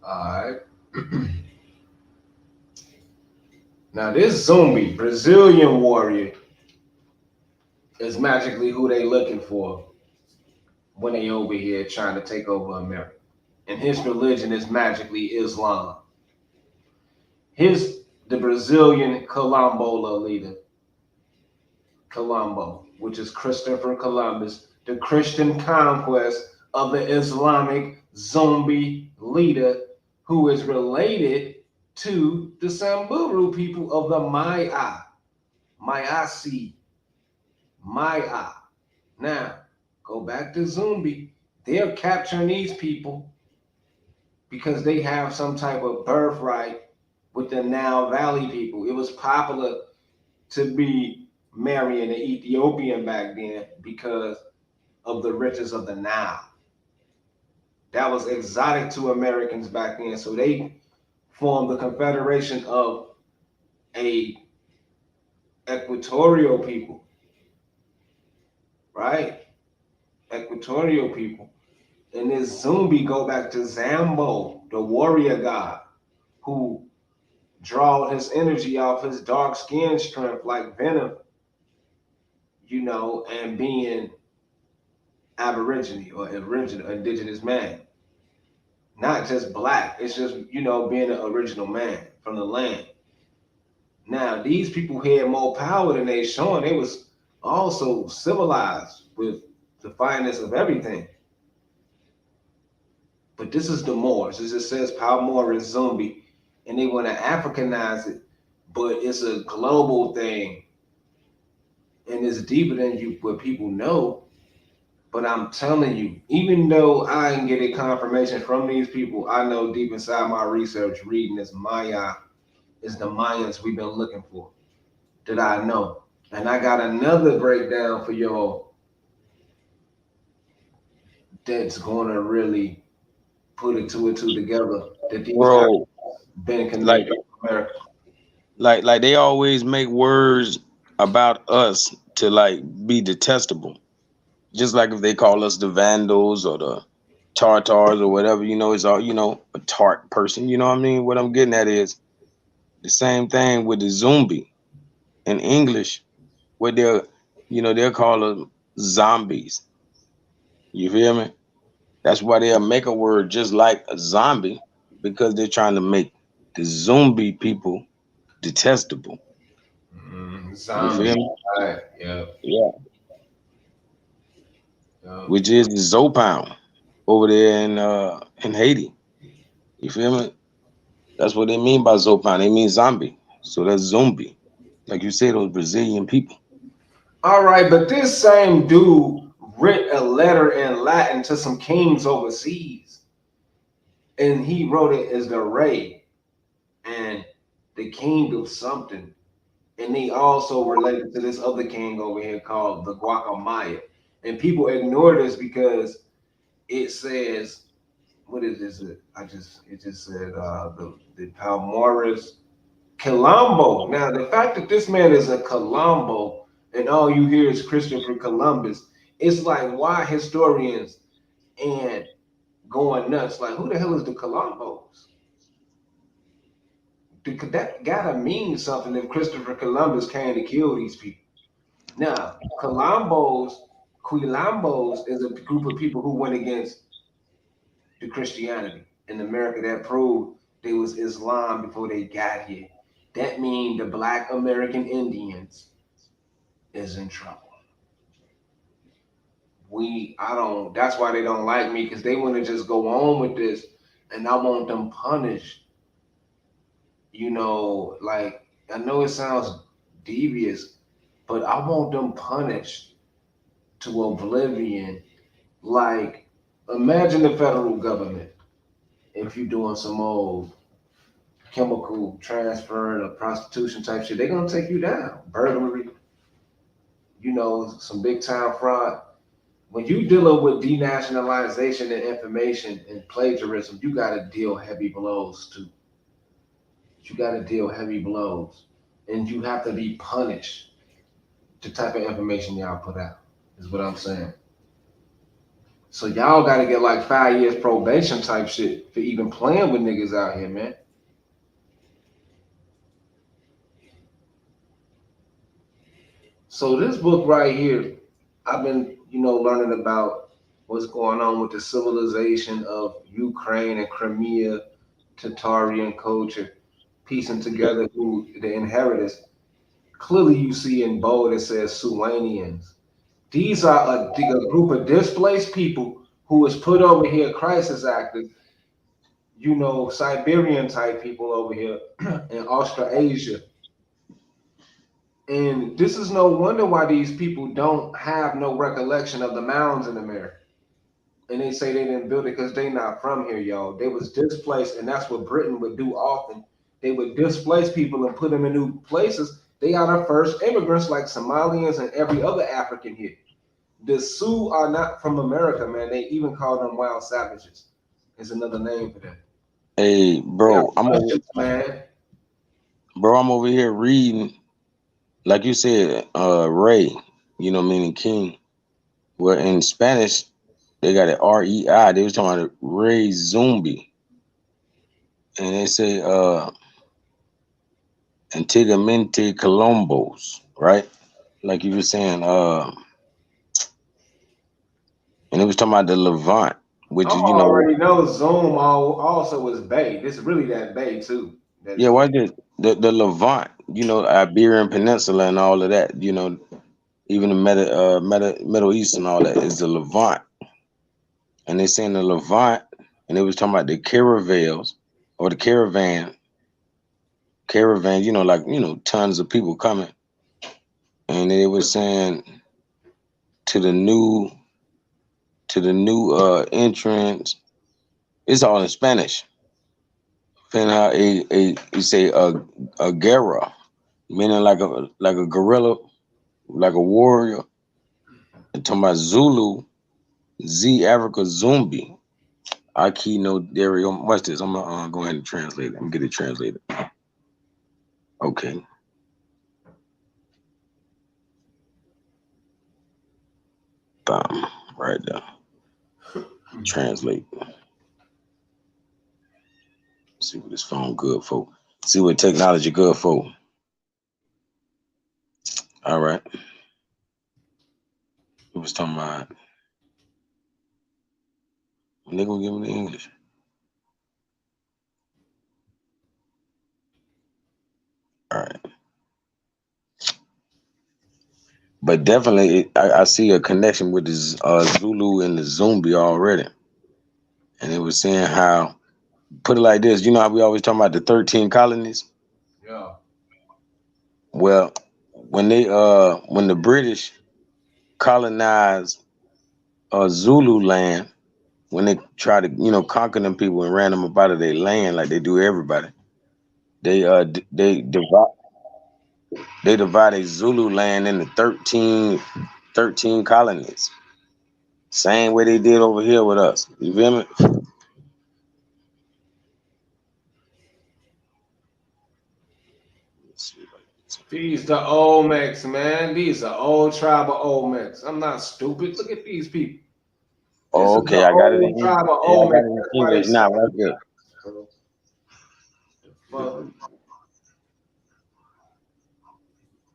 Alright. Now this Zumbi, Brazilian warrior, is magically who they looking for when they over here trying to take over America. And his religion is magically Islam. The Brazilian Colombo leader, Colombo, which is Christopher Columbus, the Christian conquest of the Islamic zombie leader, who is related to the Samburu people of the Maya. Mayasi. Maya. Now, go back to Zombie. They're capturing these people because they have some type of birthright with the Nile Valley people. It was popular to be marrying an Ethiopian back then because of the riches of the Nile. That was exotic to Americans back then. So they formed the confederation of a equatorial people, right? Equatorial people. And this Zumbi go back to Zambo, the warrior god, who drawed his energy off his dark skin strength like venom, and being Aborigine or indigenous man. Not just black, it's just, being an original man from the land. Now, these people had more power than they showing. They was also civilized with the finest of everything. But this is the Moors. It just says Palmore is Zombie, and they want to Africanize it, but it's a global thing, and it's deeper than what people know. But I'm telling you, even though I didn't get a confirmation from these people, I know deep inside my research, reading this Maya is the Mayans we've been looking for, that I know. And I got another breakdown for y'all that's going to really put it two and two together, that these Bro, been connected to America. Like they always make words about us to like be detestable. Just like if they call us the Vandals or the Tartars or whatever, it's all, a tart person. You know what I mean? What I'm getting at is the same thing with the Zumbi in English, where they'll call them zombies. You feel me? That's why they'll make a word just like a zombie, because they're trying to make the zombie people detestable. Zombie. You feel me? Right. Yeah. Yeah. Which is the Zopound over there in Haiti. You feel me? That's what they mean by Zopound. They mean zombie. So that's zombie. Like you said, those Brazilian people. All right, but this same dude wrote a letter in Latin to some kings overseas, and he wrote it as the Rey and the king of something. And he also related to this other king over here called the Guacamaya. And people ignore this because it says, what is this? It just said the Palmares Colombo. Now the fact that this man is a Colombo and all you hear is Christopher Columbus, it's like why historians and going nuts. Like who the hell is the Colombos? That gotta mean something if Christopher Columbus came to kill these people. Now, Quilombos is a group of people who went against the Christianity in America that proved there was Islam before they got here. That means the Black American Indians is in trouble. That's why they don't like me, because they want to just go on with this, and I want them punished. Like, I know it sounds devious, but I want them punished to oblivion. Like, imagine the federal government, if you're doing some old chemical transfer or prostitution type shit, they're gonna take you down. Burglary, some big time fraud. When you dealing with denationalization and information and plagiarism, you gotta deal heavy blows too. You gotta deal heavy blows, and you have to be punished. The type of information y'all put out is what I'm saying. So y'all gotta get like 5 years probation type shit for even playing with niggas out here, man. So this book right here, I've been, learning about what's going on with the civilization of Ukraine and Crimea, Tatarian culture, piecing together who the inheritors. Clearly, you see in bold it says Suanians. These are a group of displaced people who was put over here, crisis actors, Siberian type people over here in Australasia. And this is no wonder why these people don't have no recollection of the mounds in America. And they say they didn't build it because they not from here, y'all. They was displaced, and that's what Britain would do often. They would displace people and put them in new places. They are the first immigrants like Somalians and every other African here. The Sioux are not from America, man. They even call them wild savages. Is another name for them. Hey, bro, man. Bro, I'm over here reading, like you said, Ray, meaning king. Well, in Spanish, they got it REI. They was talking about Ray Zumbi. And they say Antiguamente Colombos, right? Like you were saying, and it was talking about the Levant, which is, already know Zoom also was Bay. This is really that Bay too. Yeah, why the Levant, Iberian Peninsula and all of that, even the Middle East and all that is the Levant. And they saying the Levant, and they was talking about the caravels or the caravan, tons of people coming. And they was saying to the new entrance, it's all in Spanish. You say a guerra, meaning like a gorilla, like a warrior. And talking about Zulu, Z Africa Zumbi. Aki no Dario. Watch this. I'm gonna go ahead and translate it. I'm gonna get it translated. Okay. Bam. Right there. Translate. See what this phone good for. See what technology good for. All right. It was talking about. They gonna give me the English. All right. But definitely, I see a connection with the Zulu and the Zumbi already. And it was saying how, put it like this, how we always talk about the 13 colonies? Yeah. Well, when the British colonized Zulu land, when they tried to, conquer them people and ran them up out of their land like they do everybody, they divided Zulu land into 13 colonies. Same way they did over here with us. You feel me? These the Olmecs, man. These are old tribe of Olmecs. I'm not stupid. Look at these people. Oh, okay, I got it in tribe of English. Olmecs. English now, right there.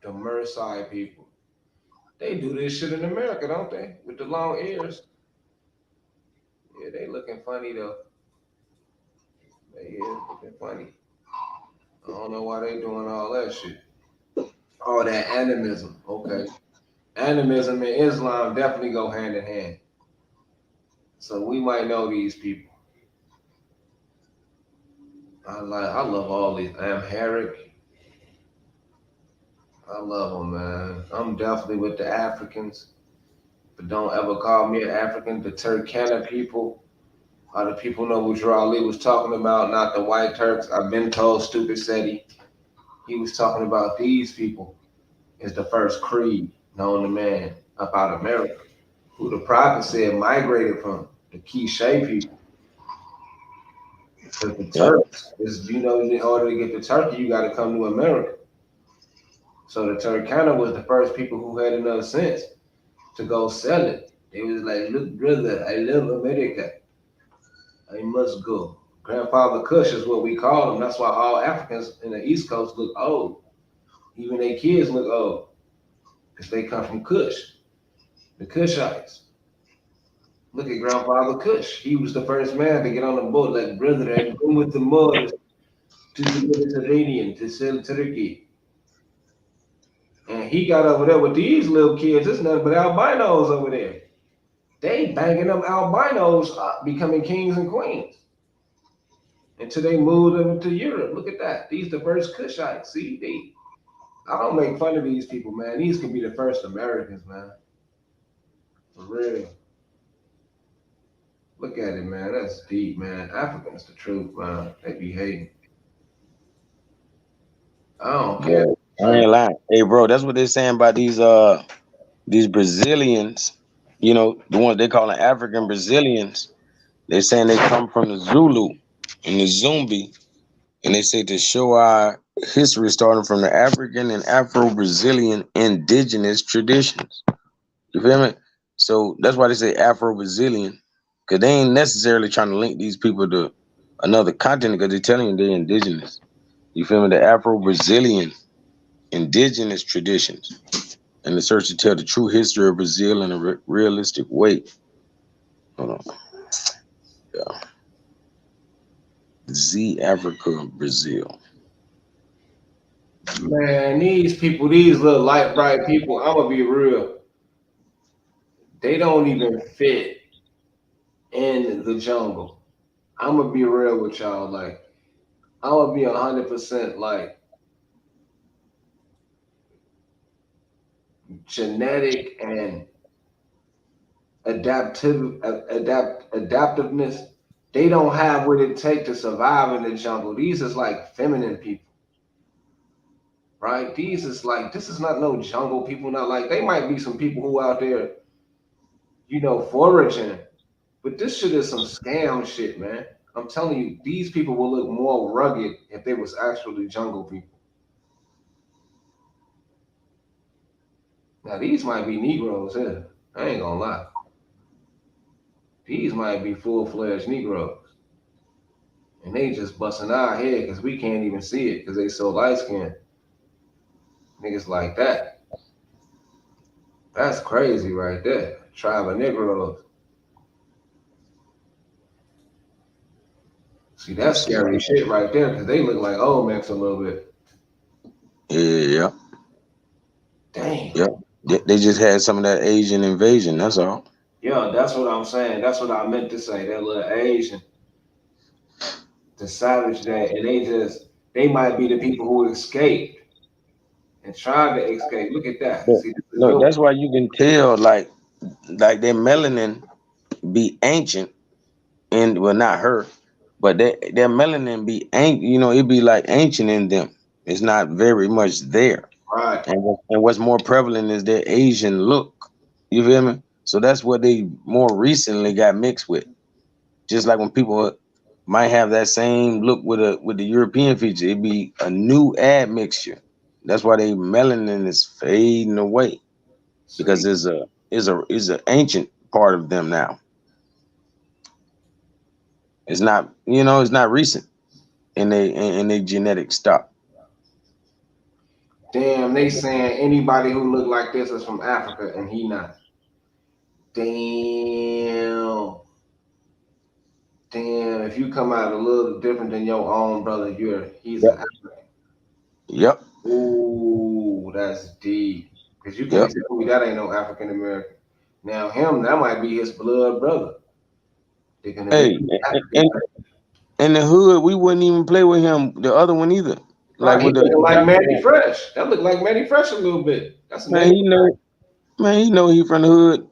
The Mersey people. They do this shit in America, don't they? With the long ears. Yeah, they looking funny though. They is looking funny. I don't know why they doing all that shit. Oh, that animism. Okay. Animism and Islam definitely go hand in hand. So we might know these people. I love all these. Amharic. I love them, man. I'm definitely with the Africans. But don't ever call me an African. The Turkana people are the people know what Ali was talking about, not the white Turks. I've been told, stupid SETI. He was talking about these people is the first creed known to man about America, who the prophet said migrated from, the Quiche people. Because the Turks is, in order to get to Turkey, you got to come to America. So the Turkana was the first people who had enough sense to go sell it They was like, look, brother, I love America. I must go. Grandfather Kush is what we call them. That's why all Africans in the East Coast look old. Even their kids look old because they come from Kush, the Kushites. Look at Grandfather Kush. He was the first man to get on the boat. Like, brother, I'm going with the Moors to the Mediterranean to sell Turkey. And he got over there with these little kids. It's nothing but albinos over there. They banging them albinos up, becoming kings and queens. Until they moved over to Europe. Look at that. These the first Kushites. See, I don't make fun of these people, man. These could be the first Americans, man. For real. Look at it, man. That's deep, man. Africans the truth, man. They be hating. I don't care. I ain't lying. Hey, bro, that's what they're saying about these Brazilians. You know, the ones they call African Brazilians. They're saying they come from the Zulu and the Zumbi, and they say to show our history starting from the African and Afro-Brazilian indigenous traditions. You feel me? So that's why they say Afro-Brazilian, because they ain't necessarily trying to link these people to another continent, because they're telling you they're indigenous. You feel me? The Afro-Brazilian indigenous traditions, and the search to tell the true history of Brazil in a realistic way. Hold on. Yeah. Z Africa, Brazil. Man, these people, these little light bright people, I'm gonna be real. They don't even fit in the jungle. I'm gonna be real with y'all. Like, I'm gonna be 100% like genetic and adaptiveness. They don't have what it takes to survive in the jungle. These is like feminine people. Right? These is like, this is not no jungle people. Not like, they might be some people who out there, you know, foraging, but this shit is some scam shit, man. I'm telling you, these people will look more rugged if they was actually jungle people. Now these might be Negroes here. I ain't gonna lie. These might be full-fledged Negroes. And they just busting our head because we can't even see it because they so light-skinned. Niggas like that. That's crazy right there. Tribe of Negroes. See, that's scary shit right there because they look like Olmecs a little bit. Yeah. Dang. Yeah. They just had some of that Asian invasion. That's all. Yeah, that's what I'm saying. That's what I meant to say. That little Asian, the savage that, and they might be the people who escaped and tried to escape. Look at that. See, No, that's why you can tell, like their melanin be ancient, and well, not her, but their melanin be ancient. You know, it be like ancient in them. It's not very much there. Right. And what's more prevalent is their Asian look. You feel me? So that's what they more recently got mixed with. Just like when people might have that same look with the European feature, it'd be a new admixture. That's why they melanin is fading away, because is a ancient part of them now. It's not, it's not recent in they genetic stock. Damn, they saying anybody who look like this is from Africa and he not. Damn, if you come out a little different than your own brother, he's an African. Yep. Ooh, that's deep. Because you can't tell me that ain't no African American. Now that might be his blood brother. Hey, in the hood, we wouldn't even play with him. The other one either. Like with like Manny Fresh. That looked like Manny Fresh a little bit. That's man. He know he from the hood.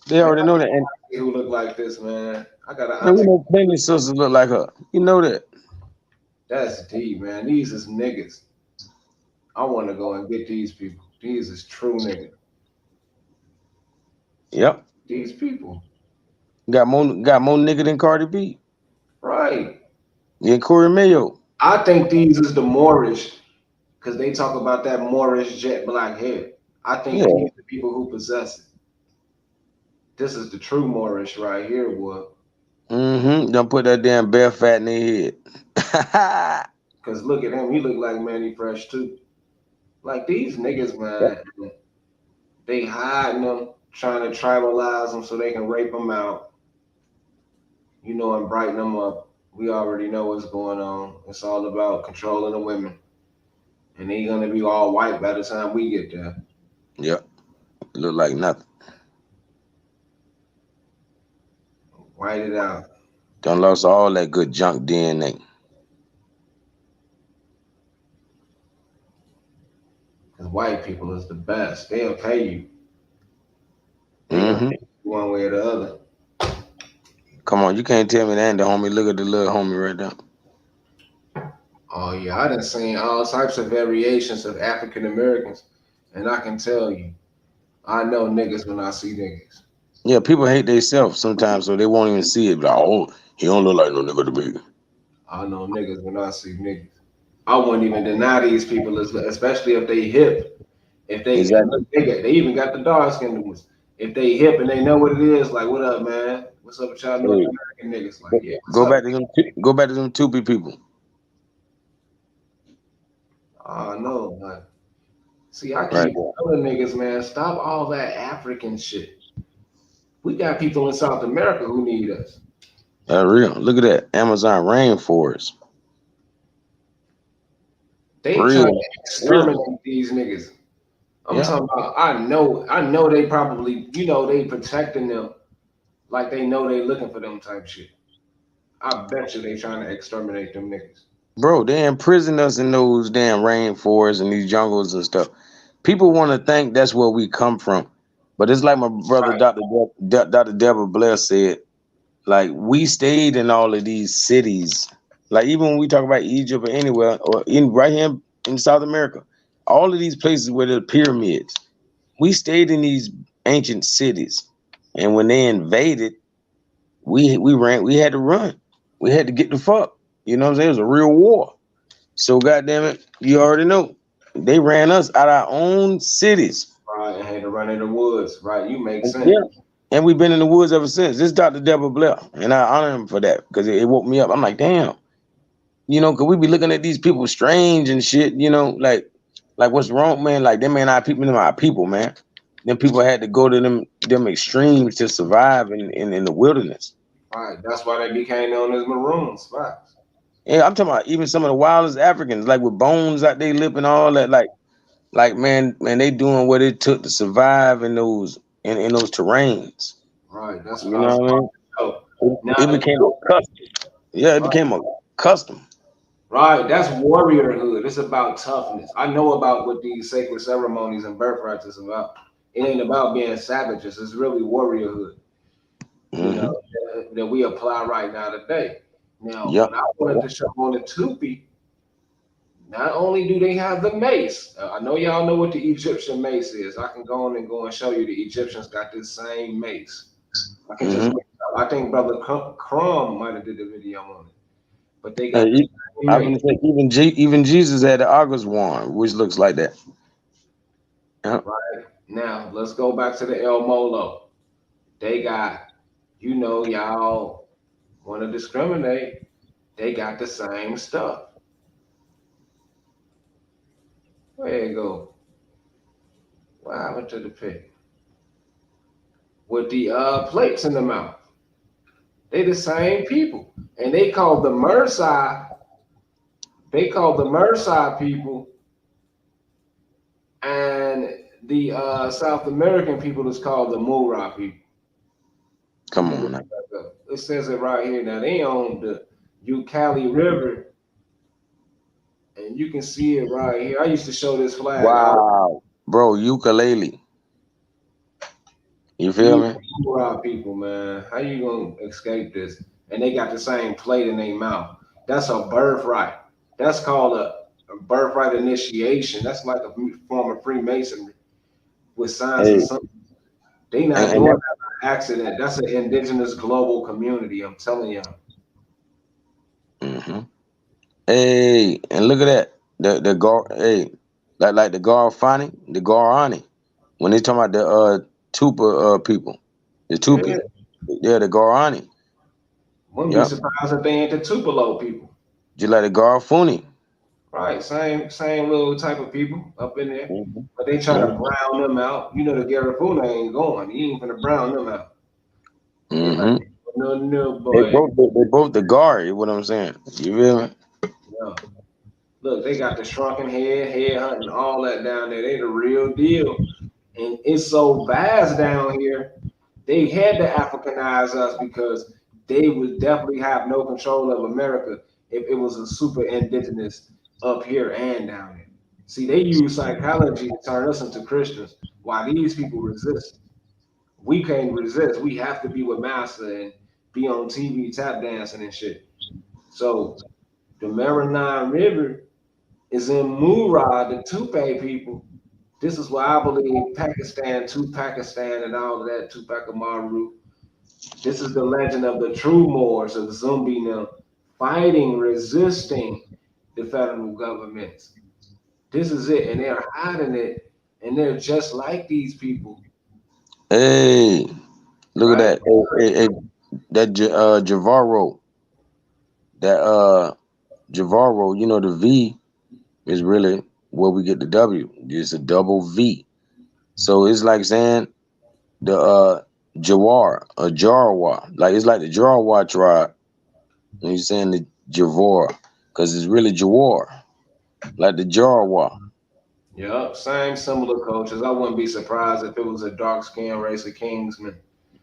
They already know that. And who look like this, man? I got we know plenty sisters look like her. You know that. That's deep, man. These is niggas. I want to go and get these people. These is true niggas. Yep. These people got more nigga than Cardi B. Right. Yeah, Corey Mayo. I think these is the Moorish, because they talk about that Moorish jet black hair. I think these are the people who possess it. This is the true Moorish right here, boy. Don't put that damn bear fat in their head. Cause look at him, he look like Manny Fresh too. Like these niggas, man, they hiding them, trying to tribalize them so they can rape them out, you know, and brighten them up. We already know what's going on. It's all about controlling the women, and they gonna be all white by the time we get there. Yep, look like nothing. White it out. Done lost all that good junk DNA. Cause white people is the best. They'll pay you. They'll pay you one way or the other. Come on, you can't tell me that ain't the homie. Look at the little homie right there. Oh yeah, I done seen all types of variations of African Americans, and I can tell you, I know niggas when I see niggas. Yeah, people hate themselves sometimes, so they won't even see it. Like, oh, he don't look like no nigga to me. I know niggas when I see niggas. I wouldn't even deny these people, especially if they hip. If they they even got the dark skinned ones. If they hip and they know what it is, like, what up, man? What's up with y'all North American niggas? Like, yeah. Go back to them Tupi people. Oh no, like, see, I keep telling niggas, man, stop all that African shit. We got people in South America who need us. That's real. Look at that Amazon rainforest. They trying to exterminate these niggas. I'm talking about. I know they probably, you know, they protecting them, like they know they looking for them type shit. I bet you they trying to exterminate them niggas. Bro, they imprison us in those damn rainforests and these jungles and stuff. People want to think that's where we come from, but it's like my brother Dr. Deborah Blair said. Like, we stayed in all of these cities. Like, even when we talk about Egypt or anywhere, or in right here in South America, all of these places where the pyramids, we stayed in these ancient cities. And when they invaded, we had to run. We had to get the fuck. You know what I'm saying? It was a real war. So goddamn it, you already know. They ran us out of our own cities. Right, and had to run in the woods. Right, you make sense. Yeah. And we've been in the woods ever since. This is Dr. Deborah Blair, and I honor him for that because it woke me up. I'm like, damn, you know, because we be looking at these people strange and shit, you know, like what's wrong, man? Like, them ain't our people, them our people, man. Them people had to go to them extremes to survive in the wilderness. Right, that's why they became known as Maroons. Right. Yeah, I'm talking about even some of the wildest Africans, like with bones out their lip and all that, like man, they doing what it took to survive in those in those terrains. Right, that's what you know what I mean. It became a custom. Yeah, it became a custom. Right, that's warriorhood. It's about toughness. I know about what these sacred ceremonies and birthrights is about. It ain't about being savages. It's really warriorhood. You know, that we apply right now today. Now, when I wanted to show on the Tupi, not only do they have the mace, I know y'all know what the Egyptian mace is. I can go and show you the Egyptians got this same mace. I can just, I think Brother Crumb might have did the video on it, but they got. I was gonna say even Jesus had the August wand, which looks like that. Right now, let's go back to the El Molo. They got, you know, y'all want to discriminate. They got the same stuff. Where you go? What happened to the pig? With the plates in the mouth. They the same people. And they called the Mersai, people, and the South American people is called the Mura people. Come on now. It says it right here. Now they own the Ucali River. And you can see it right here. I used to show this flag. Wow, bro, ukulele. You feel me? People, man, how you gonna escape this? And they got the same plate in their mouth. That's a birthright. That's called a birthright initiation. That's like a form of Freemasonry with signs and something. They not doing that by accident. That's an indigenous global community. I'm telling y'all. Hey, and look at that. The Garfani, the Guarani. When they talking about the Tupa people, The Tupi. Yeah, the Guarani. Wouldn't be surprised if they ain't the Tupelo people. Just like the Garifuni. Right, same little type of people up in there. Mm-hmm. But they try to brown them out. You know the Garifuna ain't going. He ain't gonna brown them out. Mm-hmm. No, boy. They both the Gar, what I'm saying. You feel me? Yeah. Look, they got the shrunken head hunting, all that down there. They the real deal. And it's so vast down here, they had to Africanize us because they would definitely have no control of America if it was a super indigenous up here and down there. See, they use psychology to turn us into Christians while these people resist. We can't resist. We have to be with Master and be on TV tap dancing and shit. So the Maranine River is in Murad, the Tupi people. This is why I believe Pakistan, Pakistan, and all of that, Tupac Amaru. This is the legend of the true Moors of Zumbi now fighting, resisting the federal governments. This is it, and they're hiding it, and they're just like these people. Hey, look at that. Hey, that Javaro. That Javaro, you know the V is really where we get the W. It's a double V. So it's like saying the Jawar, a Jarwa. Like it's like the Jarwa tribe. And you're saying the Javor, because it's really Jawar. Like the Jarwa. Yep, same similar cultures. I wouldn't be surprised if it was a dark skinned race of Kingsmen.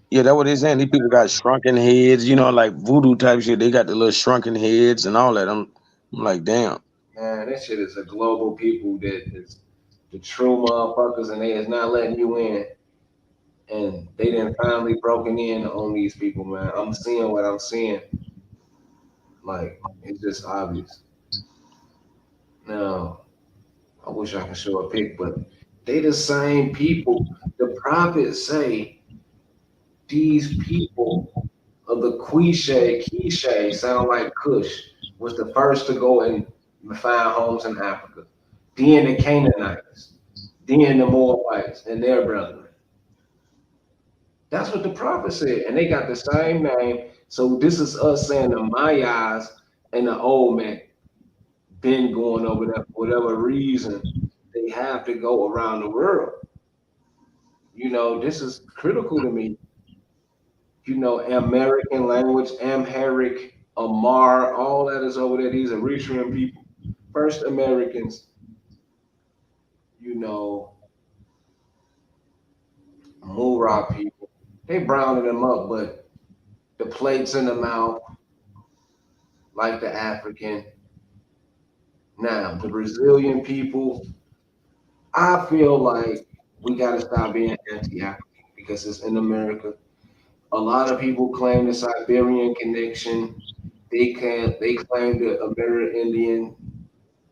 Yeah, that's what they're saying. These people got shrunken heads, you know, like voodoo type shit. They got the little shrunken heads and all that. I'm like, damn. Man, this shit is a global people that is the true motherfuckers, and they is not letting you in. And they done finally broken in on these people, man. I'm seeing what I'm seeing. Like, it's just obvious. Now, I wish I could show a pic, but they the same people. The prophets say these people of the Quiche sound like Cush was the first to go and find homes in Africa. Then the Canaanites, then the Moabites and their brethren. That's what the prophet said, and they got the same name. So this is us saying the Mayas and the old man been going over there for whatever reason. They have to go around the world. You know, this is critical to me. You know, American language, Amharic, Amar, all that is over there. These Eritrean people, first Americans, you know, Mura people. They browning them up, but the plates in the mouth, like the African. Now, the Brazilian people, I feel like we got to stop being anti-African because it's in America. A lot of people claim the Siberian connection. They claim the Amerindian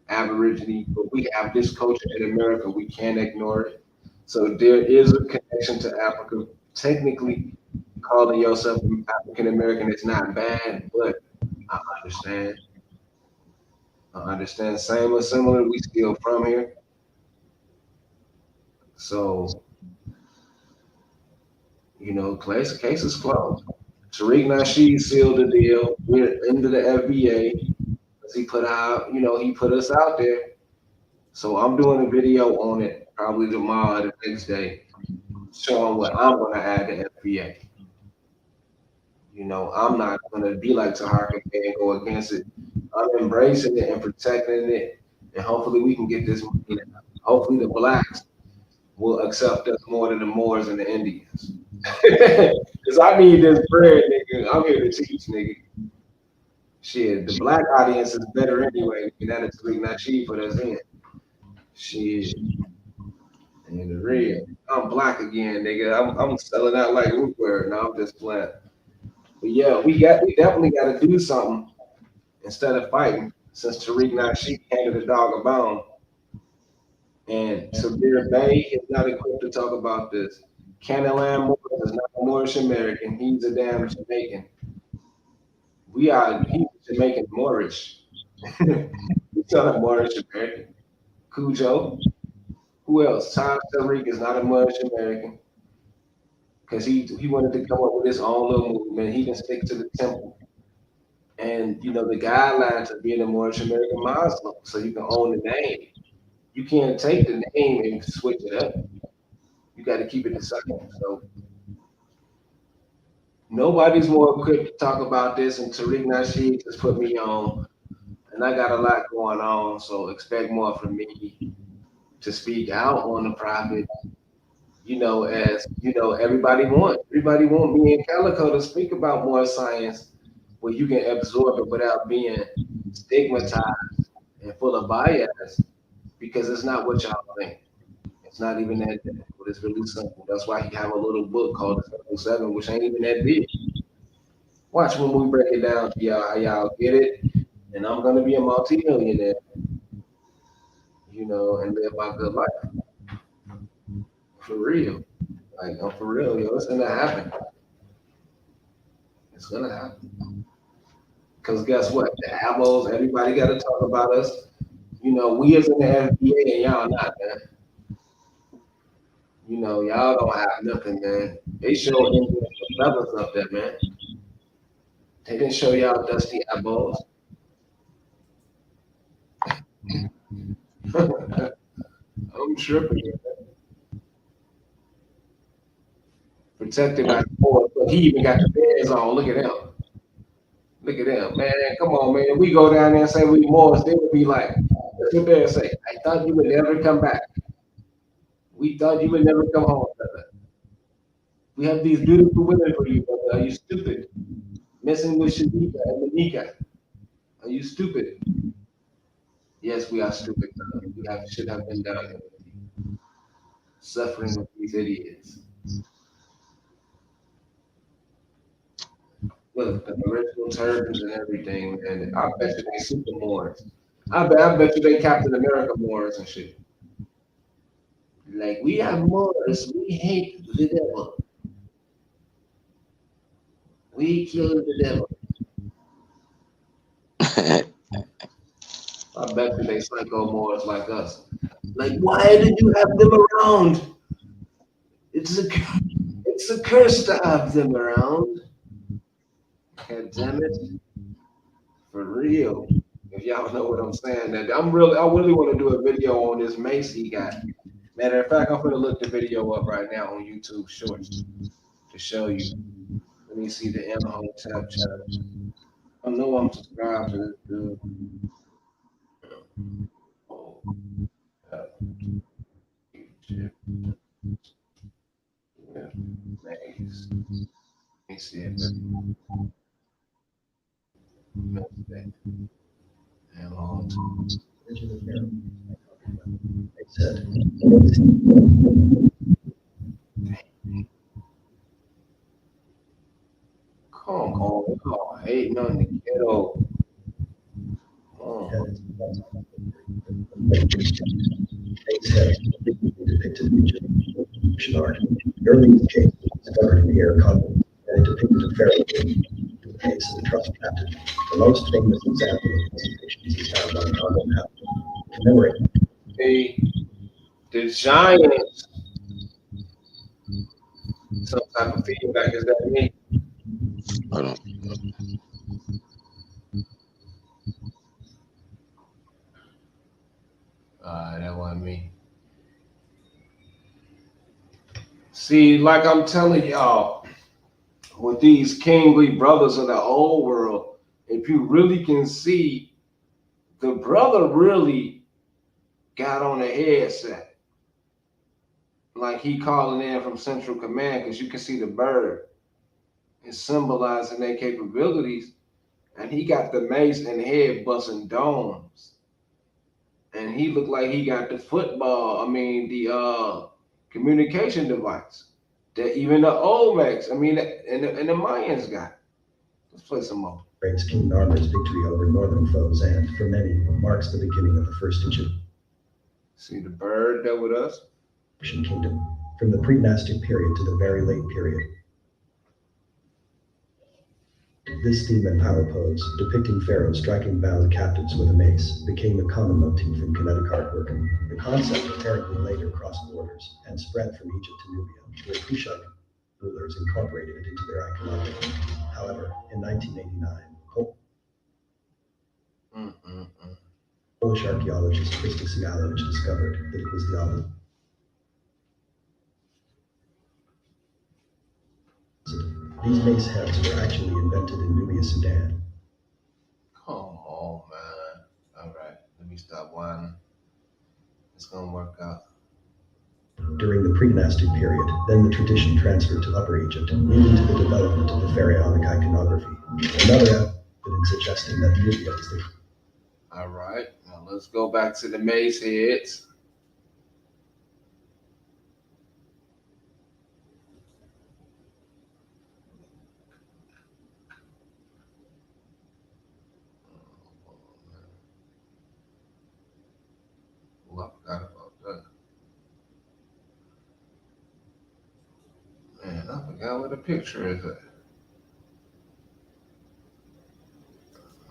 Aborigine, but we have this culture in America. We can't ignore it. So there is a connection to Africa. Technically, calling yourself African American is not bad, but I understand. I understand. Same or similar, we still from here. So, you know, case is closed. Tariq Nasheed sealed the deal. We're into the FBA. He put out, you know, he put us out there. So I'm doing a video on it probably tomorrow or the next day, showing what I'm gonna add to FBA. You know, I'm not gonna be like Taharka and go against it. I'm embracing it and protecting it, and hopefully we can get this. You know, hopefully the blacks will accept us more than the Moors and the Indians. Because I need this bread, nigga. I'm here to teach, nigga. Shit, the black audience is better anyway. And that is not cheap for us in. Shit. And the real. I'm black again, nigga. I'm selling out like rootwear. No, I'm just playing. But yeah, we definitely got to do something instead of fighting. Since Tariq Nasheed handed the dog a bone, and Sabir Bay is not equipped to talk about this. Canalan Moore is not a Moorish American. He's a damn Jamaican. He's a Jamaican Moorish. He's not a Moorish American. Cujo. Who else? Tom Tariq is not a Moorish American. because he wanted to come up with his own little movement. He didn't stick to the temple. And you know the guidelines of being a Moorish American Muslim, so you can own the name. You can't take the name and switch it up. You got to keep it the same. So nobody's more equipped to talk about this, and Tariq Nasheed just put me on, and I got a lot going on. So expect more from me to speak out on the private. You know, as you know, everybody want me and Calico to speak about more science, where you can absorb it without being stigmatized and full of bias, because it's not what y'all think. It's not even that difficult. It's really simple. That's why he have a little book called The Simple Seven, which ain't even that big. Watch when we break it down to y'all, how y'all get it, and I'm gonna be a multi-millionaire, you know, and live my good life. For real. Like, I'm for real, yo. It's gonna happen. It's gonna happen. Because guess what? The Abos, everybody got to talk about us. You know, we is in the FBA and y'all not, man. You know, y'all don't have nothing, man. They show Indians the feathers up there, man. They didn't show y'all dusty eyeballs. I'm tripping. Protected by the board, but he even got the bands on. Look at him. Look at him, man. Come on, man. We go down there and say we Moors, they would be like, let's sit there and say, I thought you would never come back. We thought you would never come home, brother. We have these beautiful women for you, brother. Are you stupid? Messing with Shanika and Monica. Are you stupid? Yes, we are stupid. We should have been down here with you. Suffering with these idiots. Look, the original terms and everything, and I bet you they super Moors. I bet you they Captain America Moors and shit. Like, we are Moors, we hate the devil. We kill the devil. I bet you they psycho Moors like us. Like, why did you have them around? It's a curse to have them around. God damn it. For real. If y'all know what I'm saying, that I really want to do a video on this mace he got. Matter of fact, I'm gonna look the video up right now on YouTube Shorts to show you. Let me see the M Hotep challenge. I know I'm subscribed to this dude. Oh, yeah, mace. Let me see it. M Hotep. Come on, hating on the ghetto. Depicted Egyptian art. The earliest case was discovered in the air continent, and it depicted a pharaoh in the case of the trust captain. The most famous example of this depiction is found on the Congo map. Commemorating the giants. Some type of feedback, is that me? Hold on. That wasn't me. See, like I'm telling y'all, with these kingly brothers of the old world, if you really can see, the brother really got on the headset. Like he calling in from Central Command, because you can see the bird is symbolizing their capabilities. And he got the mace and head busting domes. And he looked like he got the the communication device that even the Olmecs, and the Mayans got. Let's play some more. King Narmer's victory over northern foes and, for many, marks the beginning of the first Egyptian. See the bird there with us? Kingdom, from the pre-dynastic period to the very late period. This theme and power pose, depicting pharaohs striking bound captives with a mace, became the common motif in kinetic artwork. The concept apparently later crossed borders and spread from Egypt to Nubia, where rulers incorporated it into their iconography. However, in 1989, Polish archaeologist Krista Sialovich discovered that it was the opposite. These mace heads were actually invented in Nubia, Sudan. Come on, man. All right, let me stop whining. It's gonna work out. During the pre-dynastic period, then the tradition transferred to Upper Egypt, leading to the development of the pharaonic iconography. Another evidence suggesting that Nubia is the... All right, now let's go back to the mace heads. Oh, I forgot about that. Man, I forgot where the picture is at.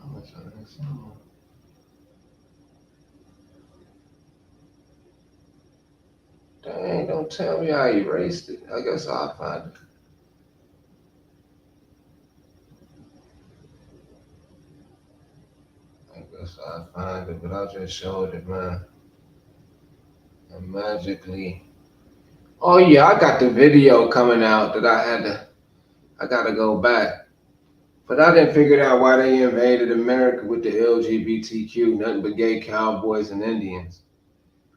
I'm gonna try this on. Dang, don't tell me I erased it. I guess I'll find it. I guess I'll find it, but I just showed it, man. And magically. Oh yeah, I got the video coming out that I gotta go back. But I didn't figure out why they invaded America with the LGBTQ, nothing but gay cowboys and Indians.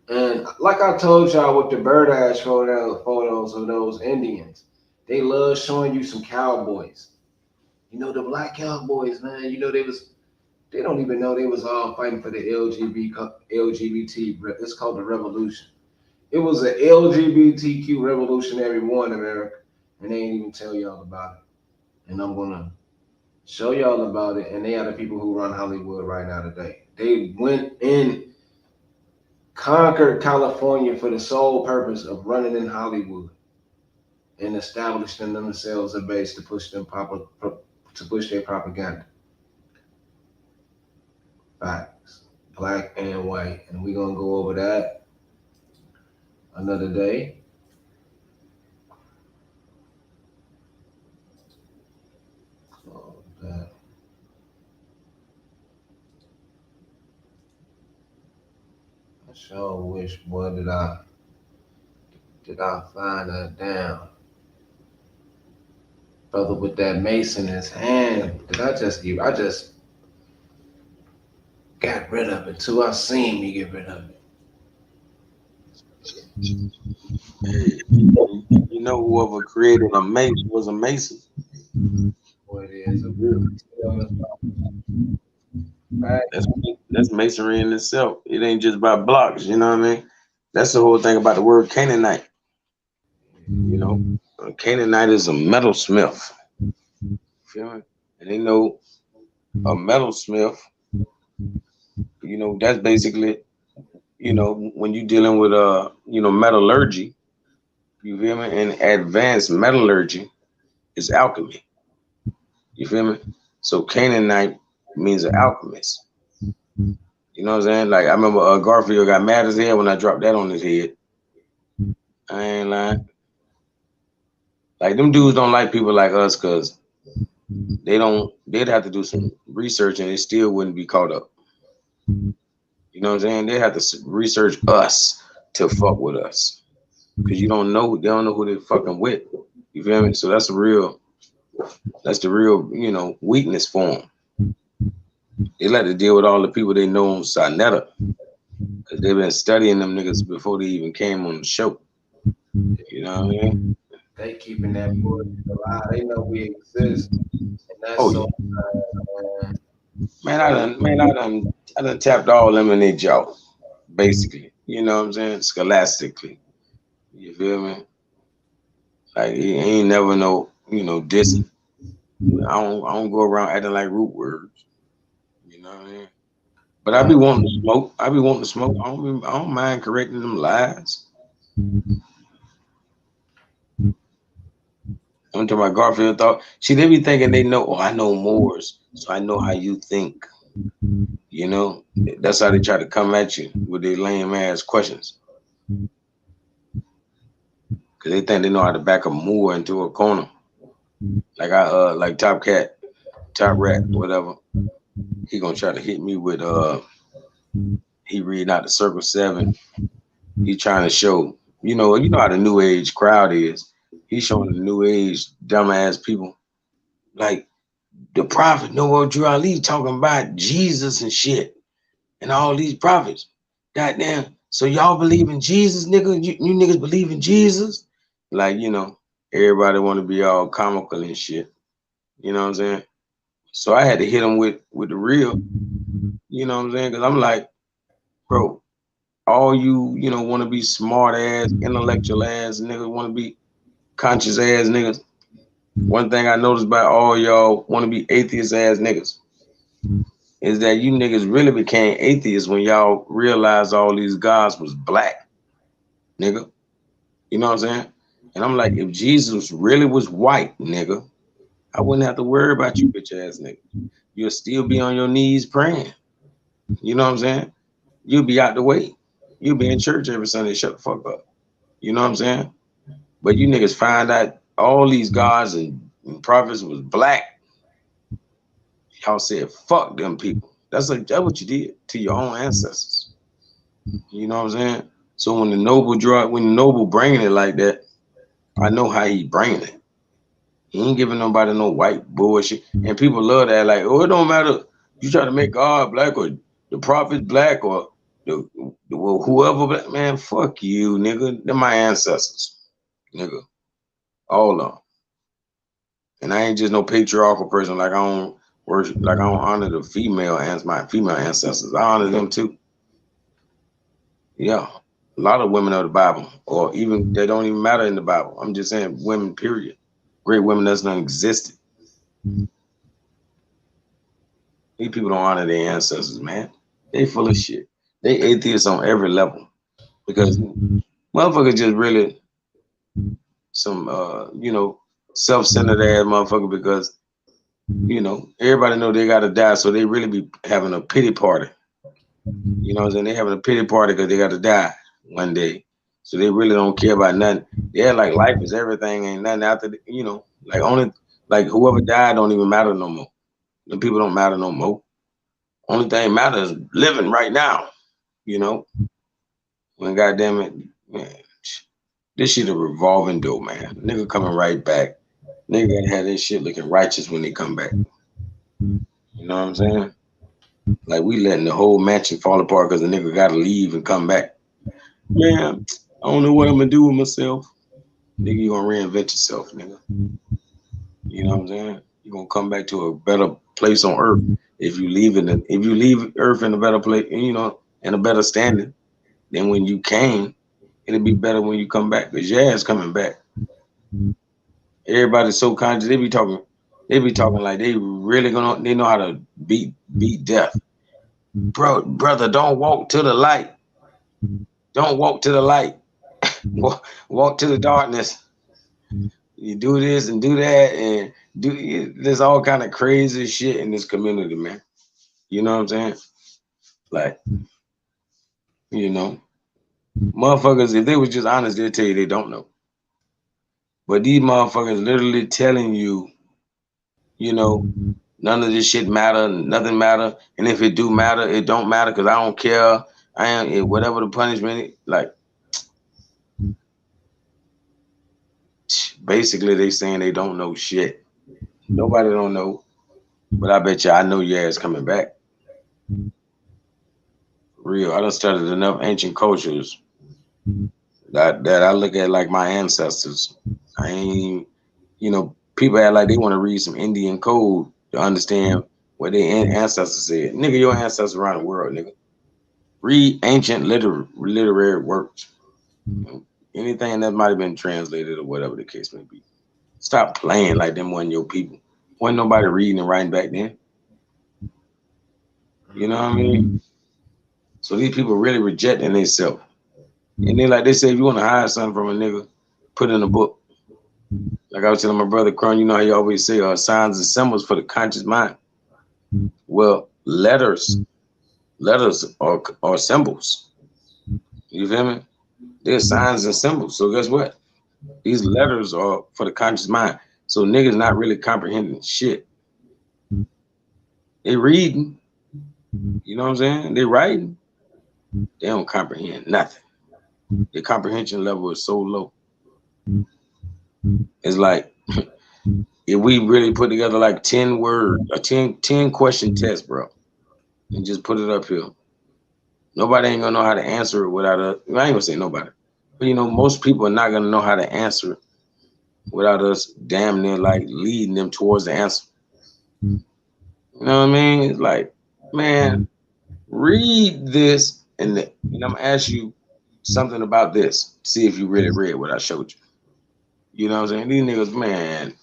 And like I told y'all with the bird ass photos of those Indians, they love showing you some cowboys. You know, the black cowboys, man, you know, they don't even know they was all fighting for the LGBT, it's called the revolution. It was an LGBTQ revolutionary war in America, and they ain't even tell y'all about it. And I'm gonna show y'all about it, and they are the people who run Hollywood right now today. They went in, conquered California for the sole purpose of running in Hollywood and establishing themselves a base to push their propaganda. Facts, black and white, and we're gonna go over that another day. Close that. I sure wish, boy, did I find that down. Brother with that mace in his hand. I just got rid of it too. I seen me get rid of it. You know, whoever created a mace was a mason. What it is, a real right? That's masonry in itself. It ain't just about blocks, you know what I mean? That's the whole thing about the word Canaanite. You know, a Canaanite is a metalsmith. Feel me? And they know a metalsmith, you know, that's basically, you know, when you're dealing with you know, metallurgy, you feel me? And advanced metallurgy is alchemy. You feel me? So Canaanite means an alchemist. You know what I'm saying? Like I remember Garfield got mad as hell when I dropped that on his head. I ain't lying. Like them dudes don't like people like us because they'd have to do some research and they still wouldn't be caught up. You know what I'm saying? They have to research us to fuck with us. Because they don't know who they're fucking with. You feel me? So that's the real, you know, weakness for them. They like to deal with all the people they know on Sinetta. Because they've been studying them niggas before they even came on the show. You know what I mean? They keeping that bullshit alive. They know we exist. And that's Man, I done tapped all them in their jaw, basically. You know what I'm saying? Scholastically. You feel me? Like he ain't never no, you know, dissing. I don't go around acting like root words. You know what I mean? But I be wanting to smoke. I don't mind correcting them lies. I'm talking about Garfield thought. See, they be thinking they know, oh, I know Moors, so I know how you think. You know, that's how they try to come at you with their lame ass questions. Cause they think they know how to back a Moor into a corner. Like Top Cat, Top Rat, whatever. He gonna try to hit me with he reading out the Circle 7. He trying to show, you know how the new age crowd is. He's showing the new age dumbass people. Like the prophet Noah Drew Ali talking about Jesus and shit. And all these prophets. Goddamn. So y'all believe in Jesus, nigga? You niggas believe in Jesus? Like, everybody want to be all comical and shit. You know what I'm saying? So I had to hit them with the real. You know what I'm saying? Because I'm like, bro, all you, want to be smart ass, intellectual ass niggas, want to be conscious ass niggas. One thing I noticed about all y'all want to be atheist ass niggas is that you niggas really became atheists when y'all realized all these gods was black, nigga. You know what I'm saying? And I'm like, if Jesus really was white, nigga, I wouldn't have to worry about you bitch ass nigga. You'll still be on your knees praying. You know what I'm saying? You'll be out the way. You'll be in church every Sunday, shut the fuck up. You know what I'm saying? But you niggas find out all these gods and prophets was black. Y'all said, fuck them people. That's what you did to your own ancestors. You know what I'm saying? So when the noble bringing it like that, I know how he bringing it. He ain't giving nobody no white bullshit. And people love that, like, oh, it don't matter. You try to make God black or the prophet black or whoever black, man, fuck you, nigga. They're my ancestors, nigga. All of them. And I ain't just no patriarchal person. Like I don't worship, like I don't honor my female ancestors. I honor them too. Yeah. A lot of women of the Bible, or even they don't even matter in the Bible. I'm just saying women, period. Great women that's not existed. These people don't honor their ancestors, man. They full of shit. They atheists on every level. Because motherfuckers just really some self-centered ass motherfucker because everybody know they gotta die, so they really be having a pity party. You know what I'm saying? They having a pity party because they gotta die one day. So they really don't care about nothing. Yeah, like life is everything, ain't nothing after like whoever died don't even matter no more. The people don't matter no more. Only thing matters is living right now. When goddamn it, man, this shit a revolving door, man. Nigga coming right back. Nigga gotta have this shit looking righteous when they come back. You know what I'm saying? Like we letting the whole mansion fall apart because the nigga gotta leave and come back. Man, I don't know what I'm gonna do with myself. Nigga, you gonna reinvent yourself, nigga. You know what I'm saying? You're gonna come back to a better place on earth if you leave earth in a better place, in a better standing than when you came. It'll be better when you come back because your ass coming back. Everybody's so conscious, they be talking like they really they know how to beat death. Brother, don't walk to the light. Don't walk to the light. walk to the darkness. You do this and do that and there's all kind of crazy shit in this community, man. You know what I'm saying? Like, motherfuckers, if they was just honest, they'll tell you they don't know. But these motherfuckers literally telling you, none of this shit matter, nothing matter. And if it do matter, it don't matter because I don't care. Whatever the punishment, like, basically they saying they don't know shit. Nobody don't know. But I bet you I know your ass coming back. Real. I done studied enough ancient cultures that I look at like my ancestors. I ain't, people act like they want to read some Indian code to understand what their ancestors said. Nigga, your ancestors around the world, nigga. Read ancient literary works. Anything that might have been translated or whatever the case may be. Stop playing like them wasn't your people. Wasn't nobody reading and writing back then. You know what I mean? So these people really rejecting themselves. And then like they say, if you want to hide something from a nigga, put it in a book. Like I was telling my brother Cron, how you always say signs and symbols for the conscious mind. Well, letters are symbols. You feel me? They're signs and symbols. So guess what? These letters are for the conscious mind. So niggas not really comprehending shit. They reading, you know what I'm saying? They writing. They don't comprehend nothing. The comprehension level is so low. It's like if we really put together like 10 word, a 10 question test, bro, and just put it up here. Nobody ain't gonna know how to answer it without I ain't gonna say nobody, but you know, most people are not gonna know how to answer it without us damn near like leading them towards the answer. You know what I mean? It's like, man, read this and I'm gonna ask you something about this. See if you really read what I showed you. You know what I'm saying? These niggas, man,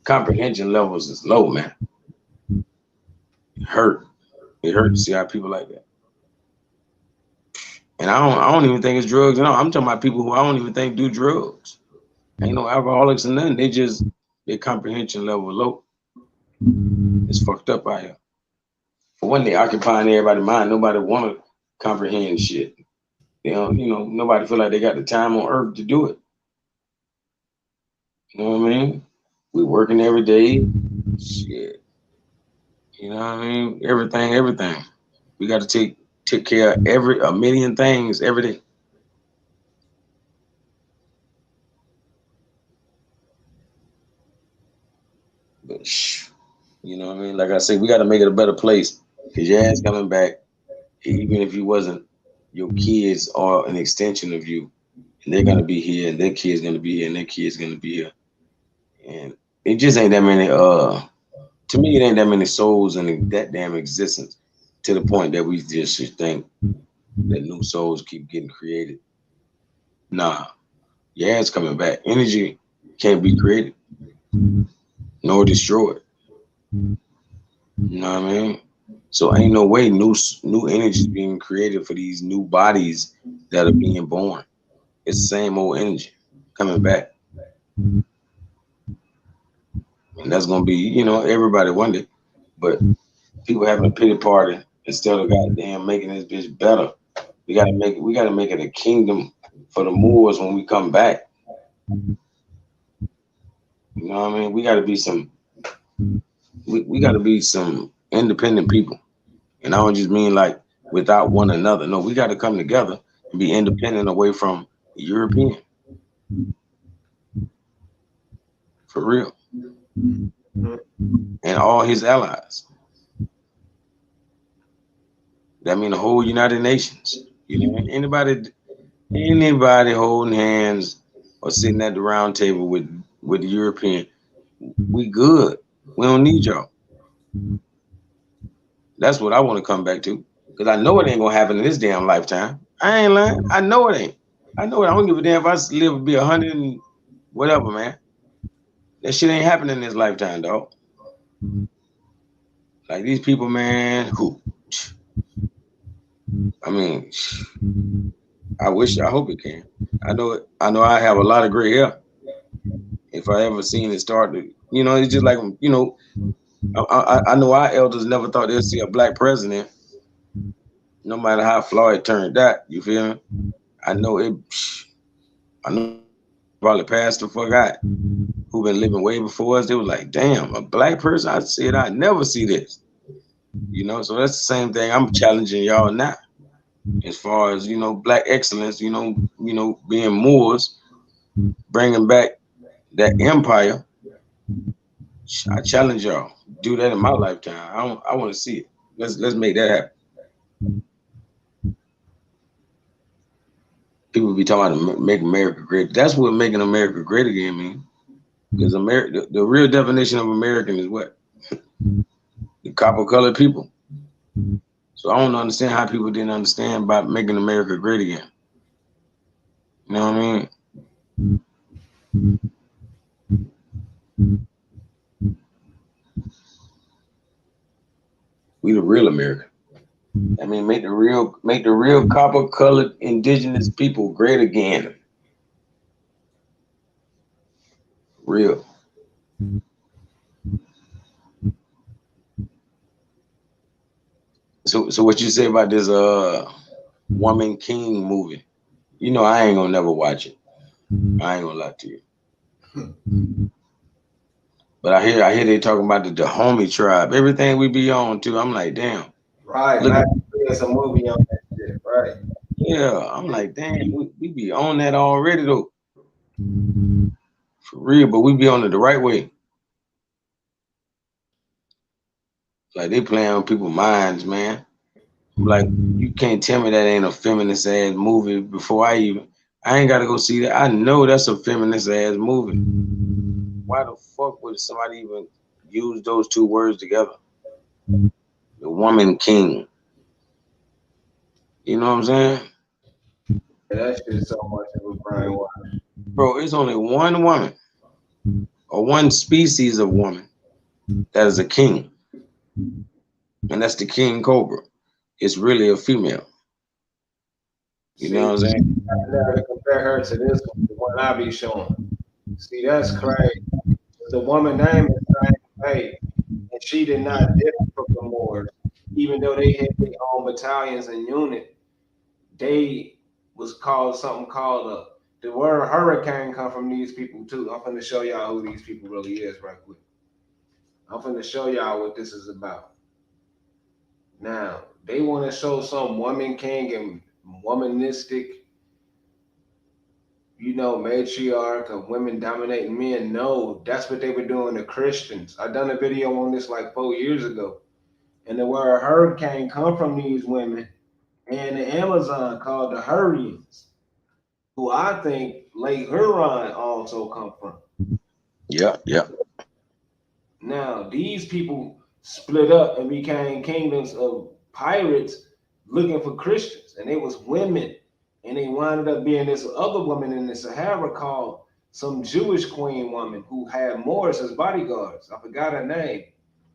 comprehension levels is low, man. It hurt. It hurt to see how people like that. And I don't even think it's drugs. No, I'm talking about people who I don't even think do drugs. Ain't no alcoholics and nothing. They just their comprehension level low. It's fucked up out here. For one, they occupying everybody's mind. Nobody want to comprehend shit. You know, nobody feel like they got the time on earth to do it. You know what I mean? We working every day. Shit. You know what I mean? Everything. We got to take care of a million things every day. But you know what I mean? Like I said, we got to make it a better place. Cause your ass coming back, even if you wasn't, your kids are an extension of you, and they're gonna be here, and their kids gonna be here, and their kids gonna be here, and it just ain't that many. To me, it ain't that many souls in that damn existence. To the point that we just should think that new souls keep getting created. Nah, your ass coming back. Energy can't be created nor destroyed. You know what I mean? So ain't no way new energy is being created for these new bodies that are being born. It's the same old energy coming back. And that's gonna be, you know, everybody one day. But people having a pity party instead of goddamn making this bitch better. We gotta make it a kingdom for the Moors when we come back. You know what I mean? We gotta be some independent people. And I don't just mean like without one another. No, we gotta come together and be independent away from European. For real. And all his allies. That mean the whole United Nations. You know, anybody holding hands or sitting at the round table with the European, we good. We don't need y'all. That's what I want to come back to. Because I know it ain't gonna happen in this damn lifetime. I ain't lying. I know it ain't. I know it. I don't give a damn if I live to be 100 and whatever, man. That shit ain't happening in this lifetime, dog. Like these people, man, who? I mean, I hope it can. I know I have a lot of gray hair. If I ever seen it start to, you know, it's just like, you know, I know our elders never thought they'd see a black president, no matter how Floyd turned out. You feel me? I know probably passed the fuck out. Who been living way before us? They was like, damn, a black person. I said I'd never see this. You know, so that's the same thing I'm challenging y'all now. As far as, you know, black excellence, you know, being Moors, bringing back that empire. I challenge y'all. Do that in my lifetime. I want to see it. Let's make that happen. People be talking about make America great. That's what making America great again mean. Because America, the real definition of American is what? The copper colored people. So I don't understand how people didn't understand about making America great again. You know what I mean? We the real America. I mean, make the real copper colored indigenous people great again. Real. So what you say about this Woman King movie? You know, I ain't gonna never watch it. I ain't gonna lie to you. But I hear they talking about the Dahomey tribe. Everything we be on too. I'm like, damn. Right, Look, there's a movie on that shit, right? yeah, I'm like, damn, we be on that already though. For real, but we be on it the right way. Like they playing on people's minds, man. Like you can't tell me that ain't a feminist ass movie before I ain't gotta go see that. I know that's a feminist ass movie. Why the fuck would somebody even use those two words together? The woman king. You know what I'm saying? Yeah, that shit so much of a brainwash. Bro, it's only one woman or one species of woman that is a king. And that's the king cobra. It's really a female. You know what I'm saying? I never compare her to this one, the one I be showing. See, that's crazy. The woman name is Diane Bay, and she did not differ from the Moors, even though they had their own battalions and unit. They was called something called the word hurricane come from these people too. I'm finna show y'all who these people really is right quick. I'm finna show y'all what this is about. Now, they want to show some woman king and womanistic, matriarch of women dominating men. No, that's what they were doing to Christians. I done a video on this like 4 years ago. And the word hurricane come from these women and the Amazon called the Hurrians, who I think Lake Huron also come from. Yeah. Now, these people split up and became kingdoms of pirates looking for Christians, and they was women, and they wound up being this other woman in the Sahara called some Jewish queen woman who had Moors as bodyguards. I forgot her name,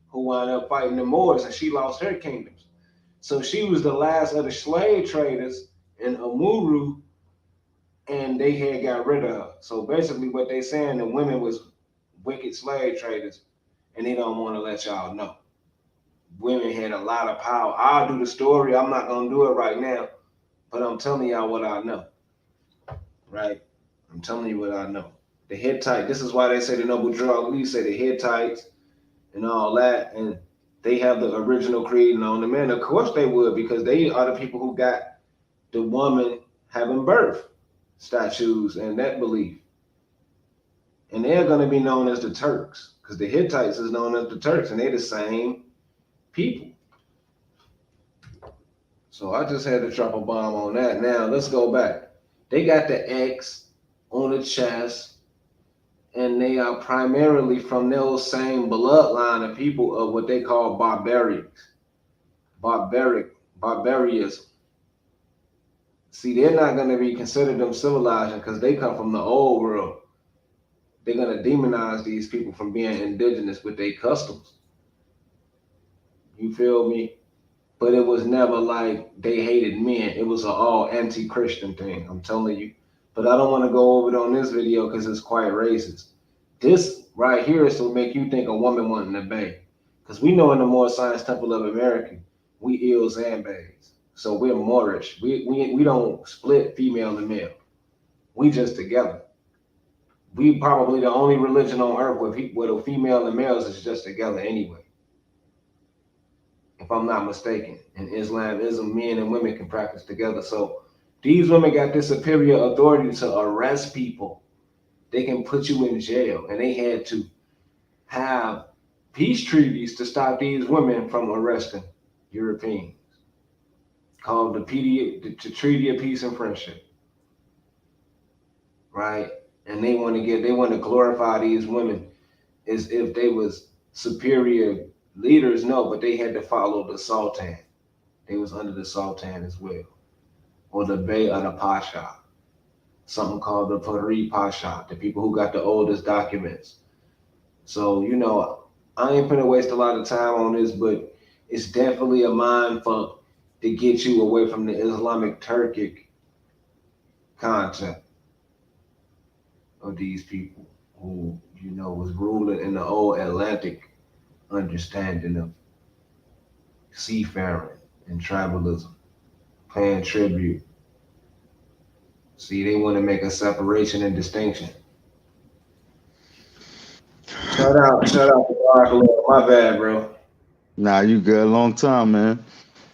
who wound up fighting the Moors, and she lost her kingdoms. So she was the last of the slave traders in Amuru, and they had got rid of her. So basically, what they saying, the women was wicked slave traders, and they don't want to let y'all know. Women had a lot of power. I'll do the story. I'm not gonna do it right now, but I'm telling y'all what I know. Right? I'm telling you what I know. The Hittite. This is why they say the noble drug. We say the Hittites and all that, and they have the original creed on the men. Of course they would, because they are the people who got the woman having birth statues and that belief. And they're going to be known as the Turks, because the Hittites is known as the Turks, and they're the same people. So I just had to drop a bomb on that. Now let's go back. They got the X on the chest, and they are primarily from those same bloodline of people of what they call barbarism. See, they're not going to be considered them civilized because they come from the old world. They're going to demonize these people from being indigenous with their customs. You feel me? But it was never like they hated men. It was an all anti-Christian thing, I'm telling you. But I don't want to go over it on this video because it's quite racist. This right here is to make you think a woman wanting to bang. Because we know in the Moor Science Temple of America, we ills and bangs. So we're Moorish. We don't split female and male. We just together. We probably the only religion on earth where the female and males is just together anyway. If I'm not mistaken. In Islamism, men and women can practice together. So these women got this superior authority to arrest people. They can put you in jail. And they had to have peace treaties to stop these women from arresting Europeans, called the Treaty of Peace and Friendship. Right? And they want to glorify these women as if they was superior leaders. No, but they had to follow the Sultan. They was under the Sultan as well. Or the Bey of the Pasha. Something called the Pari Pasha, the people who got the oldest documents. So, I ain't gonna waste a lot of time on this, but it's definitely a mind fuck to get you away from the Islamic Turkic concept of these people who, was ruling in the old Atlantic understanding of seafaring and tribalism, paying tribute. See, they want to make a separation and distinction. Shout out to Rock Lord. My bad, bro. Nah, you good. Long time, man.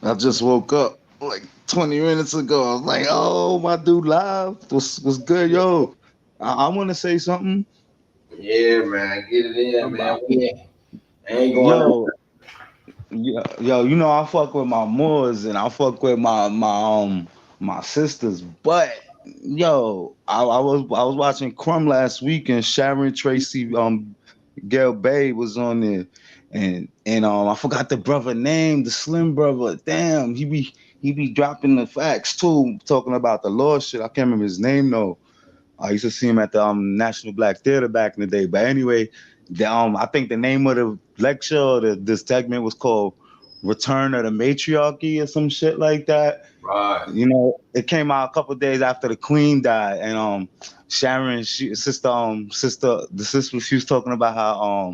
I just woke up like 20 minutes ago. I was like, oh, my dude live. Was good, yo. I want to say something Yeah, man. Get it in, man. about, I ain't going out. yo, yo, you know, I fuck with my Moors and I fuck with my sisters, but yo, I was watching Crumb last week and Sharon Tracy Gail Bay was on there, and I forgot the brother name, the Slim brother. Damn, he be dropping the facts too, talking about the law shit. I can't remember his name though. I used to see him at the National Black Theater back in the day. But anyway, I think the name of the lecture or this segment was called "Return of the Matriarchy" or some shit like that. Right. You know, it came out a couple days after the Queen died, and Sharon, the sister, she was talking about how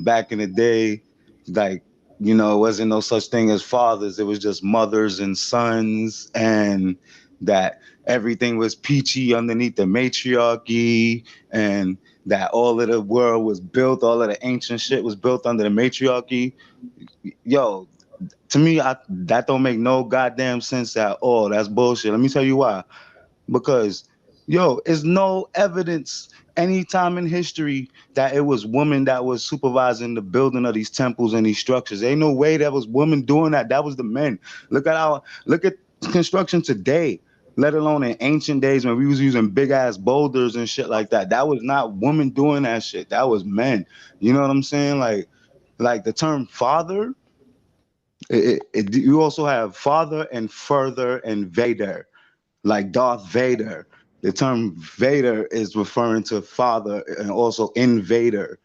back in the day, like, you know, it wasn't no such thing as fathers, it was just mothers and sons, and that everything was peachy underneath the matriarchy, and that all of the world was built, all of the ancient shit was built under the matriarchy. Yo, to me, that don't make no goddamn sense at all. That's bullshit. Let me tell you why. Because, yo, there's no evidence anytime in history that it was women that was supervising the building of these temples and these structures. Ain't no way that was women doing that. That was the men. Look at construction today, let alone in ancient days when we was using big ass boulders and shit like that. That was not women doing that shit. That was men. You know what I'm saying? Like the term father, you also have father and further and Vader, like Darth Vader. The term Vader is referring to father and also invader.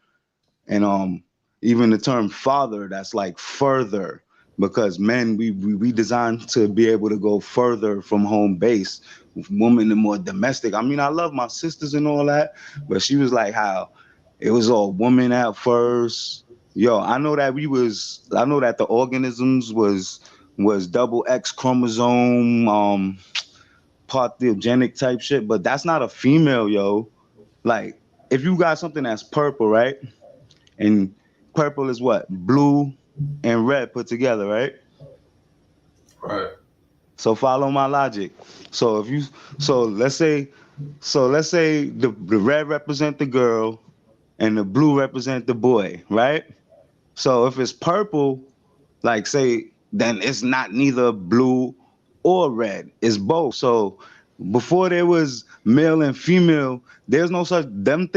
And even the term father, that's like further, because men, we designed to be able to go further from home base. Women are more domestic. I mean, I love my sisters and all that, but she was like how it was all woman at first. Yo, I know that the organisms was double X chromosome, parthenogenic type shit, but that's not a female, yo. Like, if you got something that's purple, right? And purple is what? Blue and red put together, right? Right. So follow my logic. So let's say the red represent the girl and the blue represent the boy, right? So if it's purple, like say, then it's not neither blue or red. It's both. So before there was male and female, there's no such them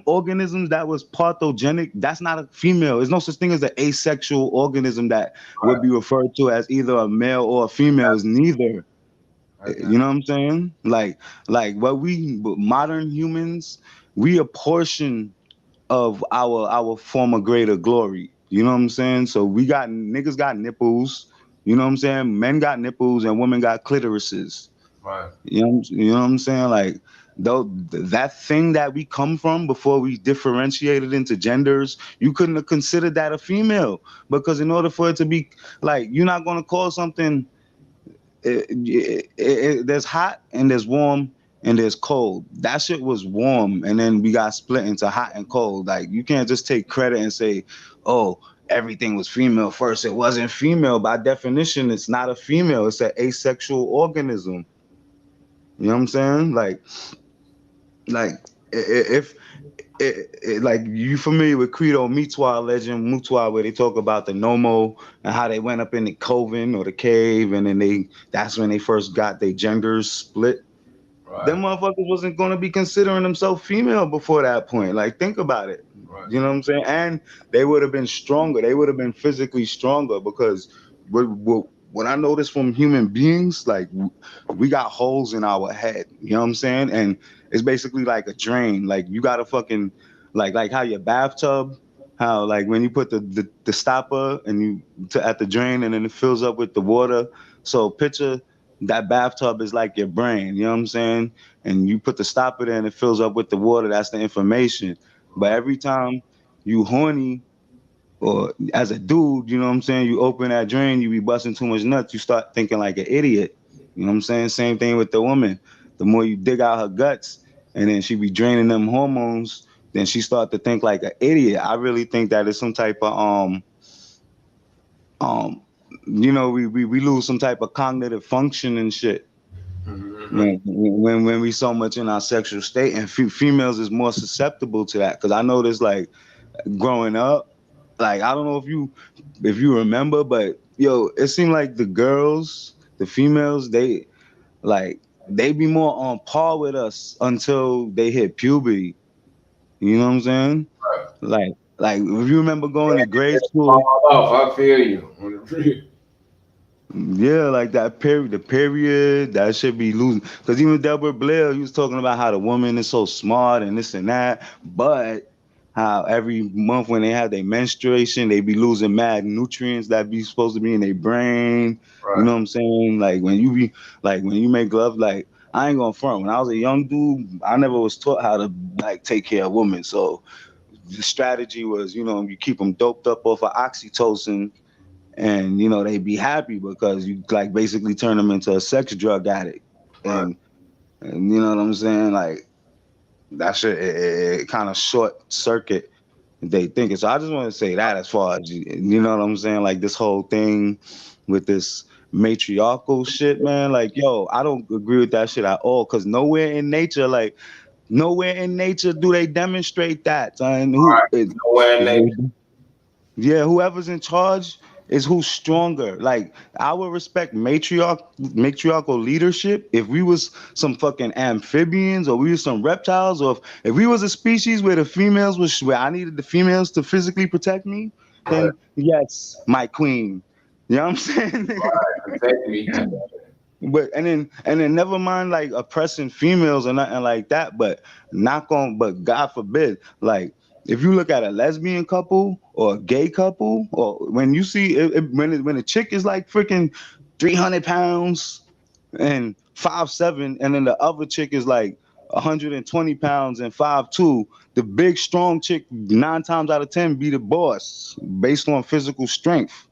organisms that was parthogenic. That's not a female. There's no such thing as an asexual organism that would be referred to as either a male or a female. Is neither. You know what I'm saying? Like what we modern humans, we a portion of our former greater glory. You know what I'm saying? So niggas got nipples. You know what I'm saying? Men got nipples and women got clitorises. Right. You know what I'm saying? Like though that thing that we come from before we differentiated into genders, you couldn't have considered that a female, because in order for it to be like, you're not gonna call something there's hot and there's warm and there's cold. That shit was warm, and then we got split into hot and cold. Like, you can't just take credit and say, oh, everything was female first. It wasn't female. By definition, it's not a female. It's an asexual organism. You know what I'm saying? If like, you familiar with Credo Mutwa legend Mutwa, where they talk about the Nomo and how they went up in the coven or the cave, and then that's when they first got their genders split. Right. Them motherfuckers wasn't gonna be considering themselves female before that point. Like, think about it. Right. You know what I'm saying? And they would have been stronger. They would have been physically stronger, because what I noticed from human beings, like, we got holes in our head. You know what I'm saying? And it's basically like a drain. Like, you got to fucking like how your bathtub, how like when you put the stopper and at the drain, and then it fills up with the water. So picture that bathtub is like your brain. You know what I'm saying? And you put the stopper there and it fills up with the water. That's the information. But every time you horny, or as a dude, you know what I'm saying, you open that drain, you be busting too much nuts, you start thinking like an idiot. You know what I'm saying? Same thing with the woman. The more you dig out her guts, and then she be draining them hormones, then she start to think like an idiot. I really think that it's some type of we lose some type of cognitive function and shit. When we so much in our sexual state, and females is more susceptible to that. Because I noticed, like, growing up, like, I don't know if you remember, but yo, it seemed like the females, they be more on par with us until they hit puberty. You know what I'm saying? Like if you remember going to grade school. I feel you. Yeah, like the period, that should be losing. Because even Delbert Blair, he was talking about how the woman is so smart and this and that, but how every month when they have their menstruation, they be losing mad nutrients that be supposed to be in their brain. Right. You know what I'm saying? Like when you make love, like I ain't gonna front. When I was a young dude, I never was taught how to like take care of women. So the strategy was, you keep them doped up off of oxytocin. And they be happy because you like basically turn them into a sex drug addict, and you know what I'm saying, like that shit it kind of short circuit they thinking. So I just want to say that as far as you know what I'm saying, like this whole thing with this matriarchal shit, man. Like yo, I don't agree with that shit at all. Because nowhere in nature do they demonstrate that. And yeah, whoever's in charge is who's stronger. Like I would respect matriarchal leadership if we was some fucking amphibians, or we was some reptiles, or if we was a species where where I needed the females to physically protect me, then yes, my queen. You know what I'm saying? Protect me. But and then never mind like oppressing females or nothing like that, but but God forbid, like if you look at a lesbian couple or a gay couple, or when you see when a chick is like freaking 300 pounds and 5'7", and then the other chick is like 120 pounds and 5'2", the big strong chick 9 times out of 10 be the boss based on physical strength.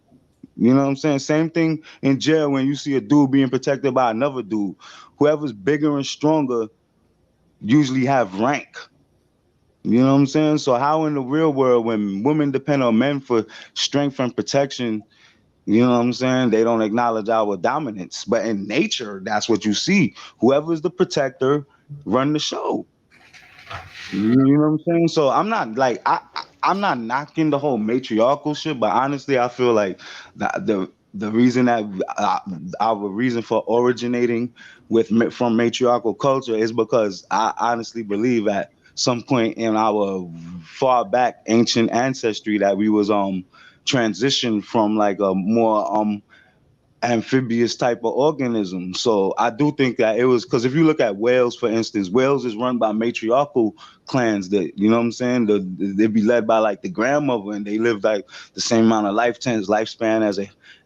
You know what I'm saying? Same thing in jail when you see a dude being protected by another dude. Whoever's bigger and stronger usually have rank. You know what I'm saying? So how in the real world, when women depend on men for strength and protection, you know what I'm saying, they don't acknowledge our dominance. But in nature, that's what you see. Whoever's the protector run the show. You know what I'm saying? So I'm not like I'm not knocking the whole matriarchal shit, but honestly, I feel like the reason that our reason for originating from matriarchal culture is because I honestly believe at some point in our far back ancient ancestry that we was transitioned from like a more amphibious type of organism. So I do think that it was because if you look at Wales, for instance, Wales is run by matriarchal clans that, you know what I'm saying, they be led by like the grandmother, and they live like the same amount of lifespan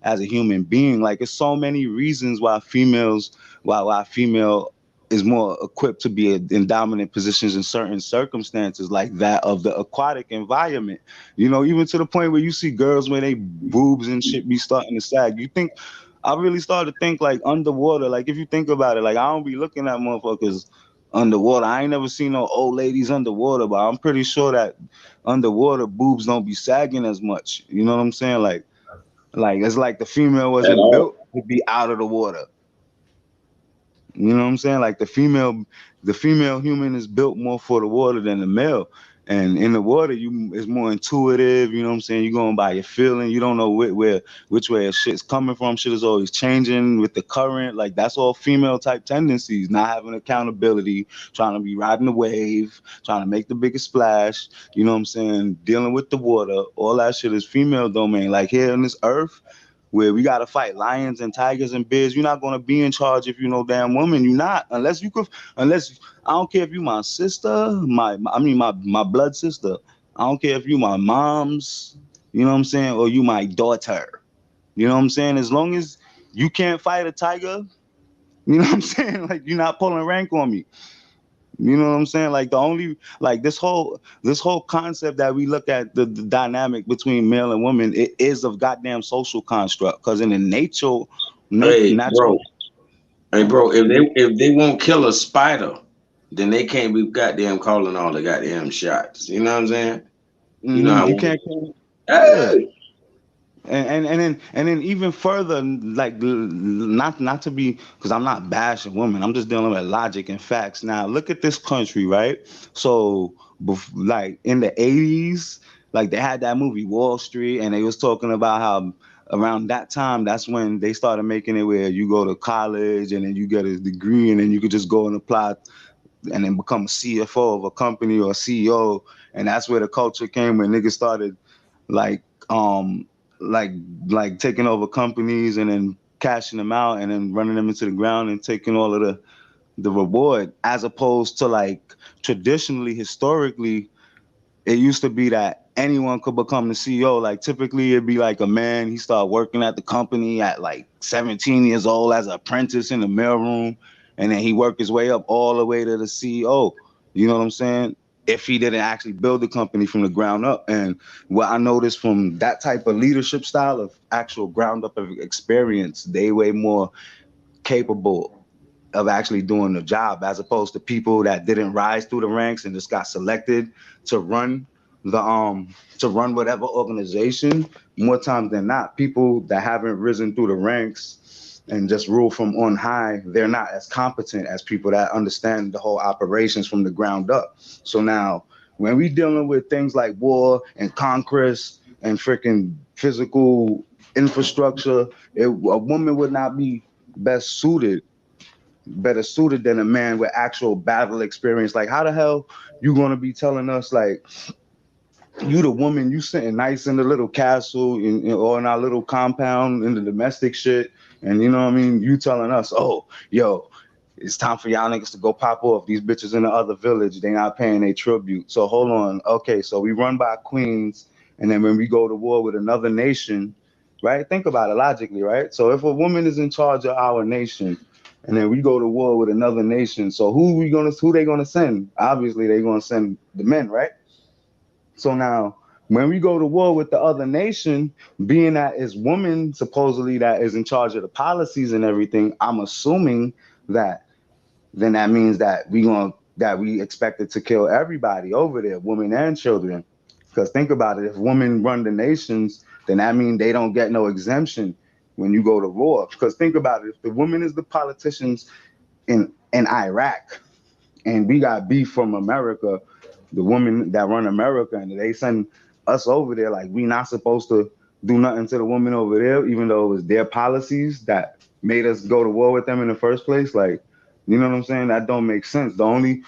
as a human being. Like it's so many reasons why female is more equipped to be in dominant positions in certain circumstances, like that of the aquatic environment. Even to the point where you see girls when they boobs and shit be starting to sag. I really started to think like underwater. Like if you think about it, like I don't be looking at motherfuckers underwater. I ain't never seen no old ladies underwater, but I'm pretty sure that underwater boobs don't be sagging as much. You know what I'm saying? Like it's like the female wasn't built to be out of the water. You know what I'm saying? Like the female human is built more for the water than the male. And in the water, it's more intuitive. You know what I'm saying? You're going by your feeling. You don't know which way a shit's coming from. Shit is always changing with the current. Like that's all female type tendencies. Not having accountability, trying to be riding the wave, trying to make the biggest splash. You know what I'm saying? Dealing with the water. All that shit is female domain. Like here on this earth, where we gotta fight lions and tigers and bears, you're not gonna be in charge if you no damn woman. You're not, unless I don't care if you my sister, my blood sister. I don't care if you my mom's, you know what I'm saying, or you my daughter. You know what I'm saying? As long as you can't fight a tiger, you know what I'm saying? Like you're not pulling rank on me. You know what I'm saying? Like this whole concept that we look at the dynamic between male and woman, it is a goddamn social construct. Because in the Hey bro, if they won't kill a spider, then they can't be goddamn calling all the goddamn shots. You know what I'm saying? You know how You can't. Yeah. hey, And then even further, like not to be, because I'm not bashing women. I'm just dealing with logic and facts. Now look at this country, right? So like in the 80s, like they had that movie Wall Street, and they was talking about how around that time, that's when they started making it where you go to college and then you get a degree and then you could just go and apply and then become a CFO of a company or a CEO. And that's where the culture came when niggas started like um like like taking over companies and then cashing them out and then running them into the ground and taking all of the reward, as opposed to like traditionally, historically, it used to be that anyone could become the CEO. Like typically it'd be like a man, he started working at the company at like 17 years old as an apprentice in the mailroom, and then he worked his way up all the way to the CEO. You know what I'm saying? If he didn't actually build the company from the ground up. And what I noticed from that type of leadership style of actual ground up of experience, they way more capable of actually doing the job, as opposed to people that didn't rise through the ranks and just got selected to run whatever organization. More times than not, people that haven't risen through the ranks and just rule from on high, they're not as competent as people that understand the whole operations from the ground up. So now when we dealing with things like war and conquest and freaking physical infrastructure, a woman would not be better suited than a man with actual battle experience. Like, how the hell you gonna be telling us, like, you the woman, you sitting nice in the little castle or in our little compound in the domestic shit, and you know what I mean, you telling us, oh, yo, it's time for y'all niggas to go pop off. These bitches in the other village, they not paying their tribute. So hold on. Okay, so we run by queens, and then when we go to war with another nation, right? Think about it logically, right? So if a woman is in charge of our nation, and then we go to war with another nation, so who they gonna send? Obviously, they gonna send the men, right? So now, when we go to war with the other nation, being that it's women supposedly that is in charge of the policies and everything, I'm assuming that then that means that we expected to kill everybody over there, women and children. Because think about it, if women run the nations, then that means they don't get no exemption when you go to war. Because think about it, if the woman is the politicians in Iraq, and we got beef from America, the women that run America, and they send us over there, like we not supposed to do nothing to the women over there, even though it was their policies that made us go to war with them in the first place. Like, you know what I'm saying? That don't make sense. The only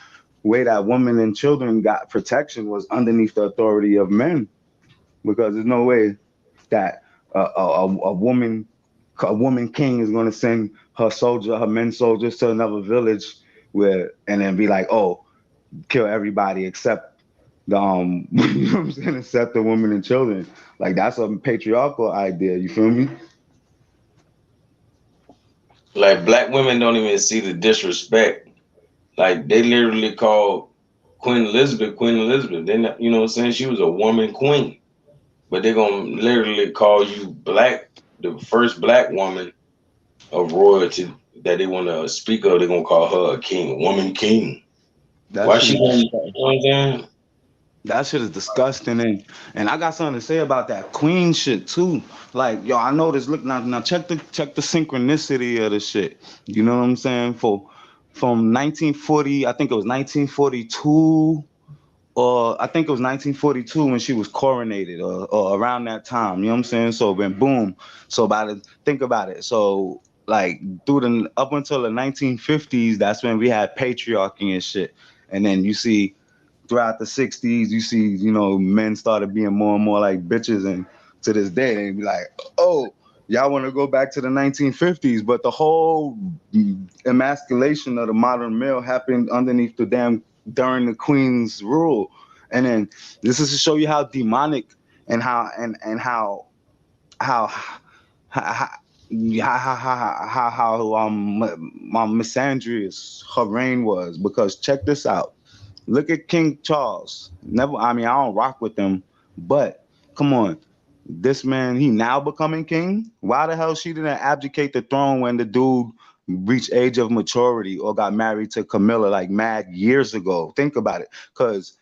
way that women and children got protection was underneath the authority of men, because there's no way that a woman king is going to send her men soldiers to another village and then be like, oh, kill everybody except the you know what I'm saying, except the women and children. Like, that's a patriarchal idea. You feel me? like black women don't even see the disrespect. Like they literally call Queen Elizabeth Queen Elizabeth. They not, you know what I'm saying? She was a woman queen. But they're gonna literally call you black, the first black woman of royalty that they want to speak of. They're gonna call her a king, woman king. That Why shit she is gonna, you disgusting. know what I'm saying? That shit is disgusting, and I got something to say about that queen shit too. Like, yo, I noticed. Look now, check the synchronicity of the shit. You know what I'm saying? From 1940, I think it was 1942, or I think it was 1942 when she was coronated, or around that time. You know what I'm saying? So then, boom. So think about it. So like up until the 1950s, that's when we had patriarchy and shit, and then you see throughout the 60s, you see, men started being more and more like bitches, and to this day, they be like, oh, y'all want to go back to the 1950s, but the whole emasculation of the modern male happened underneath during the queen's rule. And then this is to show you how demonic and how how how misandrous her reign was. Because check this out. Look at King Charles. I don't rock with him, but come on. This man, he now becoming king? Why the hell she didn't abdicate the throne when the dude reached age of maturity or got married to Camilla like mad years ago. Think about it, because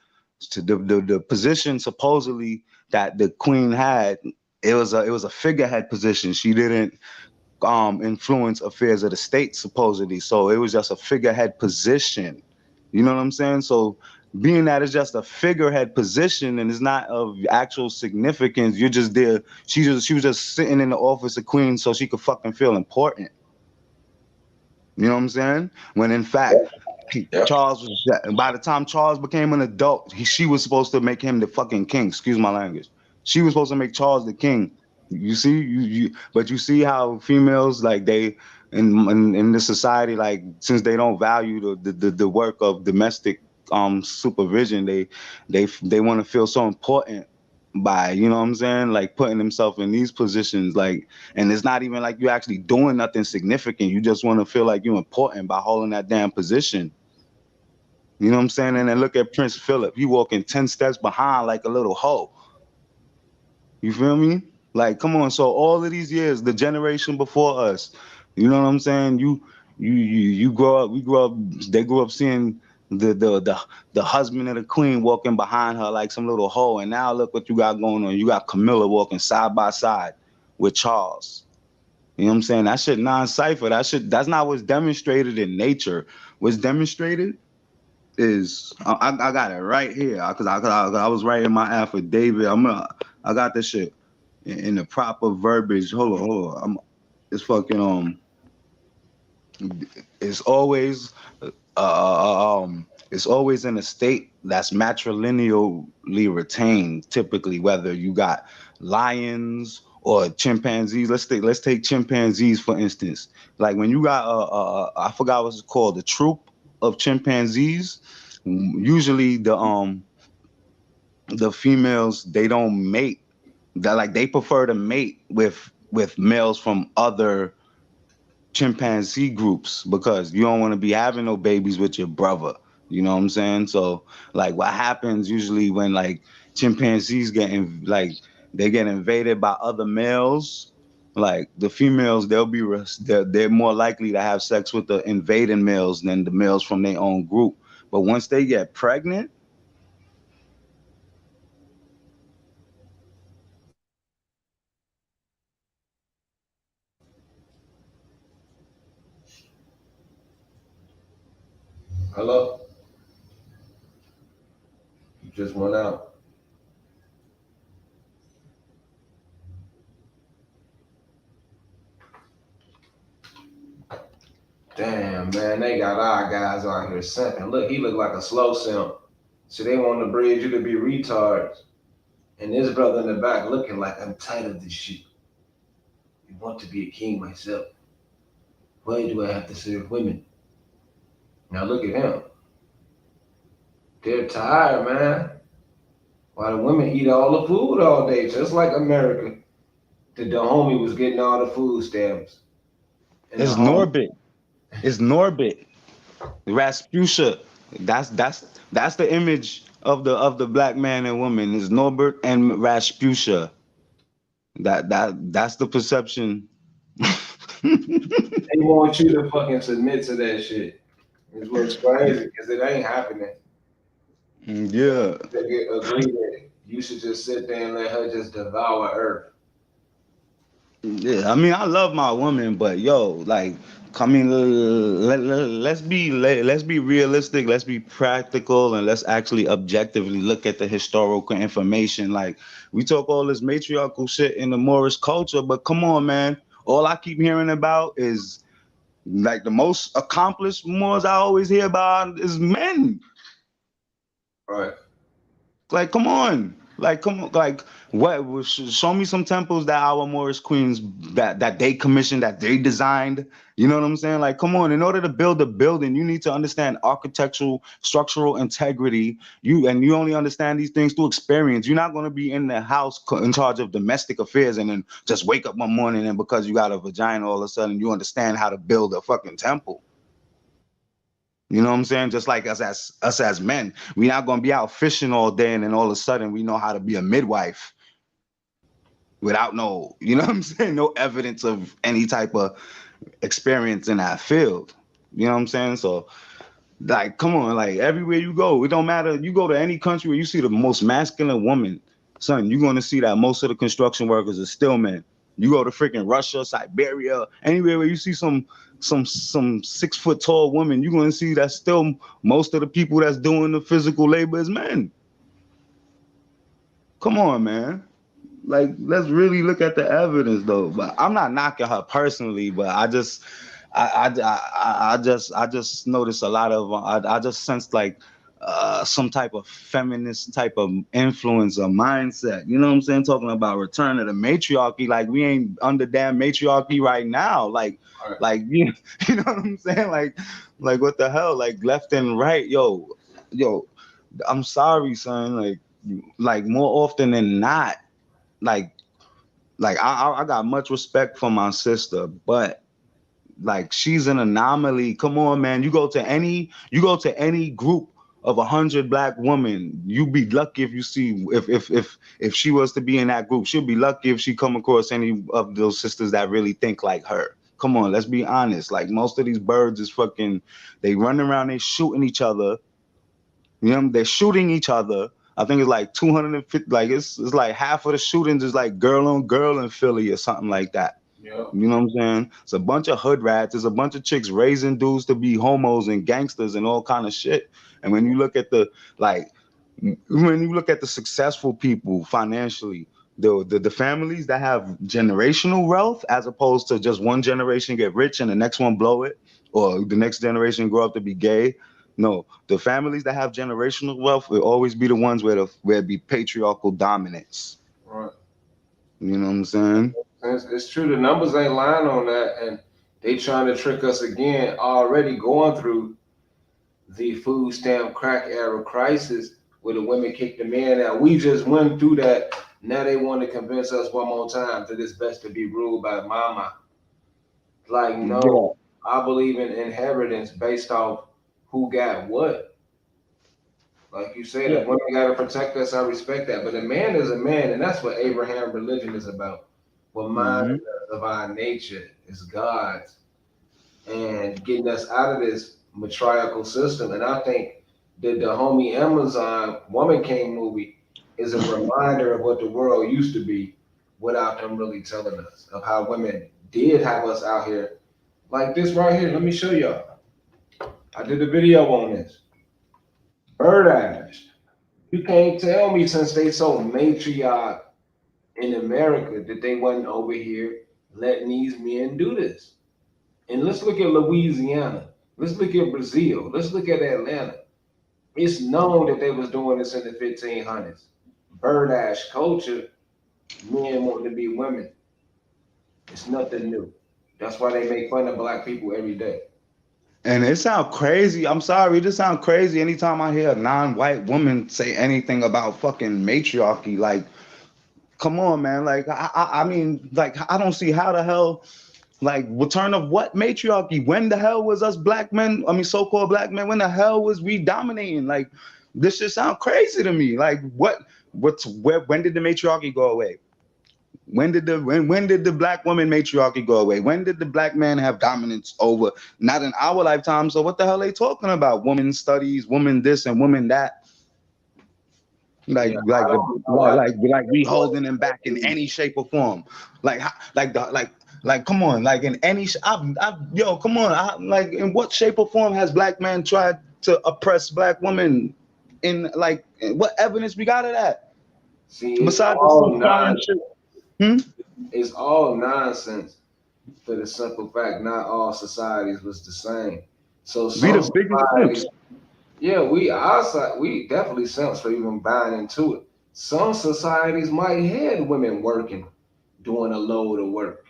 to the position supposedly that the queen had, it was a figurehead position. She didn't influence affairs of the state supposedly, so it was just a figurehead position. You know what I'm saying? So being that it's just a figurehead position and it's not of actual significance, you're just there. She was just sitting in the office of queen so she could fucking feel important. You know what I'm saying? When in fact, Charles was, by the time Charles became an adult, she was supposed to make him the fucking king. Excuse my language. She was supposed to make Charles the king. You see, but you see how females, like, they in this society, like, since they don't value the work of domestic supervision, they want to feel so important by, you know what I'm saying, like putting themselves in these positions, like, and it's not even like you're actually doing nothing significant. You just want to feel like you're important by holding that damn position. You know what I'm saying? And then look at Prince Philip. He walking 10 steps behind like a little hoe. You feel me? Like, come on. So all of these years, the generation before us, you know what I'm saying? You grow up, we grew up, they grew up seeing the husband of the queen walking behind her like some little hoe. And now look what you got going on. You got Camilla walking side by side with Charles. You know what I'm saying? That shit non-cipher. That's not what's demonstrated in nature. What's demonstrated is I got it right here because I was writing my affidavit. I got this shit in the proper verbiage. Hold on. It's fucking it's always it's always in a state that's matrilineally retained. Typically, whether you got lions or chimpanzees. Let's take chimpanzees for instance. Like when you got I forgot what it's called, the troop of chimpanzees. Usually the females, they don't mate. That, like, they prefer to mate with males from other chimpanzee groups because you don't want to be having no babies with your brother. You know what I'm saying? So like what happens usually when like chimpanzees they get invaded by other males, like the females, they're more likely to have sex with the invading males than the males from their own group. But once they get pregnant, Hello? You just went out. Damn, man, they got our guys out here simping. Look, he look like a slow simp. So they want to breed you to be retards. And this brother in the back looking like I'm tired of this shit. I want to be a king myself. Why do I have to serve women? Now look at him. They're tired, man. While the women eat all the food all day, just like America. The homie was getting all the food stamps. it's Norbit. It's Norbit. Rasputia. That's the image of the black man and woman is Norbert and Rasputia. That's the perception. They want you to fucking submit to that shit. It's what's crazy because it ain't happening. Yeah. They get agree with it. You should just sit there and let her just devour Earth. Yeah, I mean, I love my woman, but yo, like, I mean, let's be realistic, let's be practical, and let's actually objectively look at the historical information. Like, we talk all this matriarchal shit in the Moorish culture, but come on, man, all I keep hearing about is like the most accomplished Moors I always hear about is men. Right. Like, come on. Like, come on. Like, what? Show me some temples that our Moorish queens that they commissioned, that they designed. You know what I'm saying? Like, come on. In order to build a building, you need to understand architectural, structural integrity. You only understand these things through experience. You're not going to be in the house in charge of domestic affairs and then just wake up one morning and because you got a vagina, all of a sudden you understand how to build a fucking temple. You know what I'm saying? Just like us as men, we're not gonna be out fishing all day and then all of a sudden we know how to be a midwife without you know what I'm saying? No evidence of any type of experience in that field. You know what I'm saying? So like, come on, like everywhere you go, it don't matter. You go to any country where you see the most masculine woman, son, you're gonna see that most of the construction workers are still men. You go to freaking Russia, Siberia, anywhere where you see some 6 foot tall woman, you're gonna see that still most of the people that's doing the physical labor is men. Come on, man. Like, let's really look at the evidence though. But I'm not knocking her personally, but I just I just noticed a lot of I just sensed like some type of feminist type of influence or mindset. You know what I'm saying? Talking about return of the matriarchy. Like, we ain't under damn matriarchy right now. Like you know what I'm saying? Like what the hell? Like left and right, yo. I'm sorry, son. Like more often than not, like I got much respect for my sister, but like she's an anomaly. Come on, man. You go to any group of 100 black women, you be lucky if you see if she was to be in that group. She'll be lucky if she come across any of those sisters that really think like her. Come on, let's be honest. Like most of these birds is fucking, they run around, they shooting each other. You know, they're shooting each other. I think it's like 250, like it's like half of the shootings is like girl on girl in Philly or something like that. Yeah. You know what I'm saying? It's a bunch of hood rats. There's a bunch of chicks raising dudes to be homos and gangsters and all kind of shit. And when you look at the successful people financially, the families that have generational wealth, as opposed to just one generation get rich and the next one blow it, or the next generation grow up to be gay. No, the families that have generational wealth will always be the ones where it be patriarchal dominance. Right. You know what I'm saying? It's true. The numbers ain't lying on that, and they trying to trick us again. Already going through the food stamp crack era crisis, where the women kick the men out. We just went through that. Now they want to convince us one more time that it's best to be ruled by mama. Like, no, I believe in inheritance based off who got what. Like you said, if women got to protect us, I respect that. But a man is a man, and that's what Abraham religion is about. What mind of our nature is God's, and getting us out of this matriarchal system. And I think that the homie Amazon Woman King movie is a reminder of what the world used to be without them really telling us of how women did have us out here. Like this right here, let me show y'all. I did a video on this. Bird ash. You can't tell me since they so matriarch in America that they wasn't over here letting these men do this. And let's look at Louisiana. Let's look at Brazil. Let's look at Atlanta. It's known that they was doing this in the 1500s. Bird ash culture, men wanting to be women. It's nothing new. That's why they make fun of black people every day. And it sounds crazy. I'm sorry, it just sounds crazy anytime I hear a non-white woman say anything about fucking matriarchy. Like, come on, man. Like, I mean, like, I don't see how the hell, like, return of what matriarchy? When the hell was us black men, I mean, so-called black men, when the hell was we dominating? Like, this just sounds crazy to me. Like, when did the matriarchy go away? When did the black woman matriarchy go away? When did the black man have dominance over? Not in our lifetime. So what the hell are they talking about? Woman studies, woman this and woman that. Like we holding them back in any shape or form. Like come on, like in any come on, like in what shape or form has black man tried to oppress black women? In like what evidence we got of that? See, it's besides all nonsense. It's all nonsense for the simple fact not all societies was the same. So some societies, we definitely simps for even buying into it. Some societies might have women working, doing a load of work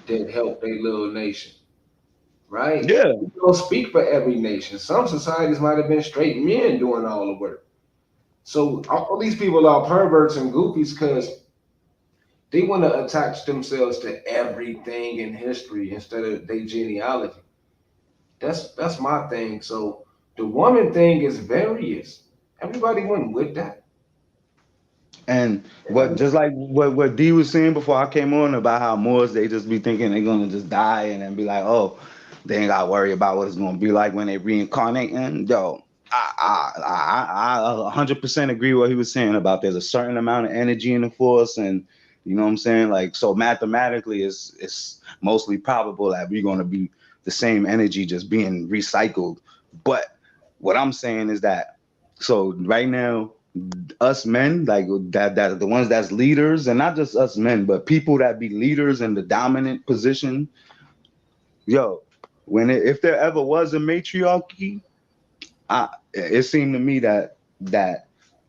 that help their little nation. Right? Yeah. We don't speak for every nation. Some societies might have been straight men doing all the work. So all these people are perverts and goofies because they want to attach themselves to everything in history instead of their genealogy. That's my thing. So the woman thing is various. Everybody went with that. And what just like what D was saying before I came on about how Moors, they just be thinking they're gonna just die and then be like, oh, they ain't gotta worry about what it's gonna be like when they reincarnate. And yo, I 100% agree with what he was saying about there's a certain amount of energy in the force, and you know what I'm saying? Like, so mathematically it's mostly probable that we're gonna be the same energy just being recycled. But what I'm saying is that so right now, us men, like that the ones that's leaders, and not just us men, but people that be leaders in the dominant position, yo, if there ever was a matriarchy, it seemed to me that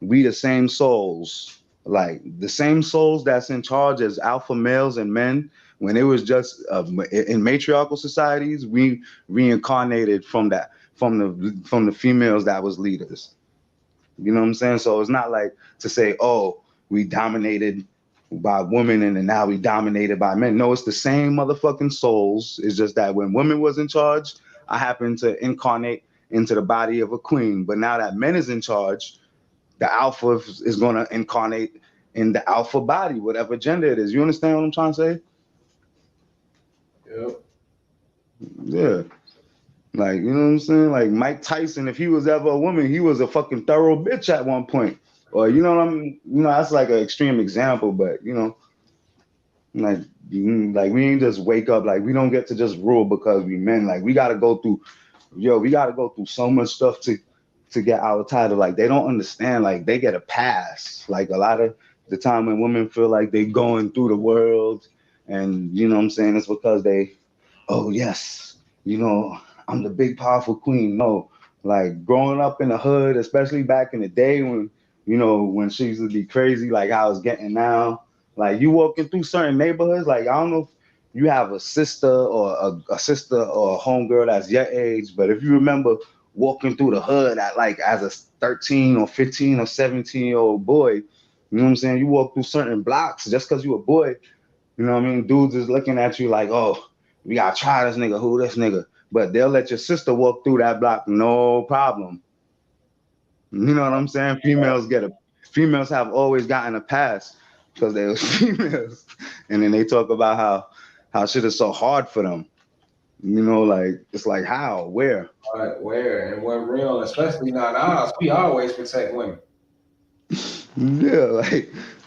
we the same souls, like the same souls that's in charge as alpha males and men. When it was just in matriarchal societies, we reincarnated from the females that was leaders. You know what I'm saying? So it's not like to say, oh, we dominated by women and then now we dominated by men. No, it's the same motherfucking souls. It's just that when women was in charge, I happened to incarnate into the body of a queen. But now that men is in charge, the alpha is going to incarnate in the alpha body, whatever gender it is. You understand what I'm trying to say? Yep. Yeah. Like, you know what I'm saying? Like Mike Tyson, if he was ever a woman, he was a fucking thorough bitch at one point. Or you know what I'm, you know, that's like an extreme example, but you know, like we ain't just wake up, like we don't get to just rule because we men. Like we gotta go through, we gotta go through so much stuff to get our title. Like they don't understand, like they get a pass. Like a lot of the time when women feel like they going through the world, and you know what I'm saying, it's because they, oh yes, you know, I'm the big powerful queen. No, like growing up in the hood, especially back in the day when, you know, when she used to be crazy, like how it's getting now. Like you walking through certain neighborhoods, like I don't know if you have a sister or a sister or a homegirl that's your age, but if you remember walking through the hood at like as a 13 or 15 or 17-year-old boy, you know what I'm saying? You walk through certain blocks just because you a boy, you know what I mean? Dudes is looking at you like, oh, we gotta try this nigga, who this nigga? But they'll let your sister walk through that block, no problem. You know what I'm saying? Females have always gotten a pass because they was females. And then they talk about how shit is so hard for them. You know, like it's like how, where? Right, where and what realm, especially not ours. We always protect women. Yeah,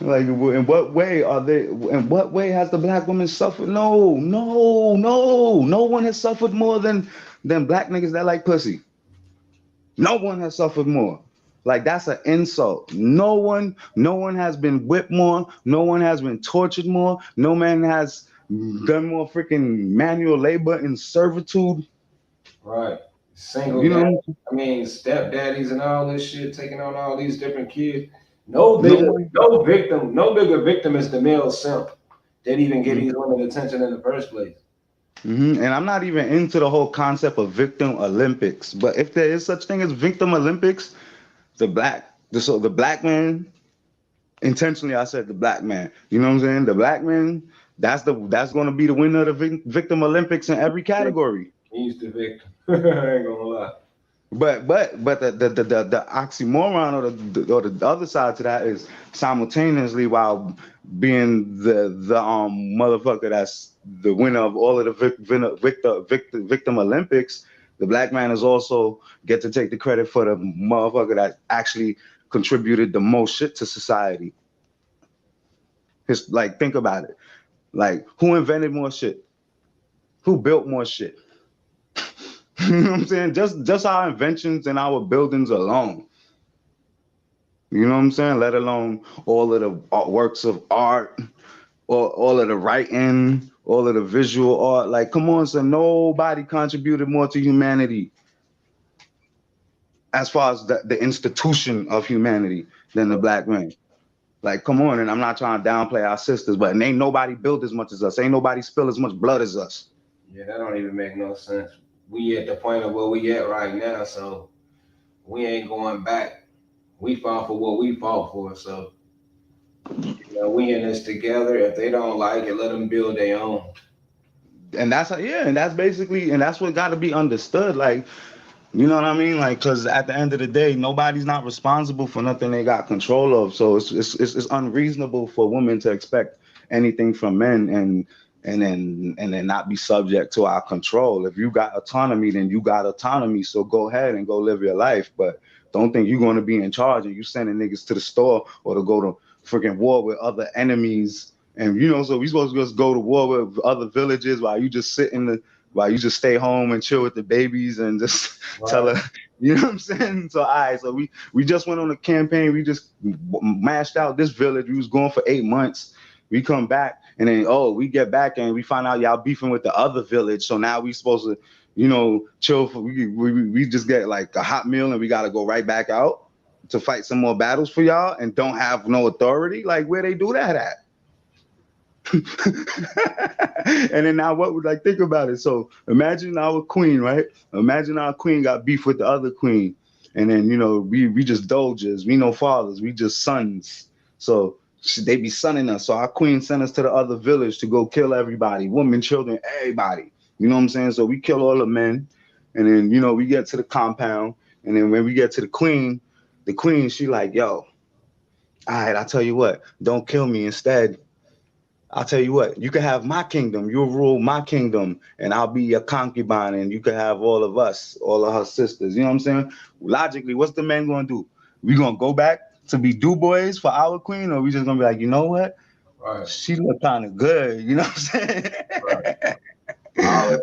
like in what way are they? In what way has the black woman suffered? No one has suffered more than black niggas that like pussy. No one has suffered more. Like that's an insult. No one has been whipped more. No one has been tortured more. No man has done more freaking manual labor in servitude. Right. Single You dad, know, I mean stepdaddies and all this shit, taking on all these different kids. no one. No bigger victim is the male simp that even get these women attention in the first place. And I'm not even into the whole concept of victim Olympics. But if there is such thing as victim Olympics, the black man, intentionally I said the black man. You know what I'm saying? The black man, that's going to be the winner of the victim Olympics in every category. He's the victim. I ain't gonna lie. But the oxymoron or the other side to that is simultaneously while being the motherfucker that's the winner of all of the victim Olympics, the black man is also get to take the credit for the motherfucker that actually contributed the most shit to society. It's like, think about it. Like, who invented more shit? Who built more shit? You know what I'm saying? Just our inventions and our buildings alone. You know what I'm saying? Let alone all of the works of art, or all of the writing, all of the visual art. Like, come on, son. Nobody contributed more to humanity as far as the institution of humanity than the black man. Like, come on. And I'm not trying to downplay our sisters, but ain't nobody built as much as us. Ain't nobody spill as much blood as us. Yeah, that don't even make no sense. We at the point of where we at right now, so we ain't going back. We fought for what we fought for, so you know, we in this together. If they don't like it, let them build their own. And that's basically, and that's what got to be understood. Like You know what I mean? Like, cause at the end of the day, nobody's not responsible for nothing they got control of. So it's unreasonable for women to expect anything from men and then not be subject to our control. If you got autonomy, then you got autonomy. So go ahead and go live your life. But don't think you're gonna be in charge and you sending niggas to the store or to go to freaking war with other enemies. And so we supposed to just go to war with other villages while you just sit in the while you just stay home and chill with the babies and just tell her, you know what I'm saying? So, all right, so we just went on a campaign. We just mashed out this village. We was going for 8 months. We come back and then, we get back and we find out y'all beefing with the other village. So now we supposed to, chill. We just get like a hot meal and we got to go right back out to fight some more battles for y'all and don't have no authority. Like, where they do that at? And then now think about it. So imagine our queen, right? Imagine our queen got beef with the other queen. And then, we just doges, we no fathers, we just sons. So they be sonning us. So our queen sent us to the other village to go kill everybody, women, children, everybody. You know what I'm saying? So we kill all the men. And then, we get to the compound. And then when we get to the queen, she like, yo, all right, I'll tell you what, don't kill me. Instead, I'll tell you what, you can have my kingdom. You'll rule my kingdom, and I'll be your concubine, and you can have all of us, all of her sisters. You know what I'm saying? Logically, what's the man going to do? We going to go back to be do-boys for our queen, or we just going to be like, you know what? Right. She look kind of good. You know what I'm saying? Right.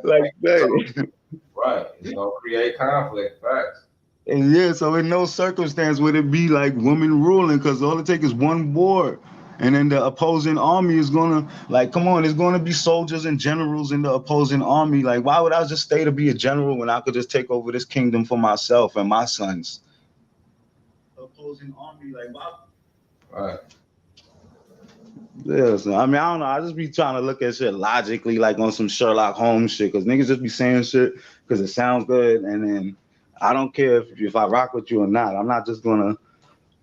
Like that. Right. It's going to create conflict. Facts. And yeah, so in no circumstance would it be like women ruling, because all it takes is one war. And then the opposing army is gonna, like, come on, there's gonna be soldiers and generals in the opposing army. Like, why would I just stay to be a general when I could just take over this kingdom for myself and my sons? Opposing army, like, why? Right. Yeah, so I mean, I don't know. I just be trying to look at shit logically, like on some Sherlock Holmes shit, because niggas just be saying shit because it sounds good. And then I don't care if I rock with you or not. I'm not just gonna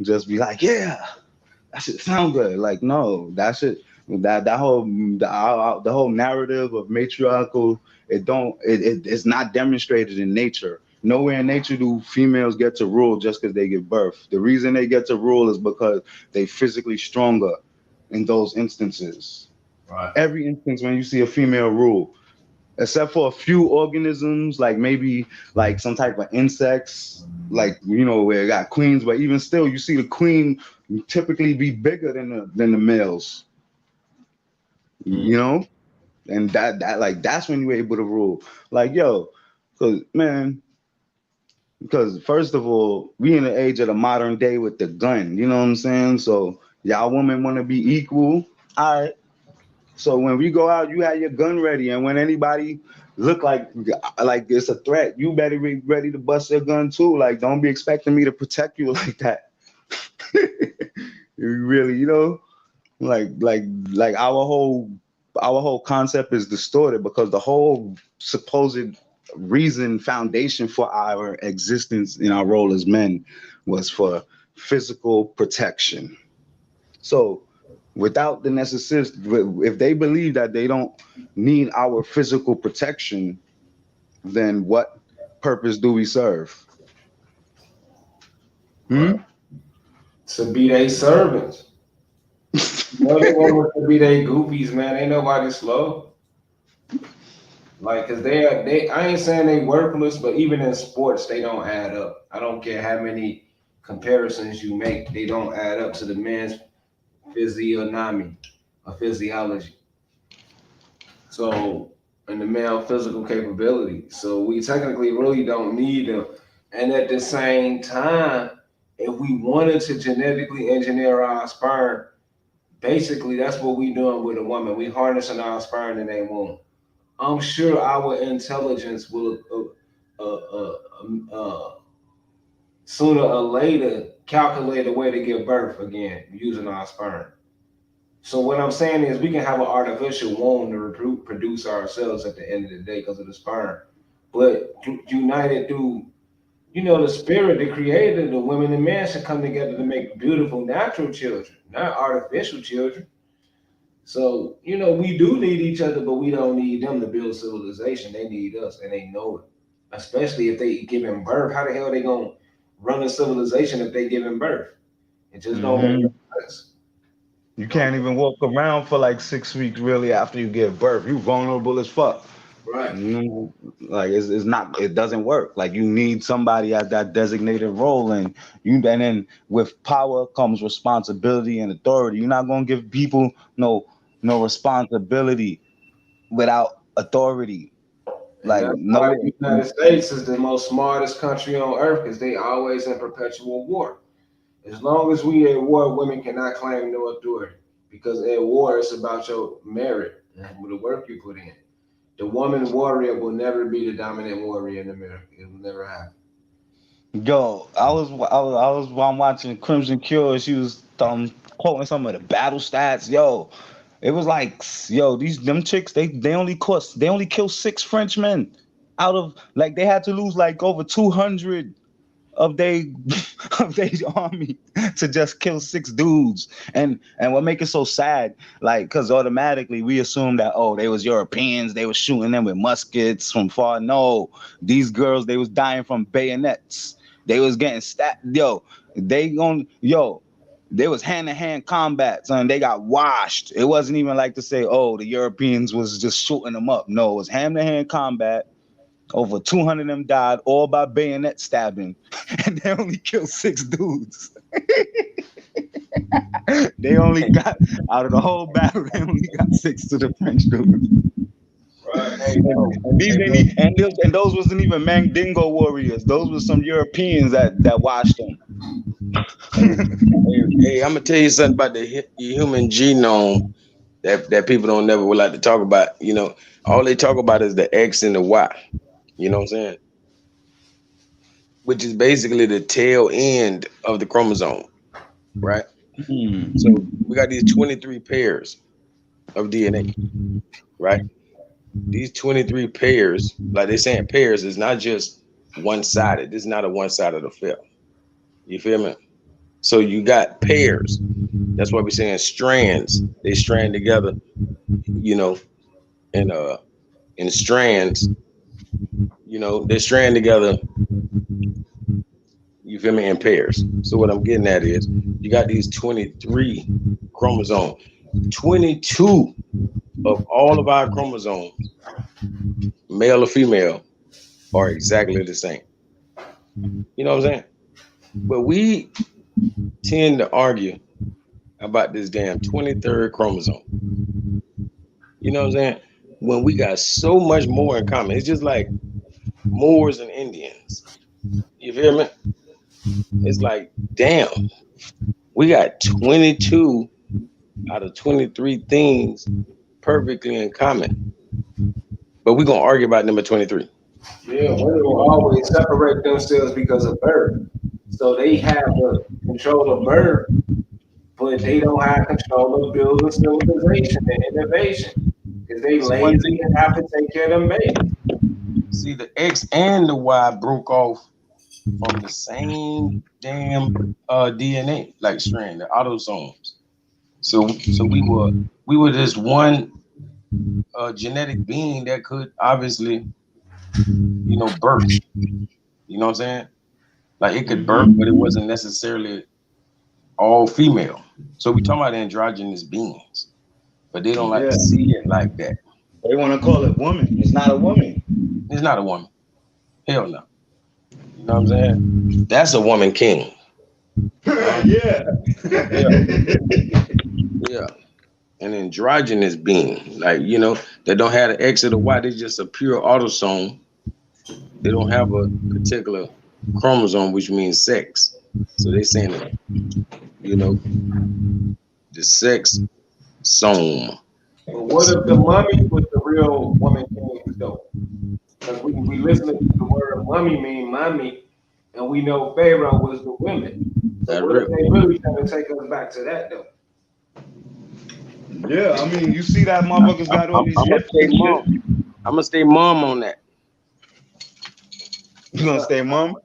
just be like, yeah, that shit sound good. Like, no, that shit, the whole narrative of matriarchal, it's not demonstrated in nature. Nowhere in nature do females get to rule just because they give birth. The reason they get to rule is because they physically stronger in those instances. Right. Every instance when you see a female rule, except for a few organisms, like maybe like some type of insects, like where it got queens, but even still, you see the queen typically be bigger than the males. And that's when you're able to rule. Like, yo, because first of all, we in the age of the modern day with the gun, you know what I'm saying? So y'all women want to be equal, all right. So when we go out, you have your gun ready, and when anybody look like it's a threat, you better be ready to bust your gun too. Like, don't be expecting me to protect you like that. Really, like our whole concept is distorted because the whole supposed foundation for our existence in our role as men was for physical protection. So without the necessity, if they believe that they don't need our physical protection, then what purpose do we serve? To be their servants. No, they want to be their goofies, man. Ain't nobody slow. Like, cause I ain't saying they worthless, but even in sports, they don't add up. I don't care how many comparisons you make, they don't add up to the men's physiognomy or physiology. So, and the male physical capability. So we technically really don't need them. And at the same time, if we wanted to genetically engineer our sperm, basically that's what we doing with a woman. We harnessing our sperm in their womb. I'm sure our intelligence will sooner or later calculate a way to give birth again using our sperm. So what I'm saying is we can have an artificial womb to reproduce ourselves at the end of the day because of the sperm. But united through, the spirit, the creator, the women and men should come together to make beautiful natural children, not artificial children. So, we do need each other, but we don't need them to build civilization. They need us and they know it. especially if they giving birth. How the hell they gonna run a civilization if they giving birth? It just don't make no sense. You can't even walk around for like 6 weeks really after you give birth. You vulnerable as fuck. Right. Like it's not, it doesn't work. Like you need somebody at that designated role, and then with power comes responsibility and authority. You're not gonna give people no responsibility without authority. And Like that's why no. the United States is the most smartest country on earth, because they always in perpetual war. As long as we at war, women cannot claim no authority, because at war it's about your merit and the work you put in. The woman warrior will never be the dominant warrior in America. It will never happen. Yo, while I'm watching Crimson Cure, she was quoting some of the battle stats. Yo, it was like, yo, them chicks, they only kill 6 Frenchmen out of, like, they had to lose like over 200 of they of their army to just kill 6 dudes. And what make it so sad, like, because automatically we assume that, oh, they was Europeans, they was shooting them with muskets from far. No, these girls, they was dying from bayonets. They was getting stabbed. They was hand-to-hand combat, son. They got washed. It wasn't even like to say, oh, the Europeans was just shooting them up. No, it was hand-to-hand combat. Over 200 of them died, all by bayonet stabbing, and they only killed 6 dudes. They only got, out of the whole battle, they only got 6 to the French dudes. Right. And those wasn't even Mandingo warriors. Those were some Europeans that watched them. Hey, I'm gonna tell you something about the human genome that people don't never would like to talk about. You know, all they talk about is the X and the Y. You know what I'm saying? Which is basically the tail end of the chromosome, right? So we got these 23 pairs of DNA, right? These 23 pairs, like they're saying pairs, is not just one-sided. This is not a one-sided affair. You feel me? So you got pairs. That's why we're saying strands. They strand together, you know, in strands. You know, they strand together, you feel me, in pairs. So what I'm getting at is you got these 23 chromosomes. 22 of all of our chromosomes, male or female, are exactly the same. You know what I'm saying? But we tend to argue about this damn 23rd chromosome. You know what I'm saying? When we got so much more in common. It's just like Moors and Indians. You feel me? It's like, damn, we got 22 out of 23 things perfectly in common. But we're going to argue about number 23. Yeah, women will always separate themselves because of birth. So they have the control of birth, but they don't have control of building civilization and innovation, because they lazy and have to take care of them babies. See, the X and the Y broke off from the same damn DNA, like strand, the autosomes. So we were this one genetic being that could obviously, you know, birth. You know what I'm saying? Like it could birth, but it wasn't necessarily all female. So we talking about androgynous beings, but they don't like to see it like that. They want to call it woman. It's not a woman. It's not a woman. Hell no. You know what I'm saying? That's a woman king. Yeah. Yeah. An androgynous being, like, you know, they don't have the X or the Y. They're just a pure autosome. They don't have a particular chromosome, which means sex. So they saying that, you know, the sex some. But what if the mummy was the real woman king though? Because we listen to the word mummy mean mommy, and we know Pharaoh was the women. So what if they really trying to take us back to that though? Yeah, I mean, you see that motherfuckers got all these hips and shit. I'm gonna stay mom on that. You gonna stay mom?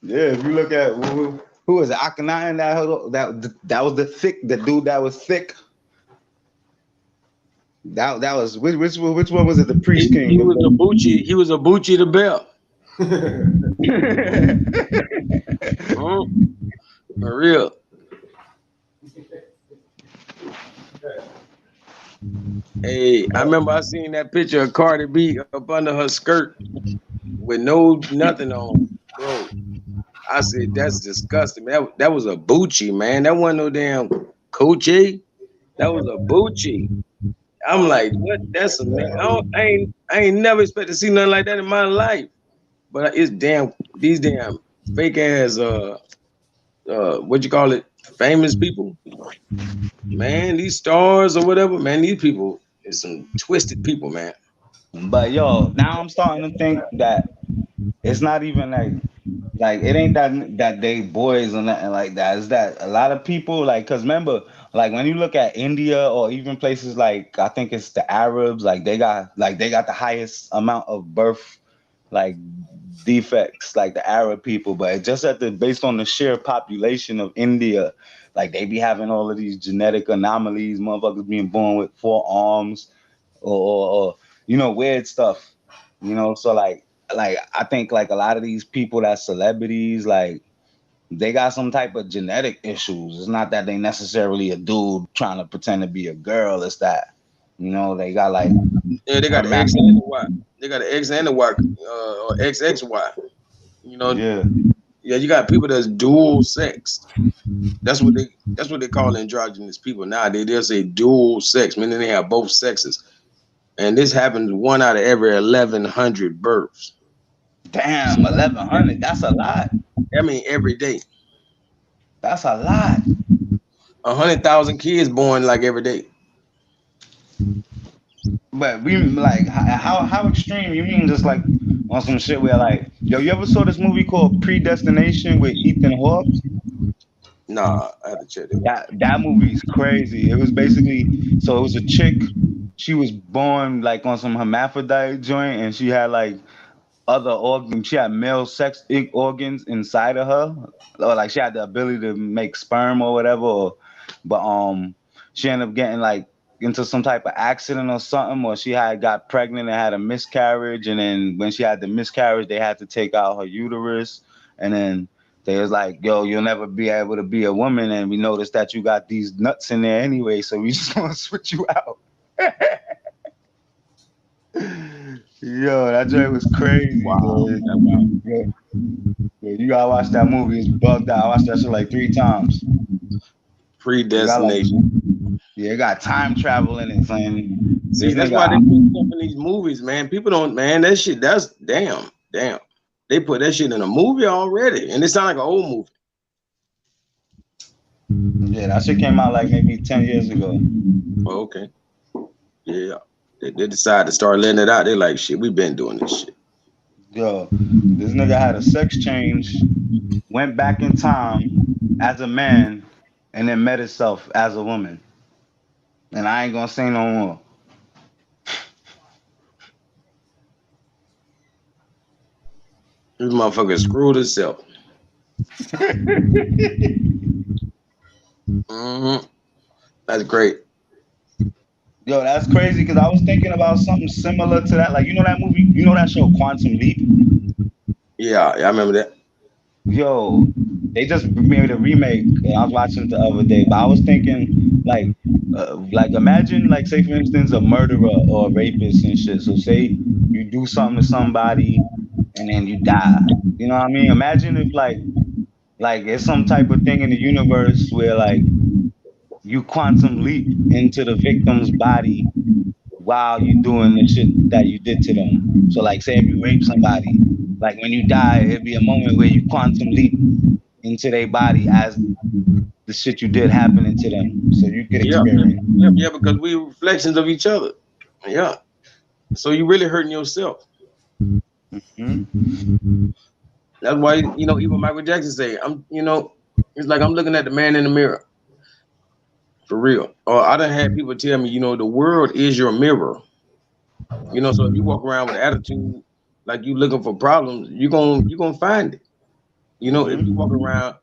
Yeah, if you look at who was it, Akhenaten, that was the dude that was thick. That was which one was it? The Priest King. He was a Boochie. He was a Boochie the Bear. For real. Hey, I remember I seen that picture of Cardi B up under her skirt with nothing on, bro. I said that's disgusting. That was a Boochie, man. That wasn't no damn coochie. That was a Boochie. I'm like, what? That's a I ain't never expect to see nothing like that in my life. But it's these damn fake ass what you call it, famous people, man. These stars or whatever, man. These people is some twisted people, man. But yo, now I'm starting to think that it's not even like it ain't that they boys or nothing like that. It's that a lot of people like, cause remember, like when you look at India or even places like I think it's the Arabs, like they got the highest amount of birth like defects, like the Arab people, but just based on the sheer population of India, like they be having all of these genetic anomalies, motherfuckers being born with 4 arms or weird stuff, so like I think like a lot of these people that's celebrities, like they got some type of genetic issues. It's not that they necessarily a dude trying to pretend to be a girl. It's that they got like Yeah, they got the X and the Y. They got the X and the Y, or XXY. Yeah, you got people that's dual sex. That's what they call androgynous people nowadays. They'll say dual sex, meaning they have both sexes. And this happens 1 out of every 1,100 births. Damn, 1,100. That's a lot. I mean, every day. That's a lot. 100,000 kids born like every day. But we like how extreme? You mean just like on some shit where like, yo, you ever saw this movie called Predestination with Ethan Hawke? Nah, I had to check it. That movie's crazy. It was basically, so it was a chick. She was born like on some hermaphrodite joint, and she had like other organs. She had male sex organs inside of her, or like she had the ability to make sperm or whatever. But she ended up getting like into some type of accident or something, or she had got pregnant and had a miscarriage, and then when she had the miscarriage, they had to take out her uterus, and then they was like, yo, you'll never be able to be a woman, and we noticed that you got these nuts in there anyway, so we just want to switch you out. Yo, that joint was crazy. Wow. Yeah, you gotta watch that movie. It's bugged out. I watched that shit like 3 times. Predestination. It got time travel in it, son. See, that's why they put stuff in these movies, man. People don't, man, that shit, that's damn. They put that shit in a movie already, and it sounds like an old movie. Yeah, that shit came out like maybe 10 years ago. Oh, okay. Yeah. They decided to start letting it out. They're like, shit, we've been doing this shit. Yo, this nigga had a sex change, went back in time as a man, and then met himself as a woman. And I ain't gonna say no more. This motherfucker screwed himself. That's great. Yo, that's crazy because I was thinking about something similar to that. Like, you know that movie, that show Quantum Leap? Yeah, I remember that. Yo, they just made a remake. I was watching it the other day, but I was thinking, like imagine, like, say for instance, a murderer or a rapist and shit. So say you do something to somebody and then you die. You know what I mean? Imagine if like it's some type of thing in the universe where like you quantum leap into the victim's body while you're doing the shit that you did to them. So like say if you rape somebody, like when you die, it'd be a moment where you quantum leap into their body as the shit you did happening to them. So you could experience. Yeah, because we reflections of each other. Yeah. So you really hurting yourself. Mm-hmm. That's why, even Michael Jackson say, it's like I'm looking at the man in the mirror. For real. Or I done had people tell me, the world is your mirror. So if you walk around with attitude, like you looking for problems, you're gonna find it. If you walk around,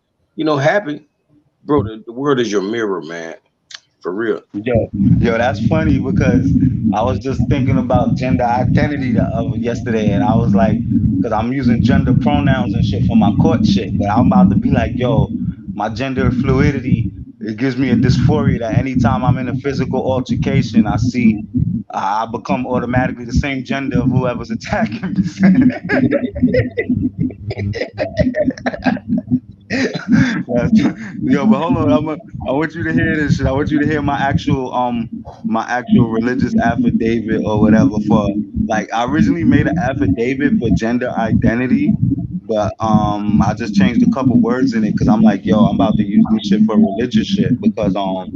happy, bro, the world is your mirror, man. For real. Yo, that's funny because I was just thinking about gender identity yesterday, and I was like, because I'm using gender pronouns and shit for my court shit, but I'm about to be like, yo, my gender fluidity, it gives me a dysphoria that anytime I'm in a physical altercation, I become automatically the same gender of whoever's attacking me. Yo, but hold on, I want you to hear this shit. I want you to hear my actual religious affidavit or whatever for, like, I originally made an affidavit for gender identity, but I just changed a couple words in it because I'm like, yo, I'm about to use this shit for religious shit because I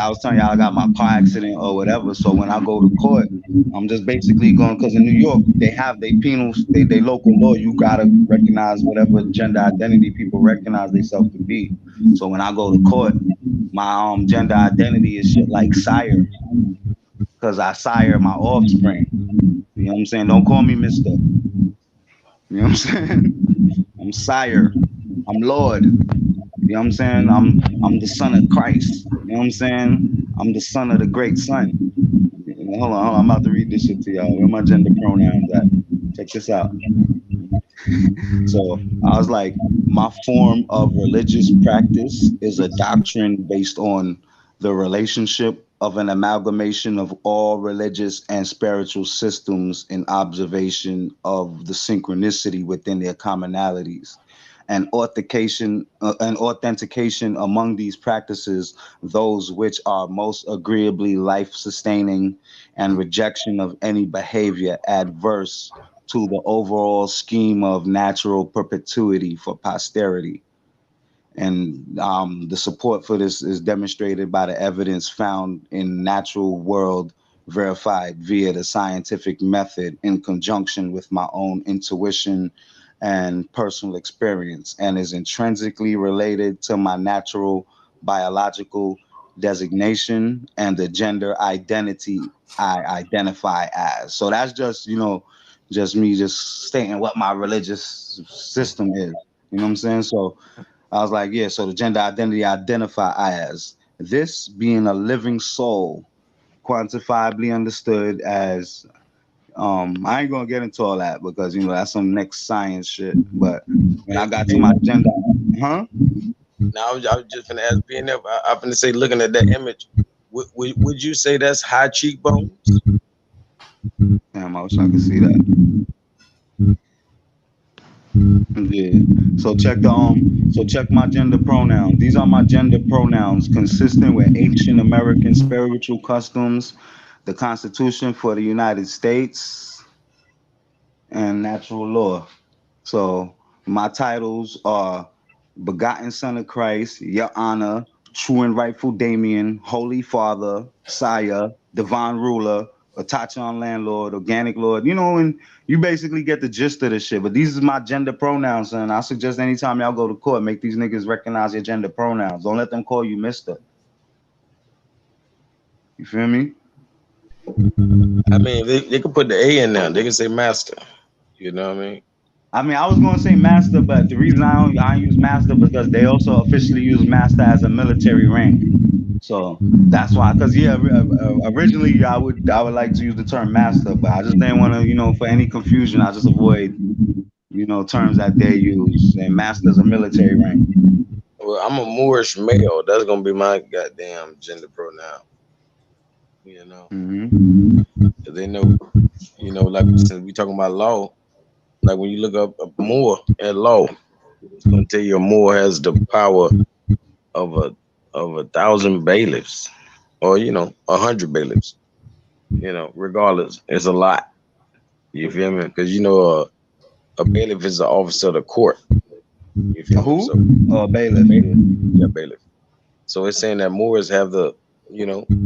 was telling y'all I got my car accident or whatever. So when I go to court, I'm just basically going, because in New York they have they local law. You gotta recognize whatever gender identity people recognize themselves to be. So when I go to court, my gender identity is shit like sire, because I sire my offspring. You know what I'm saying? Don't call me Mister. You know what I'm saying? I'm sire. I'm Lord. You know what I'm saying? I'm the son of Christ. You know what I'm saying? I'm the son of the great son. Hold on. I'm about to read this shit to y'all. Where my gender pronouns at? Check this out. So I was like, my form of religious practice is a doctrine based on the relationship of an amalgamation of all religious and spiritual systems in observation of the synchronicity within their commonalities. And authentication among these practices, those which are most agreeably life-sustaining, and rejection of any behavior adverse to the overall scheme of natural perpetuity for posterity. And the support for this is demonstrated by the evidence found in natural world, verified via the scientific method in conjunction with my own intuition and personal experience, and is intrinsically related to my natural biological designation and the gender identity I identify as. So that's just, just me just stating what my religious system is. You know what I'm saying? So I was like, yeah, so the gender identity I identify as this being a living soul, quantifiably understood as I ain't gonna get into all that because that's some next science shit. But when I got to my gender, Now I was just gonna ask, being there, I'm gonna say, looking at that image, would you say that's high cheekbones? Damn, I wish I could see that. Yeah. So check my gender pronouns. These are my gender pronouns consistent with ancient American spiritual customs, the Constitution for the United States, and natural law. So my titles are Begotten Son of Christ, Your Honor, True and Rightful Damien, Holy Father, Sire, Divine Ruler, Atachan Landlord, Organic Lord. And you basically get the gist of this shit. But these is my gender pronouns, and I suggest anytime y'all go to court, make these niggas recognize your gender pronouns. Don't let them call you Mister. You feel me? I mean, they could put the A in there. They can say master. You know what I mean? I was gonna say master, but the reason I don't use master because they also officially use master as a military rank. So that's why. Because originally I would like to use the term master, but I just didn't want to, for any confusion, I just avoid, terms that they use. And master's a military rank. Well, I'm a Moorish male. That's gonna be my goddamn gender pronoun. They know, like since we talking about law, like when you look up a Moor in law, it's gonna tell you a Moor has the power of 1,000 bailiffs, or 100 bailiffs. Regardless, it's a lot. You feel me? Because a bailiff is an officer of the court. You feel me? So, bailiff. Yeah, bailiff. So it's saying that Moors have the,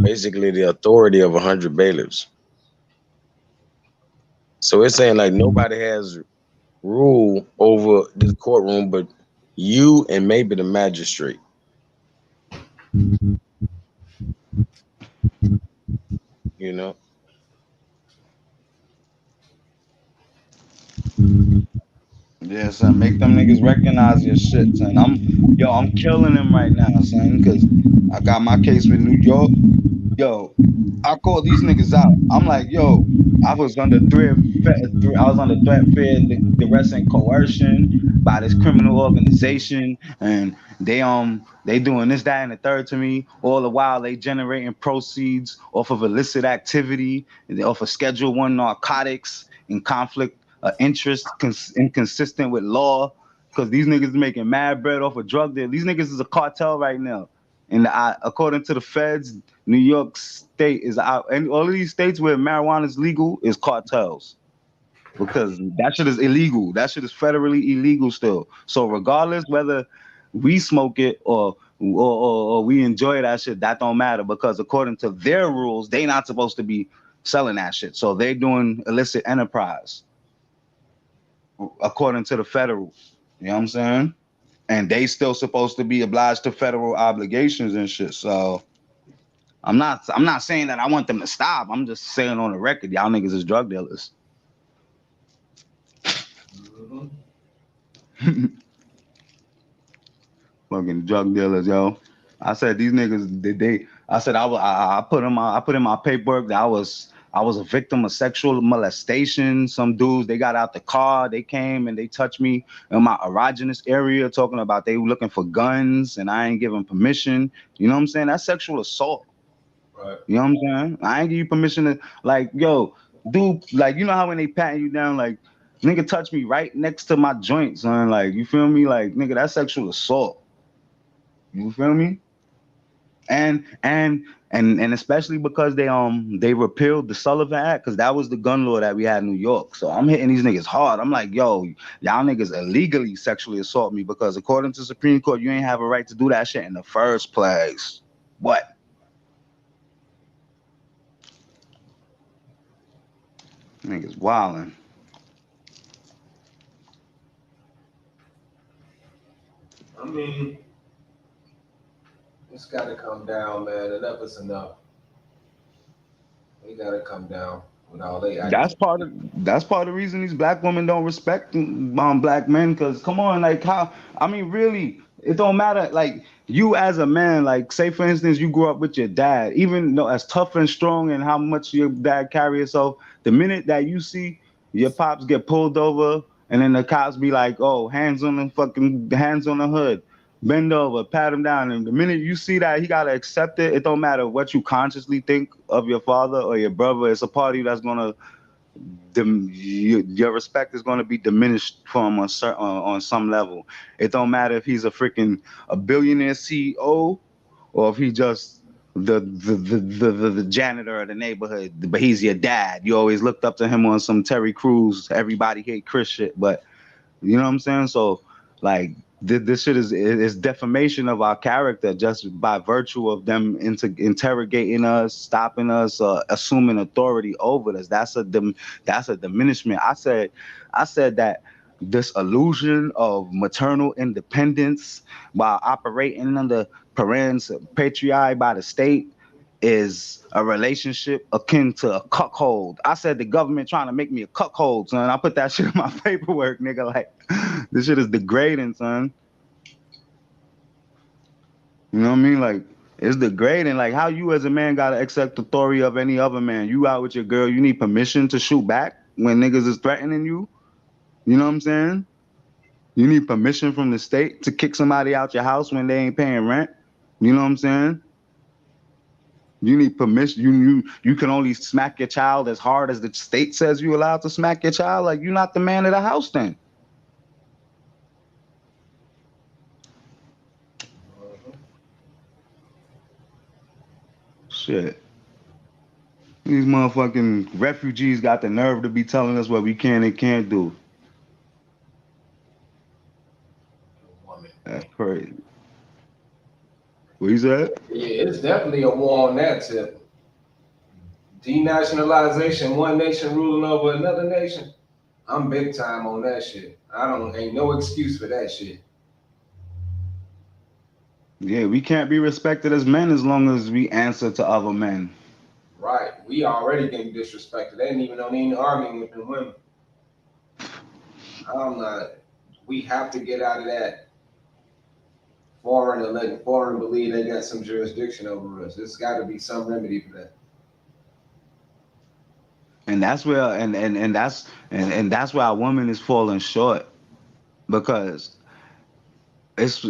basically the authority of 100 bailiffs. So it's saying like nobody has rule over this courtroom but you and maybe the magistrate. Yeah, son, make them niggas recognize your shit, son. I'm killing them right now, son, because I got my case with New York. Yo, I call these niggas out. I'm like, yo, I was under I was under threat, fear, duress, and coercion by this criminal organization, and they doing this, that, and the third to me. All the while they generating proceeds off of illicit activity, and off of Schedule 1 narcotics and conflict interest inconsistent with law. Because these niggas making mad bread off of drug deal. These niggas is a cartel right now. And according to the feds, New York State is out, and all of these states where marijuana is legal is cartels because that shit is illegal. That shit is federally illegal still. So regardless whether we smoke it or we enjoy that shit, that don't matter because according to their rules, they not supposed to be selling that shit. So they doing illicit enterprise according to the federal. You know what I'm saying? And they still supposed to be obliged to federal obligations and shit. So I'm not saying that I want them to stop. I'm just saying on the record, y'all niggas is drug dealers. Fucking drug dealers, yo. I said these niggas I said I put in my paperwork that I was a victim of sexual molestation. Some dudes, they got out the car, they came and they touched me in my erogenous area, talking about they were looking for guns and I ain't giving permission. You know what I'm saying? That's sexual assault. Right. You know what I'm saying? I ain't give you permission to, like, yo, dude, like, you know how when they patting you down, like, nigga touch me right next to my joint, son. Like, you feel me? Like, nigga, that's sexual assault. You feel me? And especially because they repealed the Sullivan Act, because that was the gun law that we had in New York. So I'm hitting these niggas hard. I'm like, yo, y'all niggas illegally sexually assault me because according to the Supreme Court, you ain't have a right to do that shit in the first place. What? Niggas wildin'. I mean, it's got to come down, man. Enough is enough. They got to come down with all they That's part of the reason these black women don't respect black men. Cause come on, like how I mean, really, it don't matter. Like you as a man, like say for instance, you grew up with your dad, even though as tough and strong and how much your dad carry himself. The minute that you see your pops get pulled over, and then the cops be like, "Oh, hands on the hood." Bend over, pat him down, and the minute you see that, he gotta accept it. It don't matter what you consciously think of your father or your brother. It's a party that's gonna your respect is going to be diminished from a certain on some level. It don't matter if he's a billionaire CEO or if he just the janitor of the neighborhood, but he's your dad. You always looked up to him on some Terry Crews, everybody hate Chris shit, but you know what I'm saying? So like this shit is defamation of our character just by virtue of them interrogating us, stopping us, assuming authority over us. That's a diminishment. I said that this illusion of maternal independence while operating under parents patriarchy by the state is a relationship akin to a cuckold. I said the government trying to make me a cuckold, son. I put that shit in my paperwork, nigga. Like, this shit is degrading, son. You know what I mean? Like, it's degrading. Like, how you as a man gotta accept authority of any other man? You out with your girl, you need permission to shoot back when niggas is threatening you? You know what I'm saying? You need permission from the state to kick somebody out your house when they ain't paying rent? You know what I'm saying? You need permission. You can only smack your child as hard as the state says you're allowed to smack your child. Like, you're not the man of the house then. Shit. These motherfucking refugees got the nerve to be telling us what we can and can't do. That's crazy. What you said? Yeah, it's definitely a war on that tip. Denationalization, one nation ruling over another nation. I'm big time on that shit. Ain't no excuse for that shit. Yeah, we can't be respected as men as long as we answer to other men. Right. We already getting disrespected. They ain't even arguing with the women. I'm not. we have to get out of that foreign and letting foreign believe they got some jurisdiction over us. There's got to be some remedy for that. And that's where and that's where a woman is falling short, because it's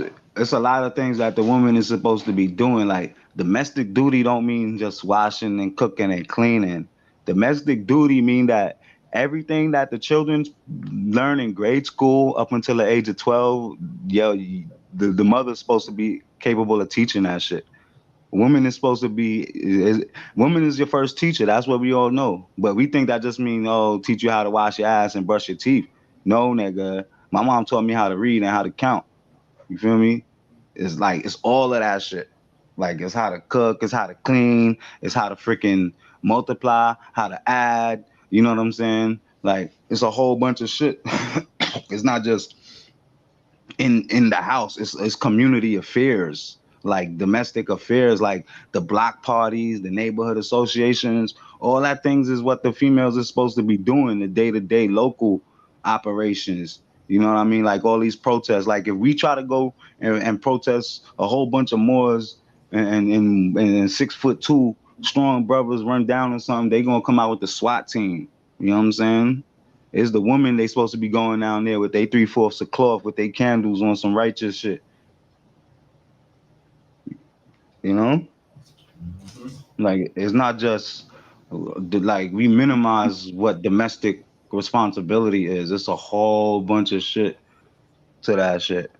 a lot of things that the woman is supposed to be doing. Like domestic duty don't mean just washing and cooking and cleaning. Domestic duty mean that everything that the children learn in grade school up until the age of 12, the mother's supposed to be capable of teaching that shit. Woman is supposed to woman is your first teacher. That's what we all know. But we think that just means, oh, teach you how to wash your ass and brush your teeth. No, nigga. My mom taught me how to read and how to count. You feel me? It's like, it's all of that shit. Like, it's how to cook, it's how to clean, it's how to freaking multiply, how to add. You know what I'm saying? Like, it's a whole bunch of shit. It's not just in the house. It's community affairs, like domestic affairs, like the block parties, the neighborhood associations. All that things is what the females are supposed to be doing, the day-to-day local operations. You know what I mean? Like all these protests. Like if we try to go and protest a whole bunch of Moors and 6'2" strong brothers run down or something, they gonna come out with the SWAT team. You know what I'm saying? It's the women they supposed to be going down there with they 3/4 of cloth with their candles on some righteous shit. You know? Like it's not just like we minimize what domestic responsibility is. It's a whole bunch of shit to that shit.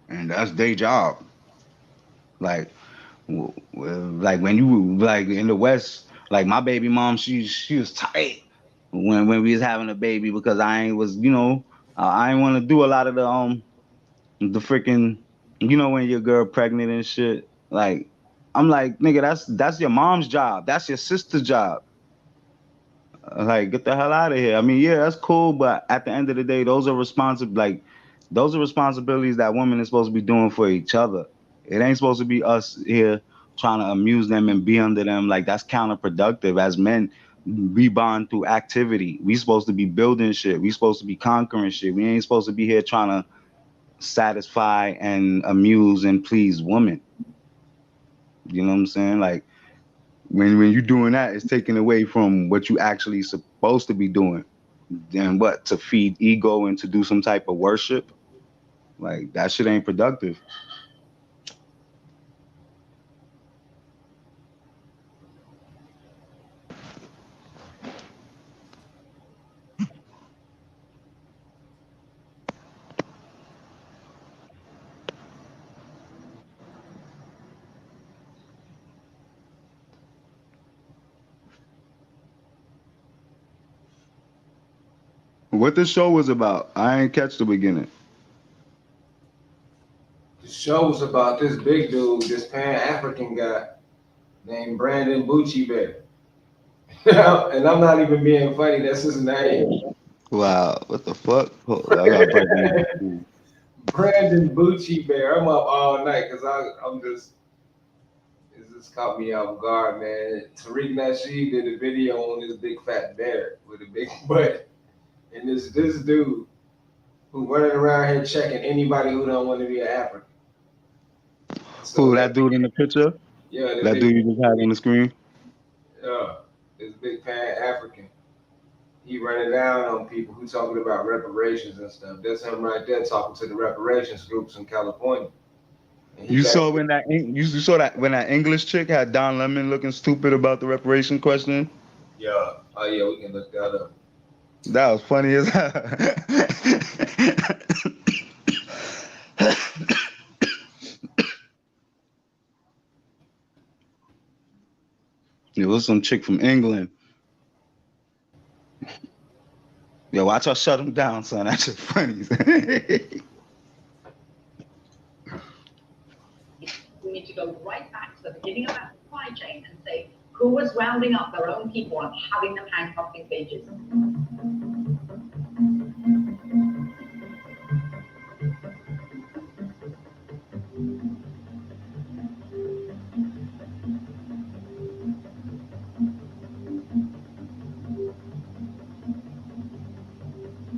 And that's their job. Like when you like in the West, like my baby mom, she was tight when we was having a baby because I ain't was, you know, I ain't want to do a lot of the freaking, you know, when your girl pregnant and shit. Like I'm like, nigga, that's your mom's job. That's your sister's job. Like, get the hell out of here. I mean, yeah, that's cool, but at the end of the day, those are responsibilities that women is supposed to be doing for each other. It ain't supposed to be us here trying to amuse them and be under them. Like that's counterproductive. As men, we bond through activity. We supposed to be building shit. We supposed to be conquering shit. We ain't supposed to be here trying to satisfy and amuse and please women. You know what I'm saying? Like when you're doing that, it's taken away from what you actually supposed to be doing. And what, to feed ego and to do some type of worship? Like that shit ain't productive. What the show was about? I ain't catch the beginning. The show was about this big dude, this Pan-African guy named Brandon Boochie Bear. And I'm not even being funny, that's his name. Wow, what the fuck? I gotta break it. Brandon Boochie Bear. I'm up all night because it just caught me off guard, man. Tariq Nasheed did a video on this big fat bear with a big butt. And this dude who running around here checking anybody who don't want to be an African. So Who, that dude in the picture? Yeah, that dude you just had on the screen? Yeah, this big Pan-African. He running down on people who talking about reparations and stuff. That's him right there talking to the reparations groups in California. You saw when that English chick had Don Lemon looking stupid about the reparation question? Yeah. Oh yeah, we can look that up. That was funny as hell. It was some chick from England. Yo, watch her shut him down, son. That shit funny. We need to go right back to the beginning of our supply chain and say who was rounding up their own people and having them handcuffed in cages.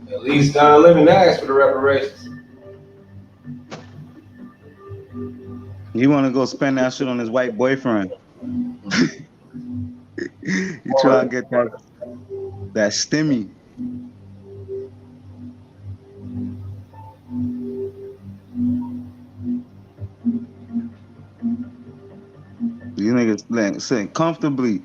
At least Don Lemon asked for the reparations. You want to go spend that shit on his white boyfriend. You try to get that stimmy. These niggas sitting comfortably.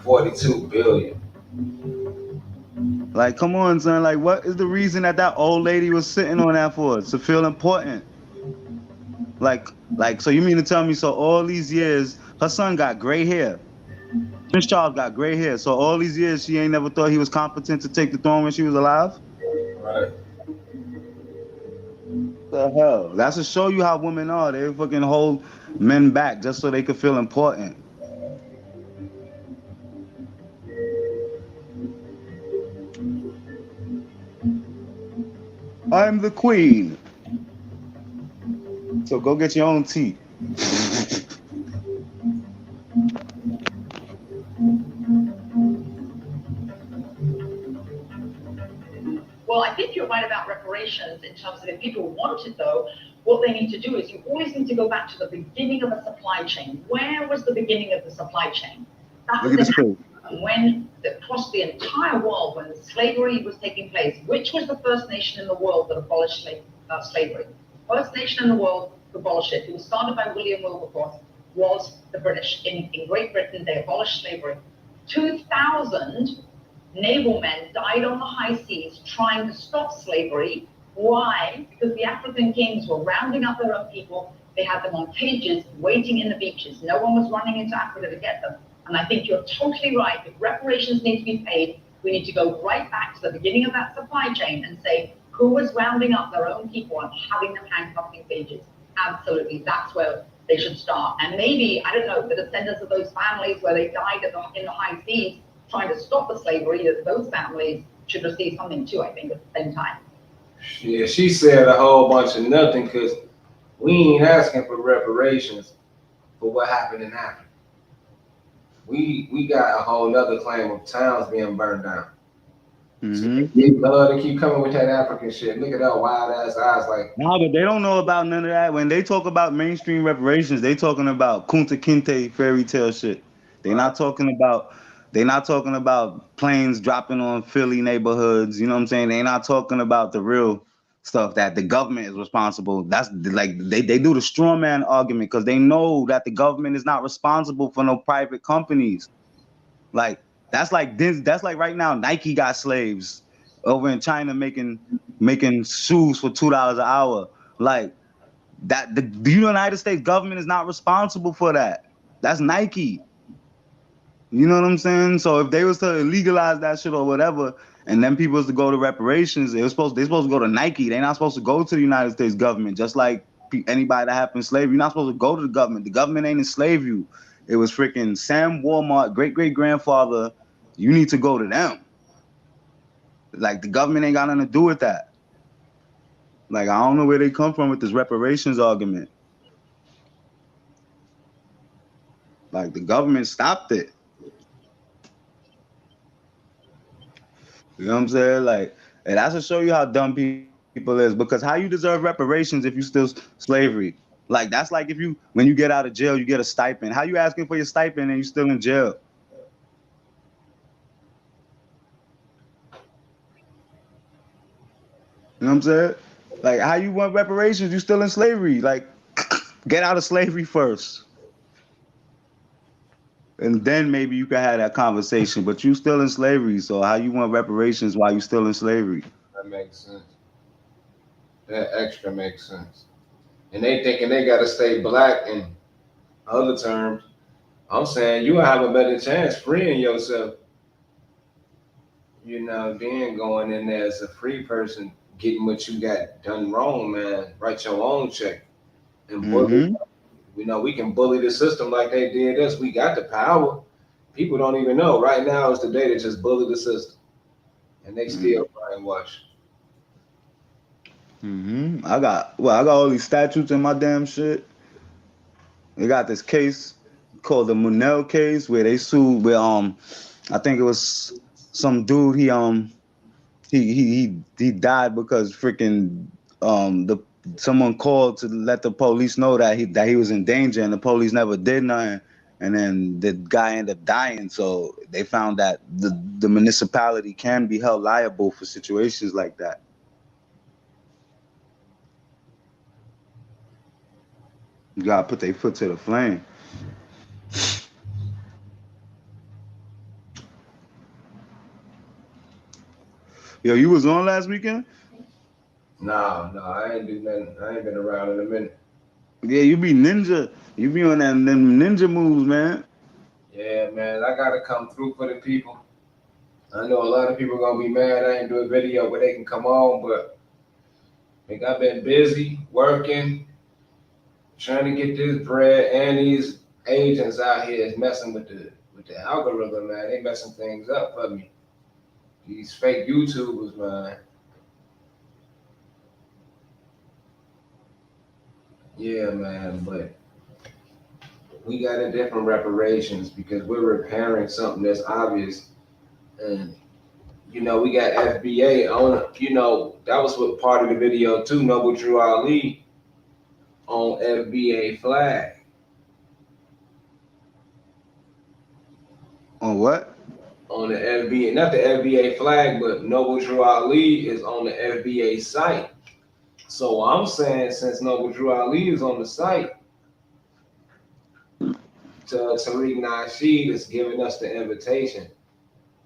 $42 billion. Like, come on, son. Like, what is the reason that old lady was sitting on that for? To feel important. Like, so you mean to tell me, so all these years, her son got gray hair. Prince Charles got gray hair. So all these years, she ain't never thought he was competent to take the throne when she was alive? Right. The hell? That's to show you how women are. They fucking hold men back just so they could feel important. I'm the queen. So go get your own tea. Well, I think you're right about reparations in terms of if people want it, though, what they need to do is you always need to go back to the beginning of a supply chain. Where was the beginning of the supply chain? That was when across the entire world, when slavery was taking place, which was the first nation in the world that abolished slavery? First nation in the world to abolish it. It was started by William Wilberforce, was the British. In Great Britain, they abolished slavery. 2,000 naval men died on the high seas trying to stop slavery. Why? Because the African kings were rounding up their own people. They had them on cages waiting in the beaches. No one was running into Africa to get them. And I think you're totally right. If reparations need to be paid, we need to go right back to the beginning of that supply chain and say, who was rounding up their own people and having them handcuffed in cages? Absolutely, that's where they should start. And maybe, I don't know, the descendants of those families where they died in the high seas trying to stop the slavery, that those families should receive something too, I think, at the same time. Yeah, she said a whole bunch of nothing because we ain't asking for reparations for what happened in Africa. We got a whole nother claim of towns being burned down. Mm-hmm. They keep coming with that African shit. Look at that wild ass eyes like. No, but they don't know about none of that. When they talk about mainstream reparations, they talking about Kunta Kinte fairy tale shit. They're not talking about planes dropping on Philly neighborhoods. You know what I'm saying? They're not talking about the real stuff that the government is responsible. That's like they do the straw man argument because they know that the government is not responsible for no private companies. Like that's like right now Nike got slaves over in China making shoes for $2 an hour. Like that the United States government is not responsible for that. That's Nike. You know what I'm saying? So if they was to legalize that shit or whatever, and then people was to go to reparations, they're supposed to go to Nike. They're not supposed to go to the United States government. Just like anybody that happened slavery, you're not supposed to go to the government. The government ain't enslave you. It was freaking Sam Walmart, great-great-grandfather. You need to go to them. Like the government ain't got nothing to do with that. Like I don't know where they come from with this reparations argument. Like the government stopped it. You know what I'm saying? Like, and that's to show you how dumb people is. Because how you deserve reparations if you still slavery? Like that's like if when you get out of jail, you get a stipend. How you asking for your stipend and you still in jail? You know what I'm saying? Like how you want reparations? You still in slavery? Like get out of slavery first. And then maybe you can have that conversation, but you still in slavery. So how you want reparations while you still in slavery? That makes sense. That extra makes sense. And they thinking they gotta stay black in other terms. I'm saying you have a better chance freeing yourself. You know, then going in there as a free person, getting what you got done wrong, man. Write your own check. And bully. You know, we can bully the system like they did us. We got the power. People don't even know. Right now is the day to just bully the system. And they still brainwash. I got all these statutes in my damn shit. They got this case called the Munell case where they sued with I think it was some dude he died because freaking someone called to let the police know that he was in danger and the police never did nothing, and then the guy ended up dying. So they found that the municipality can be held liable for situations like that. You gotta put their foot to the flame. Yo, you was on last weekend? No, I ain't do nothing. I ain't been around in a minute. Yeah, you be ninja. You be on them ninja moves, man. Yeah, man, I gotta come through for the people. I know a lot of people gonna be mad I ain't do a video where they can come on, but I think I've been busy working, trying to get this bread, and these agents out here is messing with the algorithm, man. They messing things up for me. These fake YouTubers, man. Yeah, man, but we got a different reparations because we're repairing something that's obvious. And we got FBA on it. That was what part of the video too. Noble Drew Ali on FBA flag. On what? On the FBA, not the FBA flag, but Noble Drew Ali is on the FBA site. So I'm saying, since Noble Drew Ali is on the site, Tariq Nasheed is giving us the invitation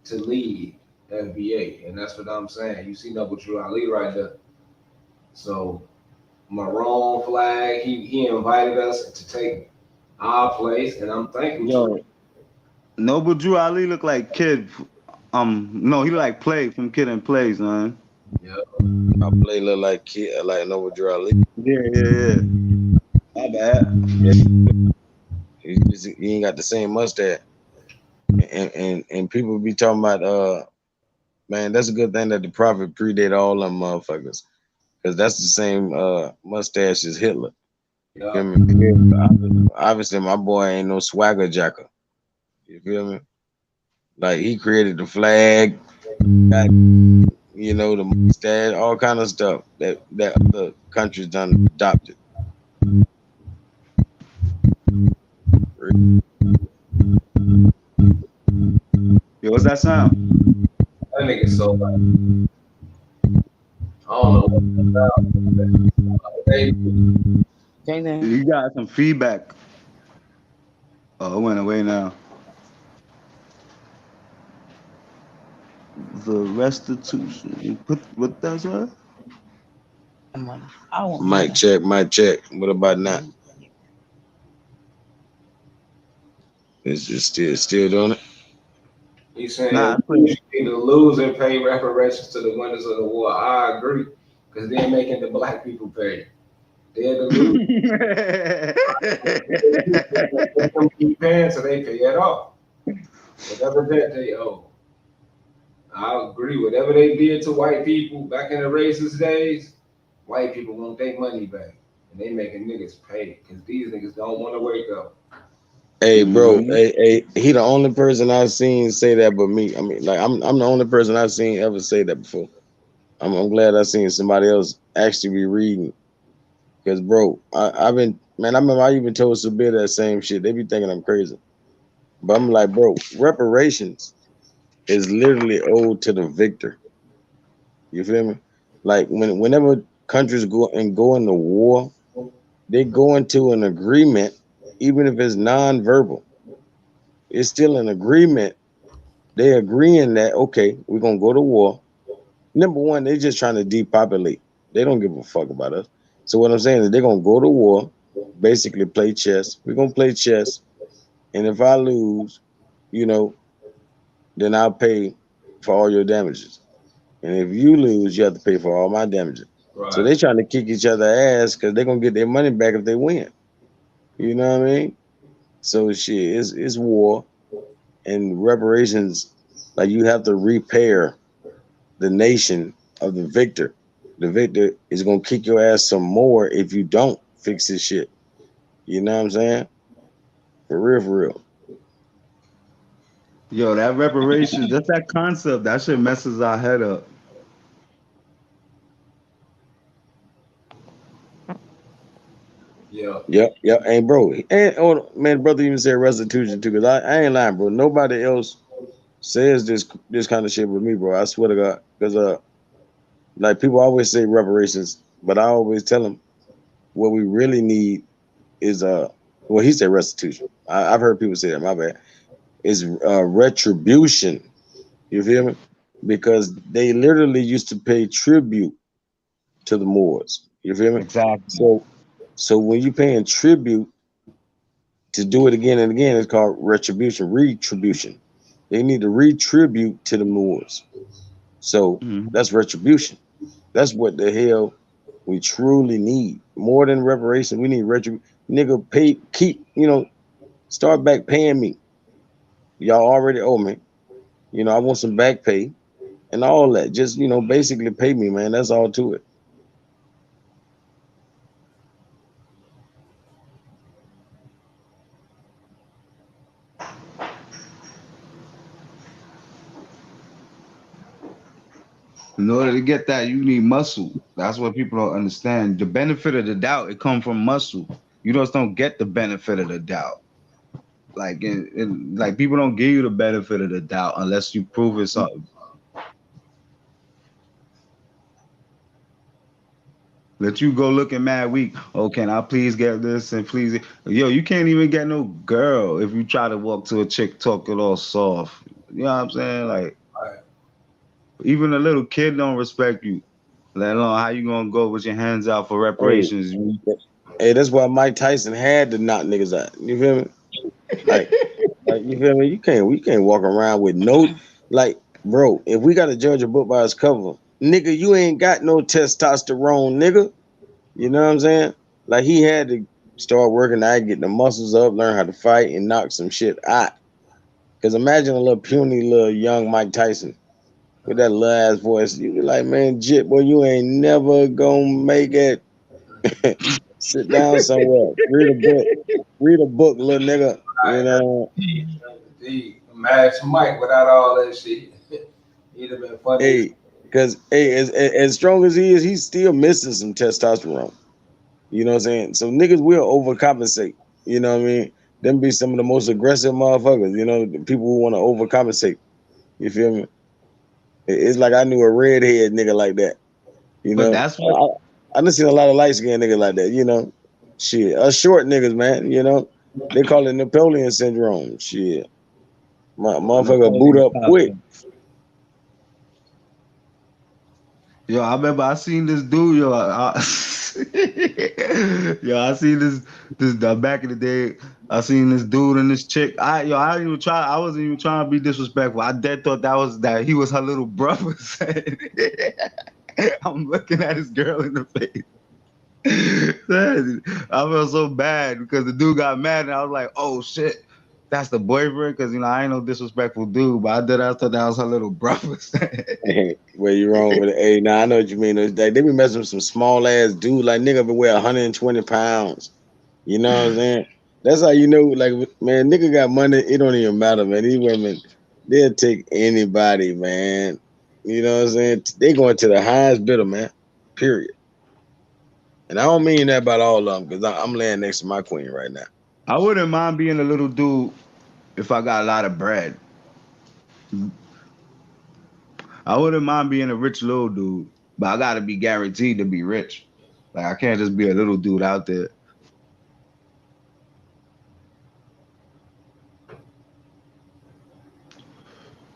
to lead FBA, and that's what I'm saying. You see Noble Drew Ali right there. So maroon flag, he invited us to take our place, and I'm thankful. Yo, Noble Drew Ali look like Kid. No, he look like Play from Kid and Plays, man. Yeah. My Play look like Kid, like Noble Drew Ali. Yeah. My bad. Yeah. He ain't got the same mustache. And people be talking about man, that's a good thing that the prophet predate all them motherfuckers. Because that's the same mustache as Hitler. Yeah. Feel me? Obviously, my boy ain't no swagger jacker. You feel me? Like, he created the flag, got, the mustache, all kind of stuff that other countries done adopted. Yo, what's that sound? That nigga so like, I don't know what You got some feedback. Oh, it went away now. The restitution. You put what that's what? Mic check. What about now? Is just still doing it? He's saying you need to lose and pay reparations to the winners of the war. I agree, because they're making the black people pay. They're the losers. Keep paying so they pay it off. Whatever debt they owe. I agree. Whatever they did to white people back in the racist days, white people want their money back. And they making niggas pay, because these niggas don't want to wake up. Hey, bro, hey, he the only person I've seen say that but me. I mean, like, I'm the only person I've seen ever say that before. I'm glad I seen somebody else actually be reading. Because, bro, I remember I even told Sabir that same shit. They be thinking I'm crazy. But I'm like, bro, reparations is literally owed to the victor. You feel me? Like, whenever countries go into war, they go into an agreement, even if it's non-verbal. It's still an agreement. They agreeing that, okay, we're gonna go to war. Number one, they're just trying to depopulate. They don't give a fuck about us. So what I'm saying is they're gonna go to war, basically play chess. We're gonna play chess, and if I lose, then I'll pay for all your damages. And if you lose, you have to pay for all my damages. Right. So they're trying to kick each other ass because they're gonna get their money back if they win. You know what I mean? So shit, it's war. And reparations, like, you have to repair the nation of the victor. The victor is gonna kick your ass some more if you don't fix this shit. You know what I'm saying? For real, for real. Yo, that reparations, that's that concept. That shit messes our head up. Yeah. Yep. And bro, and oh man, brother even said restitution too. Cause I ain't lying, bro. Nobody else says this kind of shit with me, bro. I swear to God. Cause like people always say reparations, but I always tell them what we really need is well, he said restitution. I've heard people say that. My bad. Is retribution. You feel me? Because they literally used to pay tribute to the Moors. You feel me? Exactly. So when you paying tribute to do it again and again, it's called retribution. They need to retribute to the Moors. So that's retribution. That's what the hell we truly need. More than reparation, we need retribution. Nigga, start back paying me. Y'all already owe me. I want some back pay and all that. Just, basically pay me, man. That's all to it. In order to get that, you need muscle. That's what people don't understand. The benefit of the doubt, it comes from muscle. You just don't get the benefit of the doubt. Like, like people don't give you the benefit of the doubt unless you prove it something. Let you go looking mad weak. Oh, can I please get this and please? Yo, you can't even get no girl if you try to walk to a chick talking all soft. You know what I'm saying? Like, even a little kid don't respect you. Let alone how you gonna go with your hands out for reparations. Hey, that's why Mike Tyson had to knock niggas out. You feel me? Like you feel me? We can't walk around with no, like, bro, if we gotta judge a book by its cover, nigga, you ain't got no testosterone, nigga. You know what I'm saying? Like, he had to start working out, get the muscles up, learn how to fight, and knock some shit out. Because imagine a little puny little young Mike Tyson with that little ass voice. You be like, man, Jit, boy, you ain't never gonna make it. Sit down somewhere. Read a book, little nigga. You know. Match Mike without all that shit. He'd have been funny. Hey, because as strong as he is, he's still missing some testosterone. You know what I'm saying? So niggas will overcompensate. You know what I mean? Them be some of the most aggressive motherfuckers. The people who want to overcompensate. You feel me? It's like I knew a redhead nigga like that. But that's what I done seen a lot of light skinned niggas like that. Shit, us short niggas, man. They call it Napoleon syndrome. Shit, my motherfucker boot up quick. Yo, I remember I seen this dude. Yo, I seen this back in the day. I seen this dude and this chick. I wasn't even trying to be disrespectful. I dead thought that he was her little brother. I'm looking at his girl in the face. I felt so bad because the dude got mad and I was like, oh shit, that's the boyfriend? Because I ain't no disrespectful dude, but I thought that was her little brother. Well, you wrong with it. Hey, now I know what you mean. They be messing with some small ass dude, like nigga be weigh 120 pounds. You know what I'm saying? That's how you know, like, man, nigga got money. It don't even matter, man. These women, they'll take anybody, man. You know what I'm saying? They going to the highest bidder, man. Period. And I don't mean that about all of them, because I'm laying next to my queen right now. I wouldn't mind being a little dude if I got a lot of bread. I wouldn't mind being a rich little dude, but I gotta be guaranteed to be rich. Like, I can't just be a little dude out there.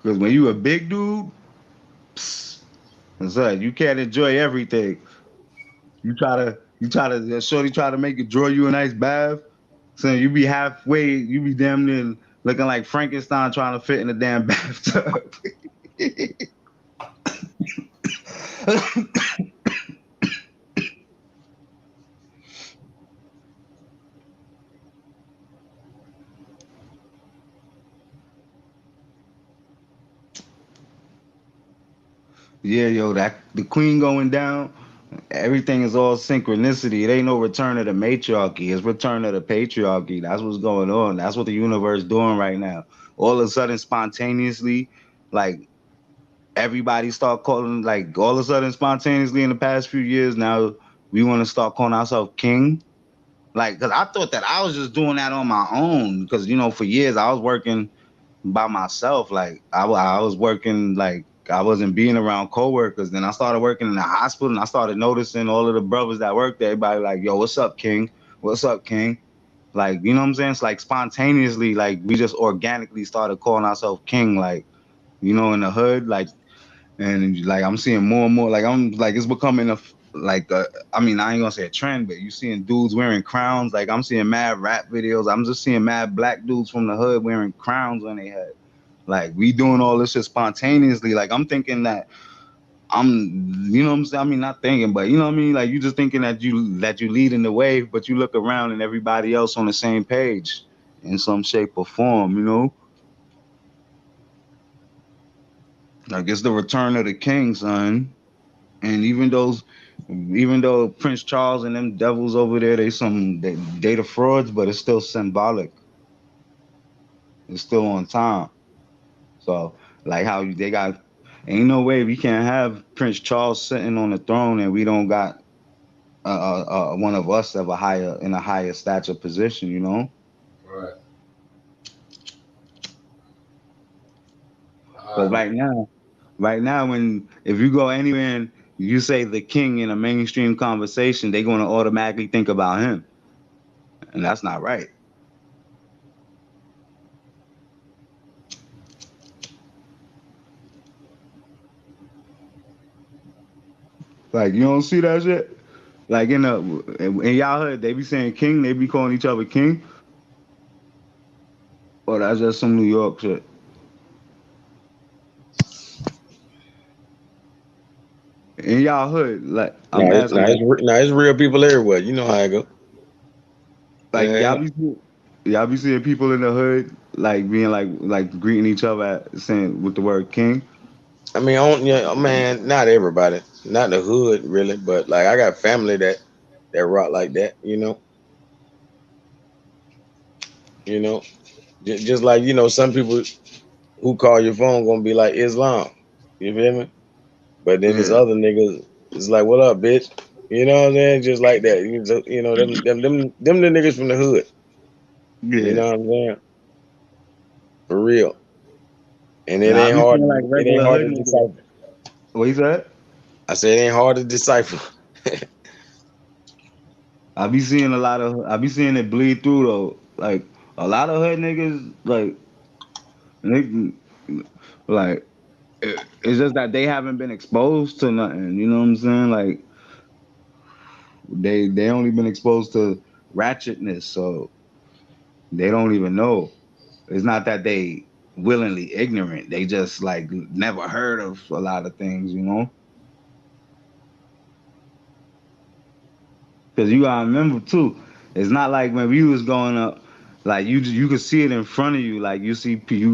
Because when you a big dude, you can't enjoy everything. Shorty try to make it draw you a nice bath. So you be halfway, you be damn near looking like Frankenstein trying to fit in a damn bathtub. Yeah, yo, the queen going down. Everything is all synchronicity. It ain't no return of the matriarchy. It's return of the patriarchy. That's what's going on. That's what the universe doing right now. All of a sudden, spontaneously, like everybody start calling, like all of a sudden, spontaneously in the past few years, now we want to start calling ourselves king. Like, cause I thought that I was just doing that on my own. Cause for years I was working by myself. Like I was working, like I wasn't being around coworkers. Then I started working in the hospital, and I started noticing all of the brothers that worked there. Everybody like, yo, what's up, King? What's up, King? Like, you know what I'm saying? It's like spontaneously, like we just organically started calling ourselves King. Like, in the hood, like, and like I'm seeing more and more. Like I'm like it's becoming I mean, I ain't gonna say a trend, but you seeing dudes wearing crowns. Like I'm seeing mad rap videos. I'm just seeing mad black dudes from the hood wearing crowns on their head. Like we doing all this shit spontaneously. Like I'm thinking that what I'm saying? I mean, not thinking, but you know what I mean? Like you just thinking that you leading the wave, but you look around and everybody else on the same page in some shape or form. Like it's the return of the king, son. And even though Prince Charles and them devils over there, they data frauds, but it's still symbolic. It's still on time. So like how they got, ain't no way we can't have Prince Charles sitting on the throne and we don't got one of us in a higher stature position. Right. But right now, if you go anywhere and you say the king in a mainstream conversation, they're going to automatically think about him, and that's not right. Like you don't see that shit. Like in y'all hood, they be saying king, they be calling each other king. Or that's just some New York shit. In y'all hood, like I'm asking, like, It's real people everywhere. You know how I go. like Yeah. y'all be seeing people in the hood like being like greeting each other saying with the word king. I mean, man, not everybody, not the hood really, but like I got family that rock like that. Just like some people who call your phone gonna be like Islam. You feel me? But then this Yeah. other nigga is like, "What up, bitch?" You know what I'm saying? Just like that. Them the niggas from the hood. Yeah. You know what I'm saying? For real. And it Now I ain't be hard. seeing like It ain't regular hard hood to niggas. decipher. What you said? I said it ain't hard to decipher. I be seeing it bleed through though. Like a lot of hood niggas, they, like it's just that they haven't been exposed to nothing. You know what I'm saying? Like they only been exposed to ratchetness, so they don't even know. It's not that they willingly ignorant. They just like never heard of a lot of things. Because you gotta remember too, it's not like when we was growing up, like you could see it in front of you. Like you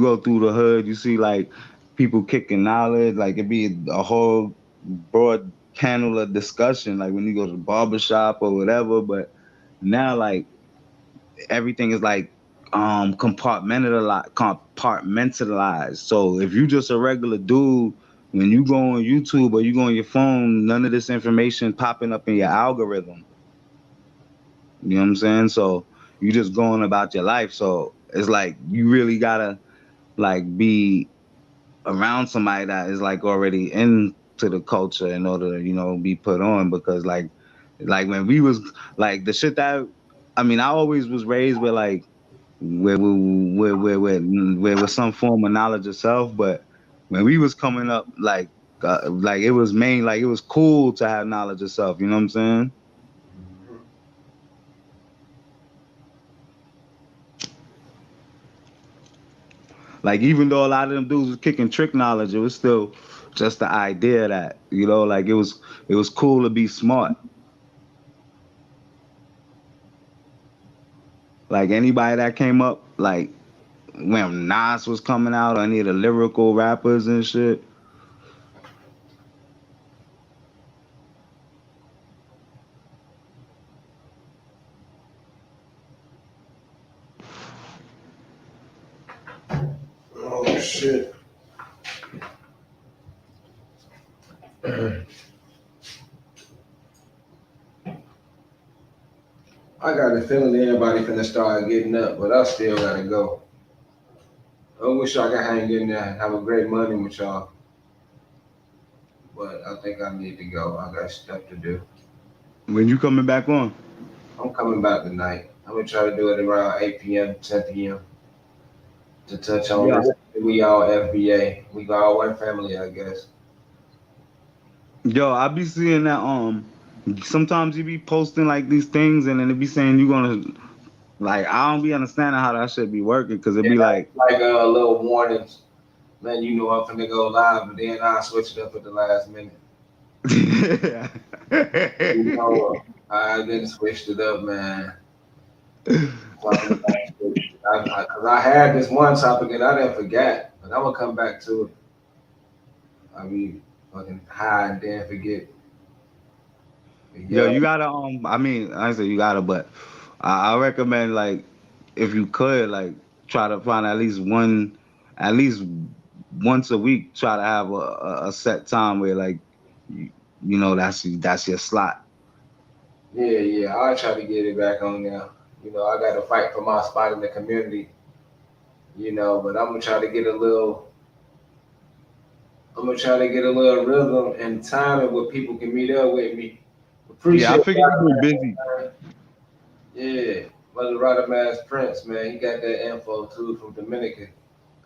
go through the hood, you see like people kicking knowledge. Like it be a whole broad panel of discussion. Like when you go to the barber shop or whatever. But now like everything is like compartmentalized. So if you just a regular dude, when you go on YouTube or you go on your phone, none of this information popping up in your algorithm. You know what I'm saying? So you just going about your life. So it's like you really gotta like be around somebody that is like already into the culture in order to, be put on. Because like when we was like the shit that I always was raised with like where was some form of knowledge of self, but when we was coming up, like it was like it was cool to have knowledge of self. You know what I'm saying? Like even though a lot of them dudes was kicking trick knowledge, it was still just the idea that like it was cool to be smart. Like anybody that came up, like when Nas was coming out, or any of the lyrical rappers and shit, shit. I got the feeling everybody finna start getting up, but I still gotta go. I wish I could hang in there and have a great morning with y'all. But I think I need to go. I got stuff to do. When you coming back on? I'm coming back tonight. I'm gonna try to do it around 8 p.m., 10 p.m. to touch on Yeah. this. We all FBA. We got all one family, I guess. Yo, I be seeing that sometimes you be posting like these things and then it be saying you gonna like I don't be understanding how that shit be working because it be like little warnings. Man, you know I'm finna go live, but then I switch it up at the last minute. You know, I then switched it up, man. Cause I had this one topic and I didn't forget, but I'm gonna come back to it. I mean, fucking high and then forget. Yo, you gotta I mean I say you gotta, but I recommend like if you could like try to find at least once a week try to have a set time where like you know that's your slot. Yeah, I'll try to get it back on now. You know, I gotta fight for my spot in the community. You know, but I'm gonna try to get a little rhythm and timing where people can meet up with me. Appreciate I figured you were busy. Yeah, Brother Radamas Prince, man, he got that info too from Dominican.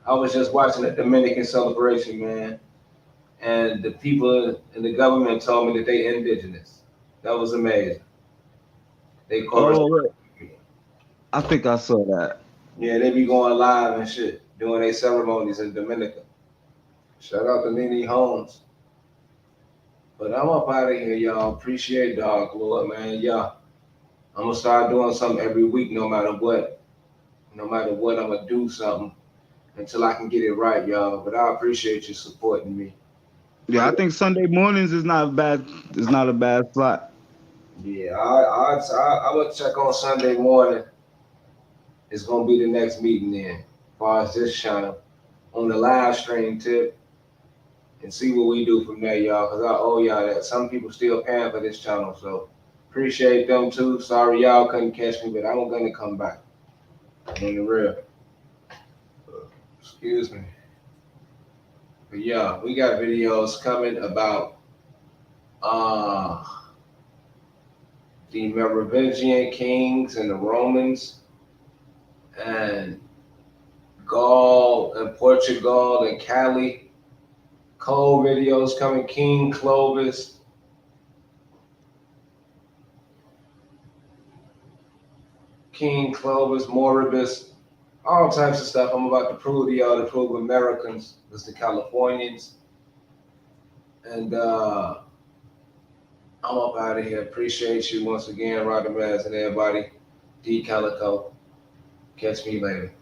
I was just watching the Dominican celebration, man, and the people in the government told me that they indigenous. That was amazing. They Oh, I think I saw that. Yeah, they be going live and shit, doing their ceremonies in Dominican. Shout out to Nene Holmes. But I'm up out of here, y'all. Appreciate Dog Lord, man. Yeah. I'm gonna start doing something every week, no matter what. No matter what, I'm gonna do something until I can get it right, y'all. But I appreciate you supporting me. Yeah, I think Sunday mornings is not bad. It's not a bad slot. Yeah, I'm gonna check on Sunday morning. It's gonna be the next meeting then, as far as this channel on the live stream tip, and see what we do from there, y'all. Cause I owe y'all that. Some people still paying for this channel, so appreciate them too. Sorry y'all couldn't catch me, but I'm gonna come back. On the real. Excuse me. But yeah, we got videos coming about the Merovingian kings and the Romans and Gaul and Portugal and Cali. Cold videos coming, King Clovis. King Clovis, Moribus, all types of stuff. I'm about to prove to y'all to prove Americans was the Californians. And I'm up out of here. Appreciate you once again, Rodamaz and everybody. D Calico. Catch me later.